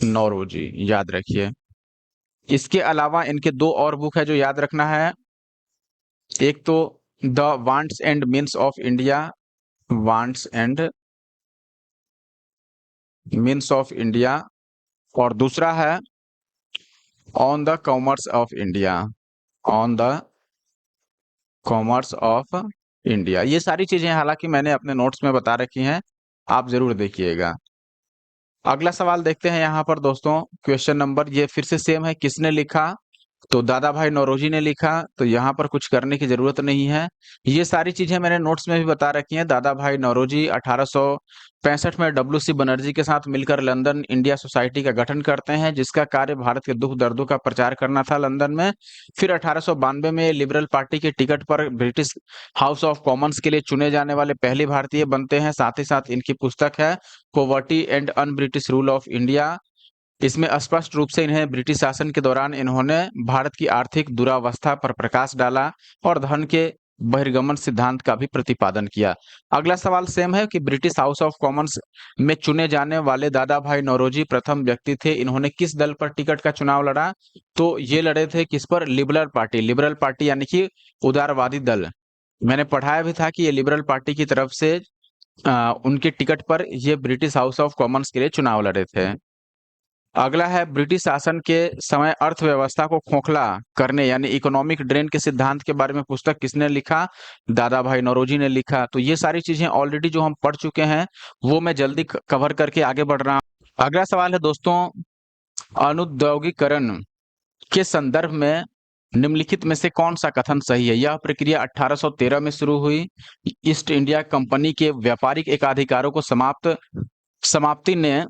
नौरोजी, याद रखिए। इसके अलावा इनके 2 और बुक है जो याद रखना है। एक तो the wants and means of India, wants and means of India, और दूसरा है on the commerce of India, on the commerce of India. ये सारी चीजें हालांकि मैंने अपने नोट्स में बता रखी हैं, आप जरूर देखिएगा। अगला सवाल देखते हैं यहाँ पर दोस्तों, क्वेश्चन नंबर, ये फिर से सेम है, किसने लिखा? तो दादा भाई नौरोजी ने लिखा, तो यहाँ पर कुछ करने की जरूरत नहीं है। ये सारी चीजें मैंने नोट्स में भी बता रखी हैं। दादा भाई नौरोजी 1865 में डब्ल्यू.सी. बनर्जी के साथ मिलकर लंदन इंडिया सोसाइटी का गठन करते हैं, जिसका कार्य भारत के दुख दर्दों का प्रचार करना था लंदन में। फिर 1892 में लिबरल पार्टी के टिकट पर ब्रिटिश हाउस ऑफ कॉमन्स के लिए चुने जाने वाले पहले भारतीय बनते हैं। साथ ही साथ इनकी पुस्तक है poverty and un British rule of India. इसमें स्पष्ट रूप से इन्हें ब्रिटिश शासन के दौरान इन्होंने भारत की आर्थिक दुरावस्था पर प्रकाश डाला और धन के बहिर्गमन सिद्धांत का भी प्रतिपादन किया। अगला सवाल सेम है कि ब्रिटिश हाउस ऑफ कॉमन्स में चुने जाने वाले दादा भाई नौरोजी प्रथम व्यक्ति थे। इन्होंने किस दल पर टिकट का चुनाव लड़ा? तो ये लड़े थे किस पर? Liberal party. लिबरल पार्टी यानी कि उदारवादी दल। मैंने पढ़ाया भी था कि ये लिबरल पार्टी की तरफ से उनके टिकट पर ये ब्रिटिश हाउस ऑफ कॉमन्स के लिए चुनाव लड़े थे। अगला है, ब्रिटिश शासन के समय अर्थव्यवस्था को खोखला करने यानी इकोनॉमिक ड्रेन के सिद्धांत के बारे में पुस्तक किसने लिखा? दादा भाई नौरोजी ने लिखा। तो ये सारी चीजें ऑलरेडी जो हम पढ़ चुके हैं, वो मैं जल्दी कवर करके आगे बढ़ रहा हूँ। अगला सवाल है दोस्तों, अनुद्योगीकरण के संदर्भ में निम्नलिखित में से कौन सा कथन सही है? यह प्रक्रिया 1813 में शुरू हुई। ईस्ट इंडिया कंपनी के व्यापारिक एकाधिकारों को समाप्ति ने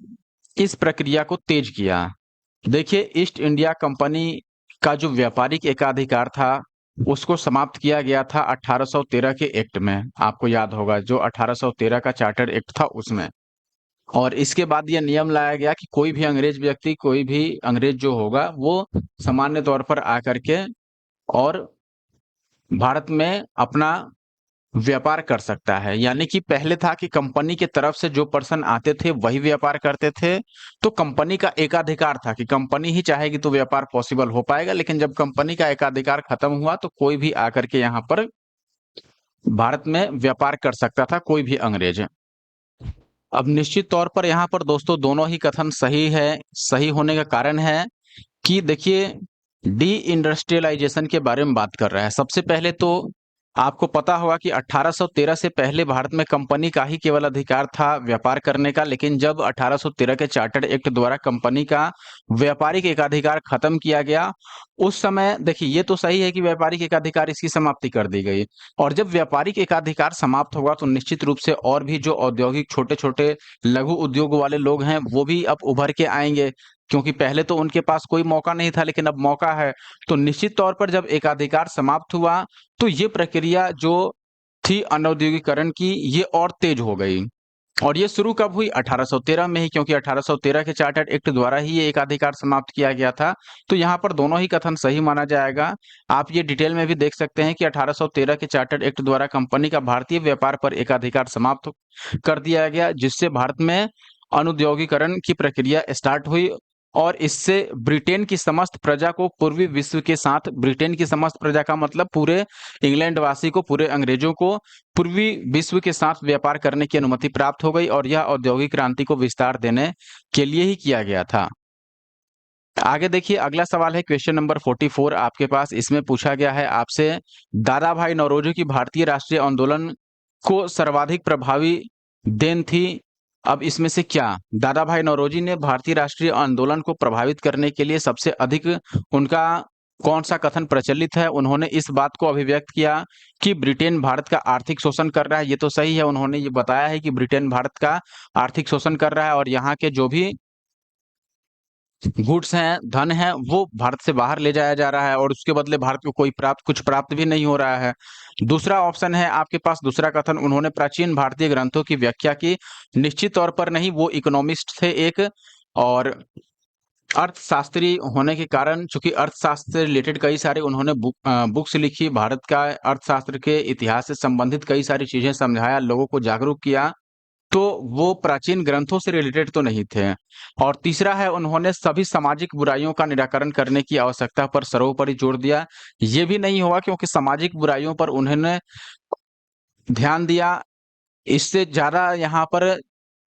इस प्रक्रिया को तेज किया? देखिए, ईस्ट इंडिया कंपनी का जो व्यापारिक एकाधिकार था, उसको समाप्त किया गया था 1813 के एक्ट में। आपको याद होगा जो 1813 का चार्टर एक्ट था उसमें। और इसके बाद ये नियम लाया गया कि कोई भी अंग्रेज व्यक्ति, कोई भी अंग्रेज जो होगा, वो सामान्य तौर पर आकर के और भारत में अपना व्यापार कर सकता है। यानी कि पहले था कि कंपनी की तरफ से जो पर्सन आते थे वही व्यापार करते थे, तो कंपनी का एकाधिकार था कि कंपनी ही चाहेगी तो व्यापार पॉसिबल हो पाएगा। लेकिन जब कंपनी का एकाधिकार खत्म हुआ तो कोई भी आकर के यहाँ पर भारत में व्यापार कर सकता था, कोई भी अंग्रेज। अब निश्चित तौर पर यहाँ पर दोस्तों दोनों ही कथन सही है। सही होने का कारण है कि देखिए, डी इंडस्ट्रियलाइजेशन के बारे में बात कर रहा है। सबसे पहले तो आपको पता होगा कि 1813 से पहले भारत में कंपनी का ही केवल अधिकार था व्यापार करने का। लेकिन जब 1813 के चार्टर्ड एक्ट द्वारा कंपनी का व्यापारिक एकाधिकार खत्म किया गया, उस समय देखिए, ये तो सही है कि व्यापारिक एकाधिकार इसकी समाप्ति कर दी गई। और जब व्यापारिक एकाधिकार समाप्त होगा तो निश्चित रूप से और भी जो औद्योगिक छोटे छोटे लघु उद्योग वाले लोग हैं वो भी अब उभर के आएंगे, क्योंकि पहले तो उनके पास कोई मौका नहीं था लेकिन अब मौका है। तो निश्चित तौर पर जब एकाधिकार समाप्त हुआ तो ये प्रक्रिया जो थी अनौद्योगिकरण की, ये और तेज हो गई। और ये शुरू कब हुई? 1813 में ही, क्योंकि 1813 के चार्टर्ड एक्ट द्वारा ही ये एकाधिकार समाप्त किया गया था। तो यहाँ पर दोनों ही कथन सही माना जाएगा। आप ये डिटेल में भी देख सकते हैं कि 1813 के चार्टर्ड एक्ट द्वारा कंपनी का भारतीय व्यापार पर एकाधिकार समाप्त कर दिया गया, जिससे भारत में अनुद्योगीकरण की प्रक्रिया स्टार्ट हुई। और इससे ब्रिटेन की समस्त प्रजा को पूर्वी विश्व के साथ, ब्रिटेन की समस्त प्रजा का मतलब पूरे इंग्लैंड वासी को, पूरे अंग्रेजों को पूर्वी विश्व के साथ व्यापार करने की अनुमति प्राप्त हो गई। और यह औद्योगिक क्रांति को विस्तार देने के लिए ही किया गया था। आगे देखिए, अगला सवाल है क्वेश्चन नंबर 44 आपके पास। इसमें पूछा गया है आपसे, दादा भाई नौरोजी की भारतीय राष्ट्रीय आंदोलन को सर्वाधिक प्रभावी देन थी। अब इसमें से क्या? दादा भाई नौरोजी ने भारतीय राष्ट्रीय आंदोलन को प्रभावित करने के लिए सबसे अधिक उनका कौन सा कथन प्रचलित है? उन्होंने इस बात को अभिव्यक्त किया कि ब्रिटेन भारत का आर्थिक शोषण कर रहा है। ये तो सही है, उन्होंने ये बताया है कि ब्रिटेन भारत का आर्थिक शोषण कर रहा है और यहाँ के जो भी गुड्स हैं, धन है, वो भारत से बाहर ले जाया जा रहा है और उसके बदले भारत को कोई कुछ प्राप्त भी नहीं हो रहा है। दूसरा ऑप्शन है आपके पास, दूसरा कथन, उन्होंने प्राचीन भारतीय ग्रंथों की व्याख्या की। निश्चित तौर पर नहीं, वो इकोनॉमिस्ट थे एक, और अर्थशास्त्री होने के कारण, चूंकि अर्थशास्त्र से रिलेटेड कई सारे उन्होंने बुक्स लिखी, भारत का अर्थशास्त्र के इतिहास से संबंधित कई सारी चीजें समझाया, लोगों को जागरूक किया, तो वो प्राचीन ग्रंथों से रिलेटेड तो नहीं थे। और तीसरा है, उन्होंने सभी सामाजिक बुराइयों का निराकरण करने की आवश्यकता पर सर्वोपरि जोर दिया। ये भी नहीं हुआ, क्योंकि सामाजिक बुराइयों पर उन्होंने ध्यान दिया। इससे ज्यादा यहाँ पर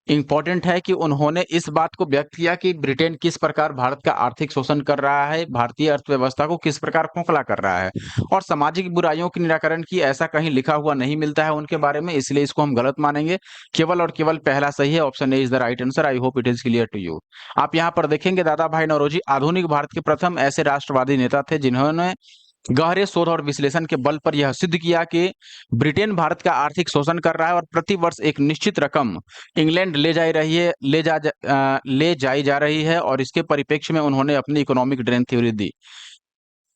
इम्पोर्टेंट है कि उन्होंने इस बात को व्यक्त किया कि ब्रिटेन किस प्रकार भारत का आर्थिक शोषण कर रहा है, भारतीय अर्थव्यवस्था को किस प्रकार खोखला कर रहा है। और सामाजिक बुराइयों के निराकरण की ऐसा कहीं लिखा हुआ नहीं मिलता है उनके बारे में, इसलिए इसको हम गलत मानेंगे। केवल और केवल पहला सही है, option A is the right answer. I hope it is clear to you. आप यहाँ पर देखेंगे, दादा भाई नौरोजी आधुनिक भारत के प्रथम ऐसे राष्ट्रवादी नेता थे जिन्होंने गहरे शोध और विश्लेषण के बल पर यह सिद्ध किया कि ब्रिटेन भारत का आर्थिक शोषण कर रहा है और प्रति वर्ष एक निश्चित रकम इंग्लैंड ले जाई जा रही है। और इसके परिप्रेक्ष्य में उन्होंने अपनी इकोनॉमिक ड्रेन थ्योरी दी।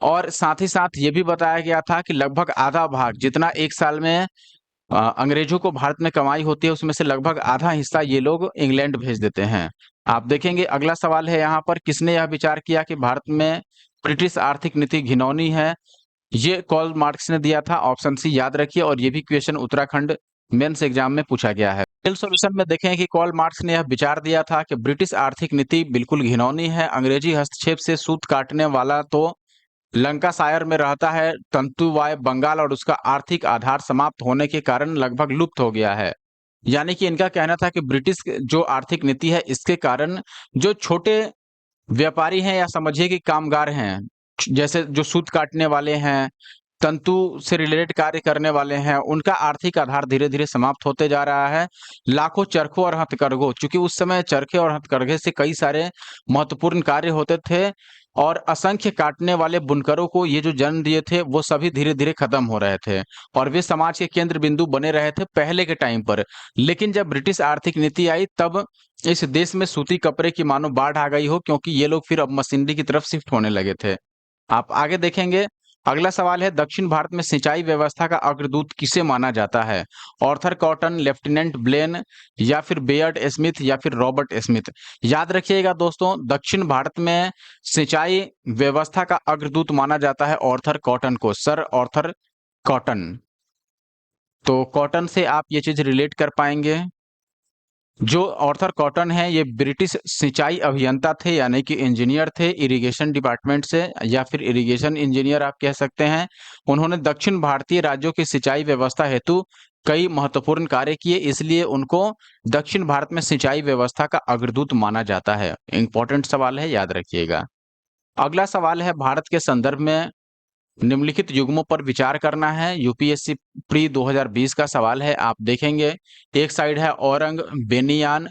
और साथ ही साथ ये भी बताया गया था कि लगभग आधा भाग, जितना एक साल में अंग्रेजों को भारत में कमाई होती है, उसमें से लगभग आधा हिस्सा ये लोग इंग्लैंड भेज देते हैं। आप देखेंगे, अगला सवाल है यहाँ पर, किसने यह विचार किया कि भारत में ब्रिटिश आर्थिक नीति घिनौनी है? ये कार्ल मार्क्स ने दिया था, ऑप्शन सी याद रखिए। और ये भी क्वेश्चन उत्तराखंड मेंस एग्जाम में पूछा गया है। सॉल्यूशन में देखें कि कार्ल मार्क्स ने यह विचार दिया था कि ब्रिटिश आर्थिक नीति बिल्कुल घिनौनी है। अंग्रेजी हस्तक्षेप से सूत काटने वाला तो लंकाशायर में रहता है, तंतुवाय बंगाल और उसका आर्थिक आधार समाप्त होने के कारण लगभग लुप्त हो गया है। यानी कि इनका कहना था कि ब्रिटिश जो आर्थिक नीति है, इसके कारण जो छोटे व्यापारी हैं या समझिए कि कामगार हैं, जैसे जो सूत काटने वाले हैं, तंतु से रिलेटेड कार्य करने वाले हैं, उनका आर्थिक आधार धीरे धीरे समाप्त होते जा रहा है। लाखों चरखों और हथकरघों, क्योंकि उस समय चरखे और हथकरघे से कई सारे महत्वपूर्ण कार्य होते थे और असंख्य काटने वाले बुनकरों को ये जो जन्म दिए थे वो सभी धीरे-धीरे खत्म हो रहे थे और वे समाज के केंद्र बिंदु बने रहे थे पहले के टाइम पर। लेकिन जब ब्रिटिश आर्थिक नीति आई तब इस देश में सूती कपड़े की मानो बाढ़ आ गई हो, क्योंकि ये लोग फिर अब मशीनरी की तरफ शिफ्ट होने लगे थे। आप आगे देखेंगे, अगला सवाल है दक्षिण भारत में सिंचाई व्यवस्था का अग्रदूत किसे माना जाता है? आर्थर कॉटन, लेफ्टिनेंट ब्लेन या फिर बेयर्ड स्मिथ या फिर रॉबर्ट स्मिथ? याद रखिएगा दोस्तों, दक्षिण भारत में सिंचाई व्यवस्था का अग्रदूत माना जाता है आर्थर कॉटन को, सर आर्थर कॉटन। तो कॉटन से आप ये चीज रिलेट कर पाएंगे। जो आर्थर कॉटन है ये ब्रिटिश सिंचाई अभियंता थे, यानी कि इंजीनियर थे इरिगेशन डिपार्टमेंट से, या फिर इरिगेशन इंजीनियर आप कह सकते हैं। उन्होंने दक्षिण भारतीय राज्यों की सिंचाई व्यवस्था हेतु कई महत्वपूर्ण कार्य किए, इसलिए उनको दक्षिण भारत में सिंचाई व्यवस्था का अग्रदूत माना जाता है। इंपॉर्टेंट सवाल है, याद रखिएगा। अगला सवाल है भारत के संदर्भ में निम्नलिखित युग्मों पर विचार करना है। यूपीएससी प्री 2020 का सवाल है, आप देखेंगे एक साइड है औरंग बेनियान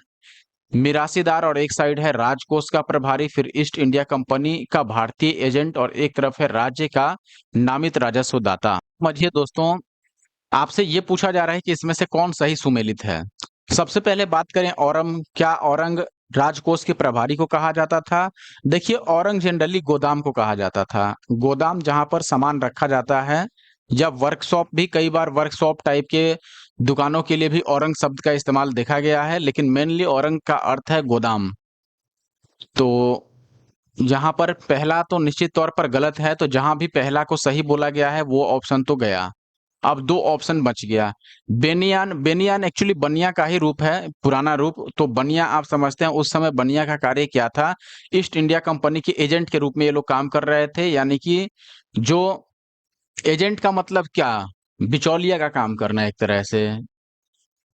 मिरासीदार और एक साइड है राजकोष का प्रभारी, फिर ईस्ट इंडिया कंपनी का भारतीय एजेंट और एक तरफ है राज्य का नामित राजस्व दाता। समझिए दोस्तों, आपसे ये पूछा जा रहा है कि इसमें से कौन सही सुमेलित है। सबसे पहले बात करें औरंग, क्या औरंग राजकोष के प्रभारी को कहा जाता था? देखिए औरंग जनरली गोदाम को कहा जाता था, गोदाम जहां पर सामान रखा जाता है, या वर्कशॉप भी, कई बार वर्कशॉप टाइप के दुकानों के लिए भी औरंग शब्द का इस्तेमाल देखा गया है, लेकिन मेनली औरंग का अर्थ है गोदाम। तो यहाँ पर पहला तो निश्चित तौर पर गलत है, तो जहां भी पहला को सही बोला गया है वो ऑप्शन तो गया। अब दो ऑप्शन बच गया। बेनियान, बेनियान एक्चुअली बनिया का ही रूप है, पुराना रूप। तो बनिया आप समझते हैं उस समय बनिया का कार्य क्या था, ईस्ट इंडिया कंपनी के एजेंट के रूप में ये लोग काम कर रहे थे, यानी कि जो एजेंट का मतलब क्या, बिचौलिया का काम करना एक तरह से।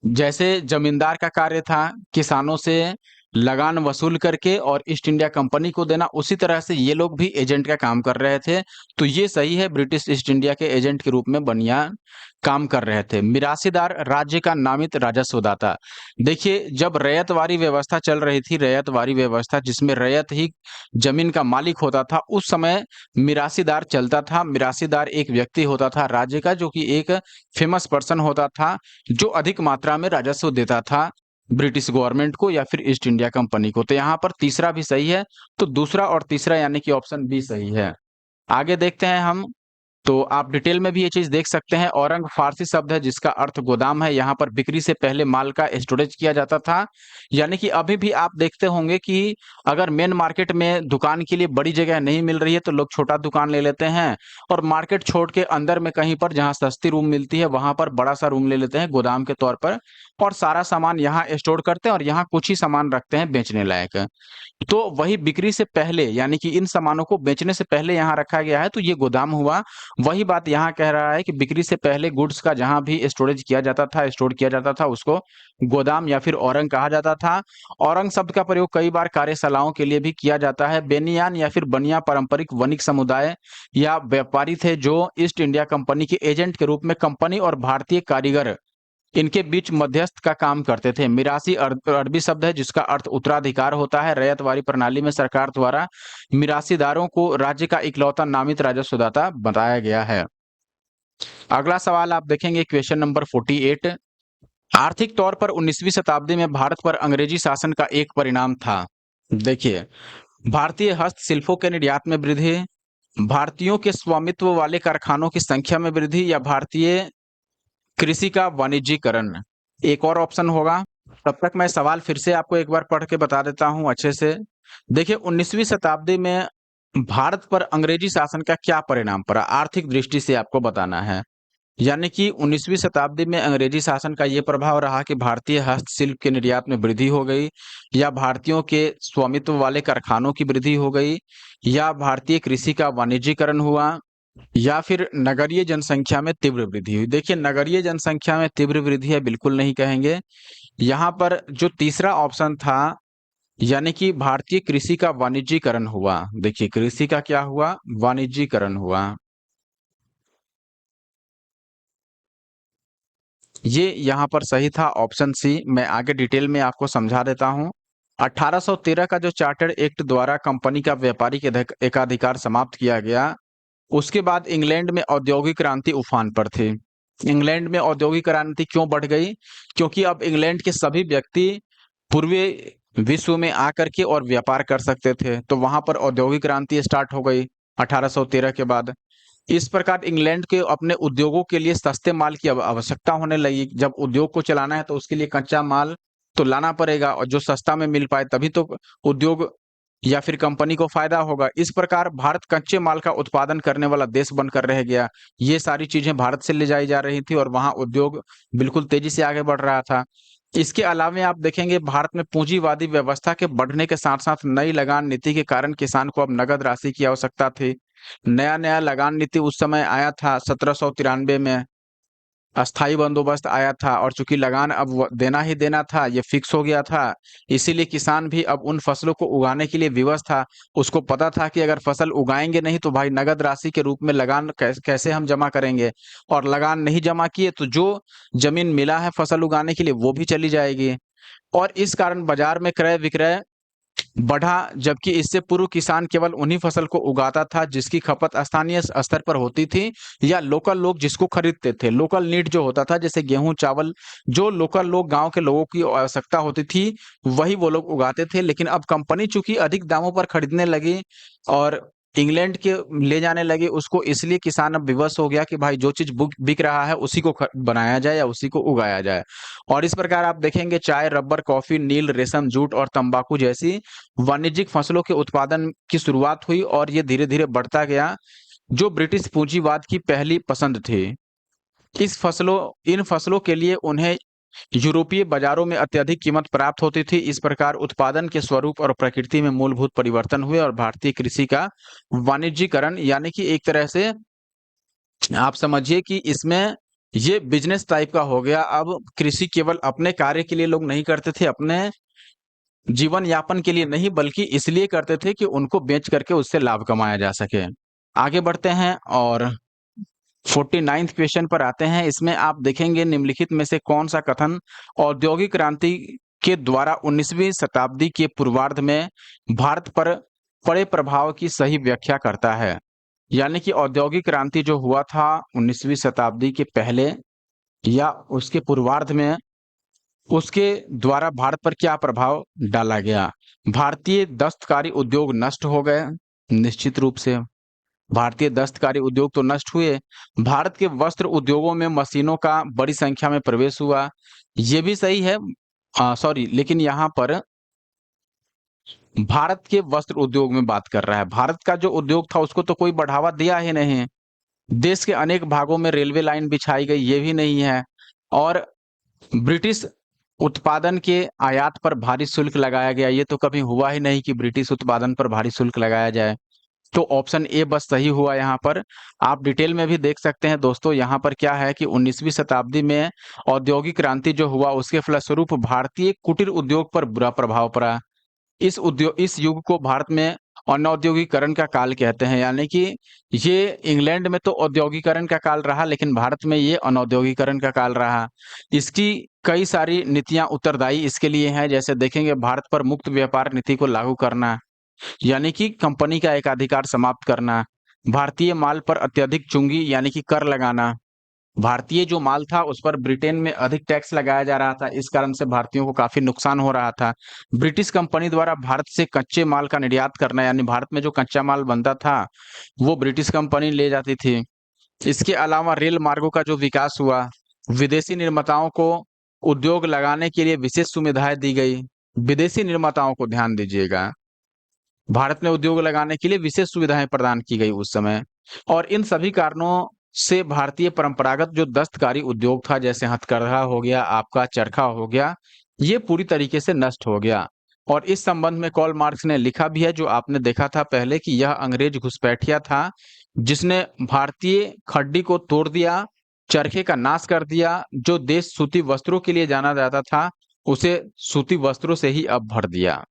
जैसे जमींदार का कार्य था किसानों से लगान वसूल करके और ईस्ट इंडिया कंपनी को देना, उसी तरह से ये लोग भी एजेंट का काम कर रहे थे। तो ये सही है, ब्रिटिश ईस्ट इंडिया के एजेंट के रूप में बनिया काम कर रहे थे। मिरासीदार राज्य का नामित राजस्वदाता। देखिए जब रैयतवारी व्यवस्था चल रही थी, रैयतवारी व्यवस्था जिसमें रैयत ही जमीन का मालिक होता था, उस समय मिरासीदार चलता था। मिरासीदार एक व्यक्ति होता था राज्य का, जो कि एक फेमस पर्सन होता था, जो अधिक मात्रा में राजस्व देता था ब्रिटिश गवर्नमेंट को या फिर ईस्ट इंडिया कंपनी को। तो यहाँ पर तीसरा भी सही है, तो दूसरा और तीसरा यानी कि ऑप्शन बी सही है। आगे देखते हैं हम, तो आप डिटेल में भी ये चीज देख सकते हैं। औरंग फारसी शब्द है जिसका अर्थ गोदाम है। यहाँ पर बिक्री से पहले माल का स्टोरेज किया जाता था, यानी कि अभी भी आप देखते होंगे कि अगर मेन मार्केट में दुकान के लिए बड़ी जगह नहीं मिल रही है तो लोग छोटा दुकान ले लेते हैं, और मार्केट छोड़ के अंदर में कहीं पर जहाँ सस्ती रूम मिलती है वहां पर बड़ा सा रूम ले लेते हैं गोदाम के तौर पर, और सारा सामान यहाँ स्टोर करते हैं और यहाँ कुछ ही सामान रखते हैं बेचने लायक। तो वही बिक्री से पहले, यानी कि इन सामानों को बेचने से पहले यहाँ रखा गया है, तो ये गोदाम हुआ। वही बात यहाँ कह रहा है कि बिक्री से पहले गुड्स का जहां भी स्टोरेज किया जाता था, स्टोर किया जाता था, उसको गोदाम या फिर औरंग कहा जाता था। औरंग शब्द का प्रयोग कई बार कार्यशालाओं के लिए भी किया जाता है। बेनियान या फिर बनिया पारंपरिक वणिक समुदाय या व्यापारी थे जो ईस्ट इंडिया कंपनी के एजेंट के रूप में कंपनी और भारतीय कारीगर इनके बीच मध्यस्थ का काम करते थे। मिरासी अरबी शब्द है जिसका अर्थ उत्तराधिकार होता है। रैयतवारी प्रणाली में सरकार द्वारा मिरासीदारों को राज्य का इकलौता नामित राजस्वदाता बताया गया है। अगला सवाल आप देखेंगे क्वेश्चन नंबर 48। आर्थिक तौर पर 19वीं शताब्दी में भारत पर अंग्रेजी शासन का एक परिणाम था। देखिए, भारतीय हस्तशिल्पों के निर्यात में वृद्धि, भारतीयों के स्वामित्व वाले कारखानों की संख्या में वृद्धि, या भारतीय कृषि का वाणिज्यीकरण। एक और ऑप्शन होगा। तब तक मैं सवाल फिर से आपको एक बार पढ़ के बता देता हूं अच्छे से। देखिए 19वीं शताब्दी में भारत पर अंग्रेजी शासन का क्या परिणाम पड़ा, आर्थिक दृष्टि से आपको बताना है। यानी कि 19वीं शताब्दी में अंग्रेजी शासन का ये प्रभाव रहा कि भारतीय हस्तशिल्प के निर्यात में वृद्धि हो गई, या भारतीयों के स्वामित्व वाले कारखानों की वृद्धि हो गई, या भारतीय कृषि का वाणिज्यीकरण हुआ, या फिर नगरीय जनसंख्या में तीव्र वृद्धि हुई। देखिए नगरीय जनसंख्या में तीव्र वृद्धि है बिल्कुल नहीं कहेंगे। यहाँ पर जो तीसरा ऑप्शन था, यानी कि भारतीय कृषि का वाणिज्यीकरण हुआ। देखिए कृषि का क्या हुआ, वाणिज्यीकरण हुआ। ये यहाँ पर सही था ऑप्शन सी। मैं आगे डिटेल में आपको समझा देता हूँ। 1813 का जो चार्टर्ड एक्ट द्वारा कंपनी का व्यापारिक एकाधिकार समाप्त किया गया, उसके बाद इंग्लैंड में औद्योगिक क्रांति उफान पर थी। इंग्लैंड में औद्योगिक क्रांति क्यों बढ़ गई? क्योंकि अब इंग्लैंड के सभी व्यक्ति पूर्वी विश्व में आकर के और व्यापार कर सकते थे, तो वहां पर औद्योगिक क्रांति स्टार्ट हो गई 1813 के बाद। इस प्रकार इंग्लैंड के अपने उद्योगों के लिए सस्ते माल की आवश्यकता होने लगी। जब उद्योग को चलाना है तो उसके लिए कच्चा माल तो लाना पड़ेगा, और जो सस्ता में मिल पाए तभी तो उद्योग या फिर कंपनी को फायदा होगा। इस प्रकार भारत कच्चे माल का उत्पादन करने वाला देश बनकर रह गया। ये सारी चीजें भारत से ले जाई जा रही थी और वहां उद्योग बिल्कुल तेजी से आगे बढ़ रहा था। इसके अलावे आप देखेंगे भारत में पूंजीवादी व्यवस्था के बढ़ने के साथ साथ नई लगान नीति के कारण किसान को अब नगद राशि की आवश्यकता थी। नया नया लगान नीति उस समय आया था 1793 में, अस्थाई बंदोबस्त आया था, और चूंकि लगान अब देना ही देना था, ये फिक्स हो गया था, इसीलिए किसान भी अब उन फसलों को उगाने के लिए विवश था। उसको पता था कि अगर फसल उगाएंगे नहीं तो भाई नगद राशि के रूप में लगान कैसे हम जमा करेंगे, और लगान नहीं जमा किए तो जो जमीन मिला है फसल उगाने के लिए वो भी चली जाएगी। और इस कारण बाजार में क्रय विक्रय बढ़ा, जबकि इससे पूर्व किसान केवल उन्हीं फसल को उगाता था जिसकी खपत स्थानीय स्तर पर होती थी, या लोकल लोग जिसको खरीदते थे। लोकल नीड जो होता था, जैसे गेहूं चावल, जो लोकल लोग गांव के लोगों की आवश्यकता होती थी वही वो लोग उगाते थे। लेकिन अब कंपनी चूंकि अधिक दामों पर खरीदने लगी और इंग्लैंड के ले जाने लगे उसको, इसलिए किसान अब विवश हो गया कि भाई जो चीज बिक रहा है उसी को बनाया जाए या उसी को उगाया जाए। और इस प्रकार आप देखेंगे चाय, रबर, कॉफी, नील, रेशम, जूट और तंबाकू जैसी वाणिज्यिक फसलों के उत्पादन की शुरुआत हुई, और ये धीरे धीरे बढ़ता गया, जो ब्रिटिश पूंजीवाद की पहली पसंद थी। इन फसलों के लिए उन्हें यूरोपीय बाजारों में अत्यधिक कीमत प्राप्त होती थी। इस प्रकार उत्पादन के स्वरूप और प्रकृति में मूलभूत परिवर्तन हुए और भारतीय कृषि का वाणिज्यीकरण, यानी कि एक तरह से आप समझिए कि इसमें ये बिजनेस टाइप का हो गया। अब कृषि केवल अपने कार्य के लिए लोग नहीं करते थे, अपने जीवन यापन के लिए नहीं, बल्कि इसलिए करते थे कि उनको बेच करके उससे लाभ कमाया जा सके। आगे बढ़ते हैं और 49th क्वेश्चन पर आते हैं। इसमें आप देखेंगे निम्नलिखित में से कौन सा कथन औद्योगिक क्रांति के द्वारा 19वीं शताब्दी के पूर्वार्ध में भारत पर पड़े प्रभाव की सही व्याख्या करता है। यानी कि औद्योगिक क्रांति जो हुआ था 19वीं शताब्दी के पहले या उसके पूर्वार्ध में, उसके द्वारा भारत पर क्या प्रभाव डाला गया। भारतीय दस्तकारी उद्योग नष्ट हो गए, निश्चित रूप से भारतीय दस्तकारी उद्योग तो नष्ट हुए। भारत के वस्त्र उद्योगों में मशीनों का बड़ी संख्या में प्रवेश हुआ, ये भी सही है, सॉरी, लेकिन यहाँ पर भारत के वस्त्र उद्योग में बात कर रहा है। भारत का जो उद्योग था उसको तो कोई बढ़ावा दिया ही नहीं। देश के अनेक भागों में रेलवे लाइन बिछाई गई, ये भी नहीं है। और ब्रिटिश उत्पादन के आयात पर भारी शुल्क लगाया गया, ये तो कभी हुआ ही नहीं कि ब्रिटिश उत्पादन पर भारी शुल्क लगाया जाए। तो ऑप्शन ए बस सही हुआ यहाँ पर। आप डिटेल में भी देख सकते हैं दोस्तों, यहाँ पर क्या है कि 19वीं शताब्दी में औद्योगिक क्रांति जो हुआ उसके फलस्वरूप भारतीय कुटीर उद्योग पर बुरा प्रभाव पड़ा। इस युग को भारत में अनौद्योगिकरण का काल कहते हैं, यानी कि ये इंग्लैंड में तो औद्योगिकरण का काल रहा लेकिन भारत में ये अनौद्योगिकरण का काल रहा। इसकी कई सारी नीतियां उत्तरदायी इसके लिए हैं, जैसे देखेंगे भारत पर मुक्त व्यापार नीति को लागू करना, यानी कि कंपनी का एकाधिकार समाप्त करना, भारतीय माल पर अत्यधिक चुंगी यानी कि कर लगाना। भारतीय जो माल था उस पर ब्रिटेन में अधिक टैक्स लगाया जा रहा था, इस कारण से भारतीयों को काफी नुकसान हो रहा था। ब्रिटिश कंपनी द्वारा भारत से कच्चे माल का निर्यात करना, यानी भारत में जो कच्चा माल बनता था वो ब्रिटिश कंपनी ले जाती थी। इसके अलावा रेल मार्गों का जो विकास हुआ, विदेशी निर्माताओं को उद्योग लगाने के लिए विशेष सुविधाएं दी गई। विदेशी निर्माताओं को ध्यान दीजिएगा, भारत में उद्योग लगाने के लिए विशेष सुविधाएं प्रदान की गई उस समय। और इन सभी कारणों से भारतीय परंपरागत जो दस्तकारी उद्योग था, जैसे हथकरघा हो गया, आपका चरखा हो गया, ये पूरी तरीके से नष्ट हो गया। और इस संबंध में कार्ल मार्क्स ने लिखा भी है, जो आपने देखा था पहले, कि यह अंग्रेज घुसपैठिया था जिसने भारतीय खड्डी को तोड़ दिया, चरखे का नाश कर दिया। जो देश सूती वस्त्रों के लिए जाना जाता था उसे सूती वस्त्रों से ही अब भर दिया,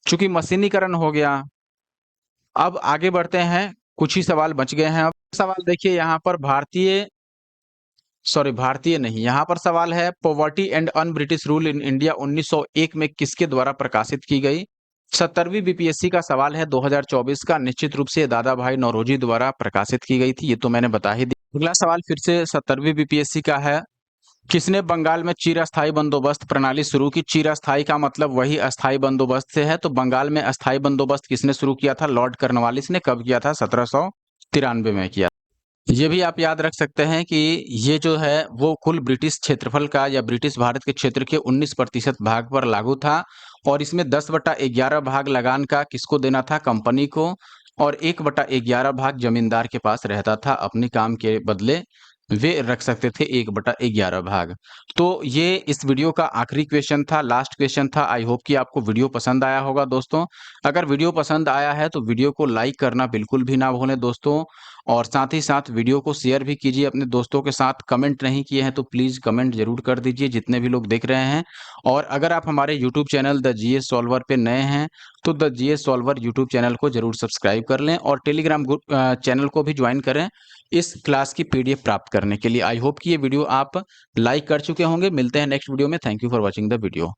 चूंकि मशीनीकरण हो गया। अब आगे बढ़ते हैं, कुछ ही सवाल बच गए हैं। अब सवाल देखिए यहाँ पर, भारतीय सॉरी, भारतीय नहीं, यहाँ पर सवाल है poverty and un British rule in India 1901 में किसके द्वारा प्रकाशित की गई। 70वीं बीपीएससी का सवाल है 2024 का, निश्चित रूप से दादा भाई नौरोजी द्वारा प्रकाशित की गई थी, ये तो मैंने बता ही दिया। अगला सवाल फिर से 70वीं बीपीएससी का है, किसने बंगाल में चिरस्थायी बंदोबस्त प्रणाली शुरू की। चिरस्थायी का मतलब वही अस्थायी बंदोबस्त से है, तो बंगाल में अस्थायी बंदोबस्त किसने शुरू किया था, लॉर्ड कॉर्नवालिस ने। कब किया था, 1793 में किया। ये भी आप याद रख सकते हैं कि ये जो है वो कुल ब्रिटिश क्षेत्रफल का या ब्रिटिश भारत के क्षेत्र के 19% भाग पर लागू था, और इसमें 10/11 भाग लगान का किसको देना था, कंपनी को, और 1/11 भाग जमींदार के पास रहता था, अपने काम के बदले वे रख सकते थे 1/11 भाग। तो ये इस वीडियो का आखिरी क्वेश्चन था, लास्ट क्वेश्चन था। आई होप कि आपको वीडियो पसंद आया होगा दोस्तों। अगर वीडियो पसंद आया है तो वीडियो को लाइक करना बिल्कुल भी ना भूलें दोस्तों, और साथ ही साथ वीडियो को शेयर भी कीजिए अपने दोस्तों के साथ। कमेंट नहीं किए हैं तो प्लीज़ कमेंट जरूर कर दीजिए जितने भी लोग देख रहे हैं। और अगर आप हमारे YouTube channel the GS solver पे नए हैं तो the GS solver YouTube channel को जरूर सब्सक्राइब कर लें, और टेलीग्राम ग्रुप चैनल को भी ज्वाइन करें इस क्लास की पीडीएफ प्राप्त करने के लिए। आई होप कि ये वीडियो आप लाइक कर चुके होंगे। मिलते हैं नेक्स्ट वीडियो में। Thank you for watching the video.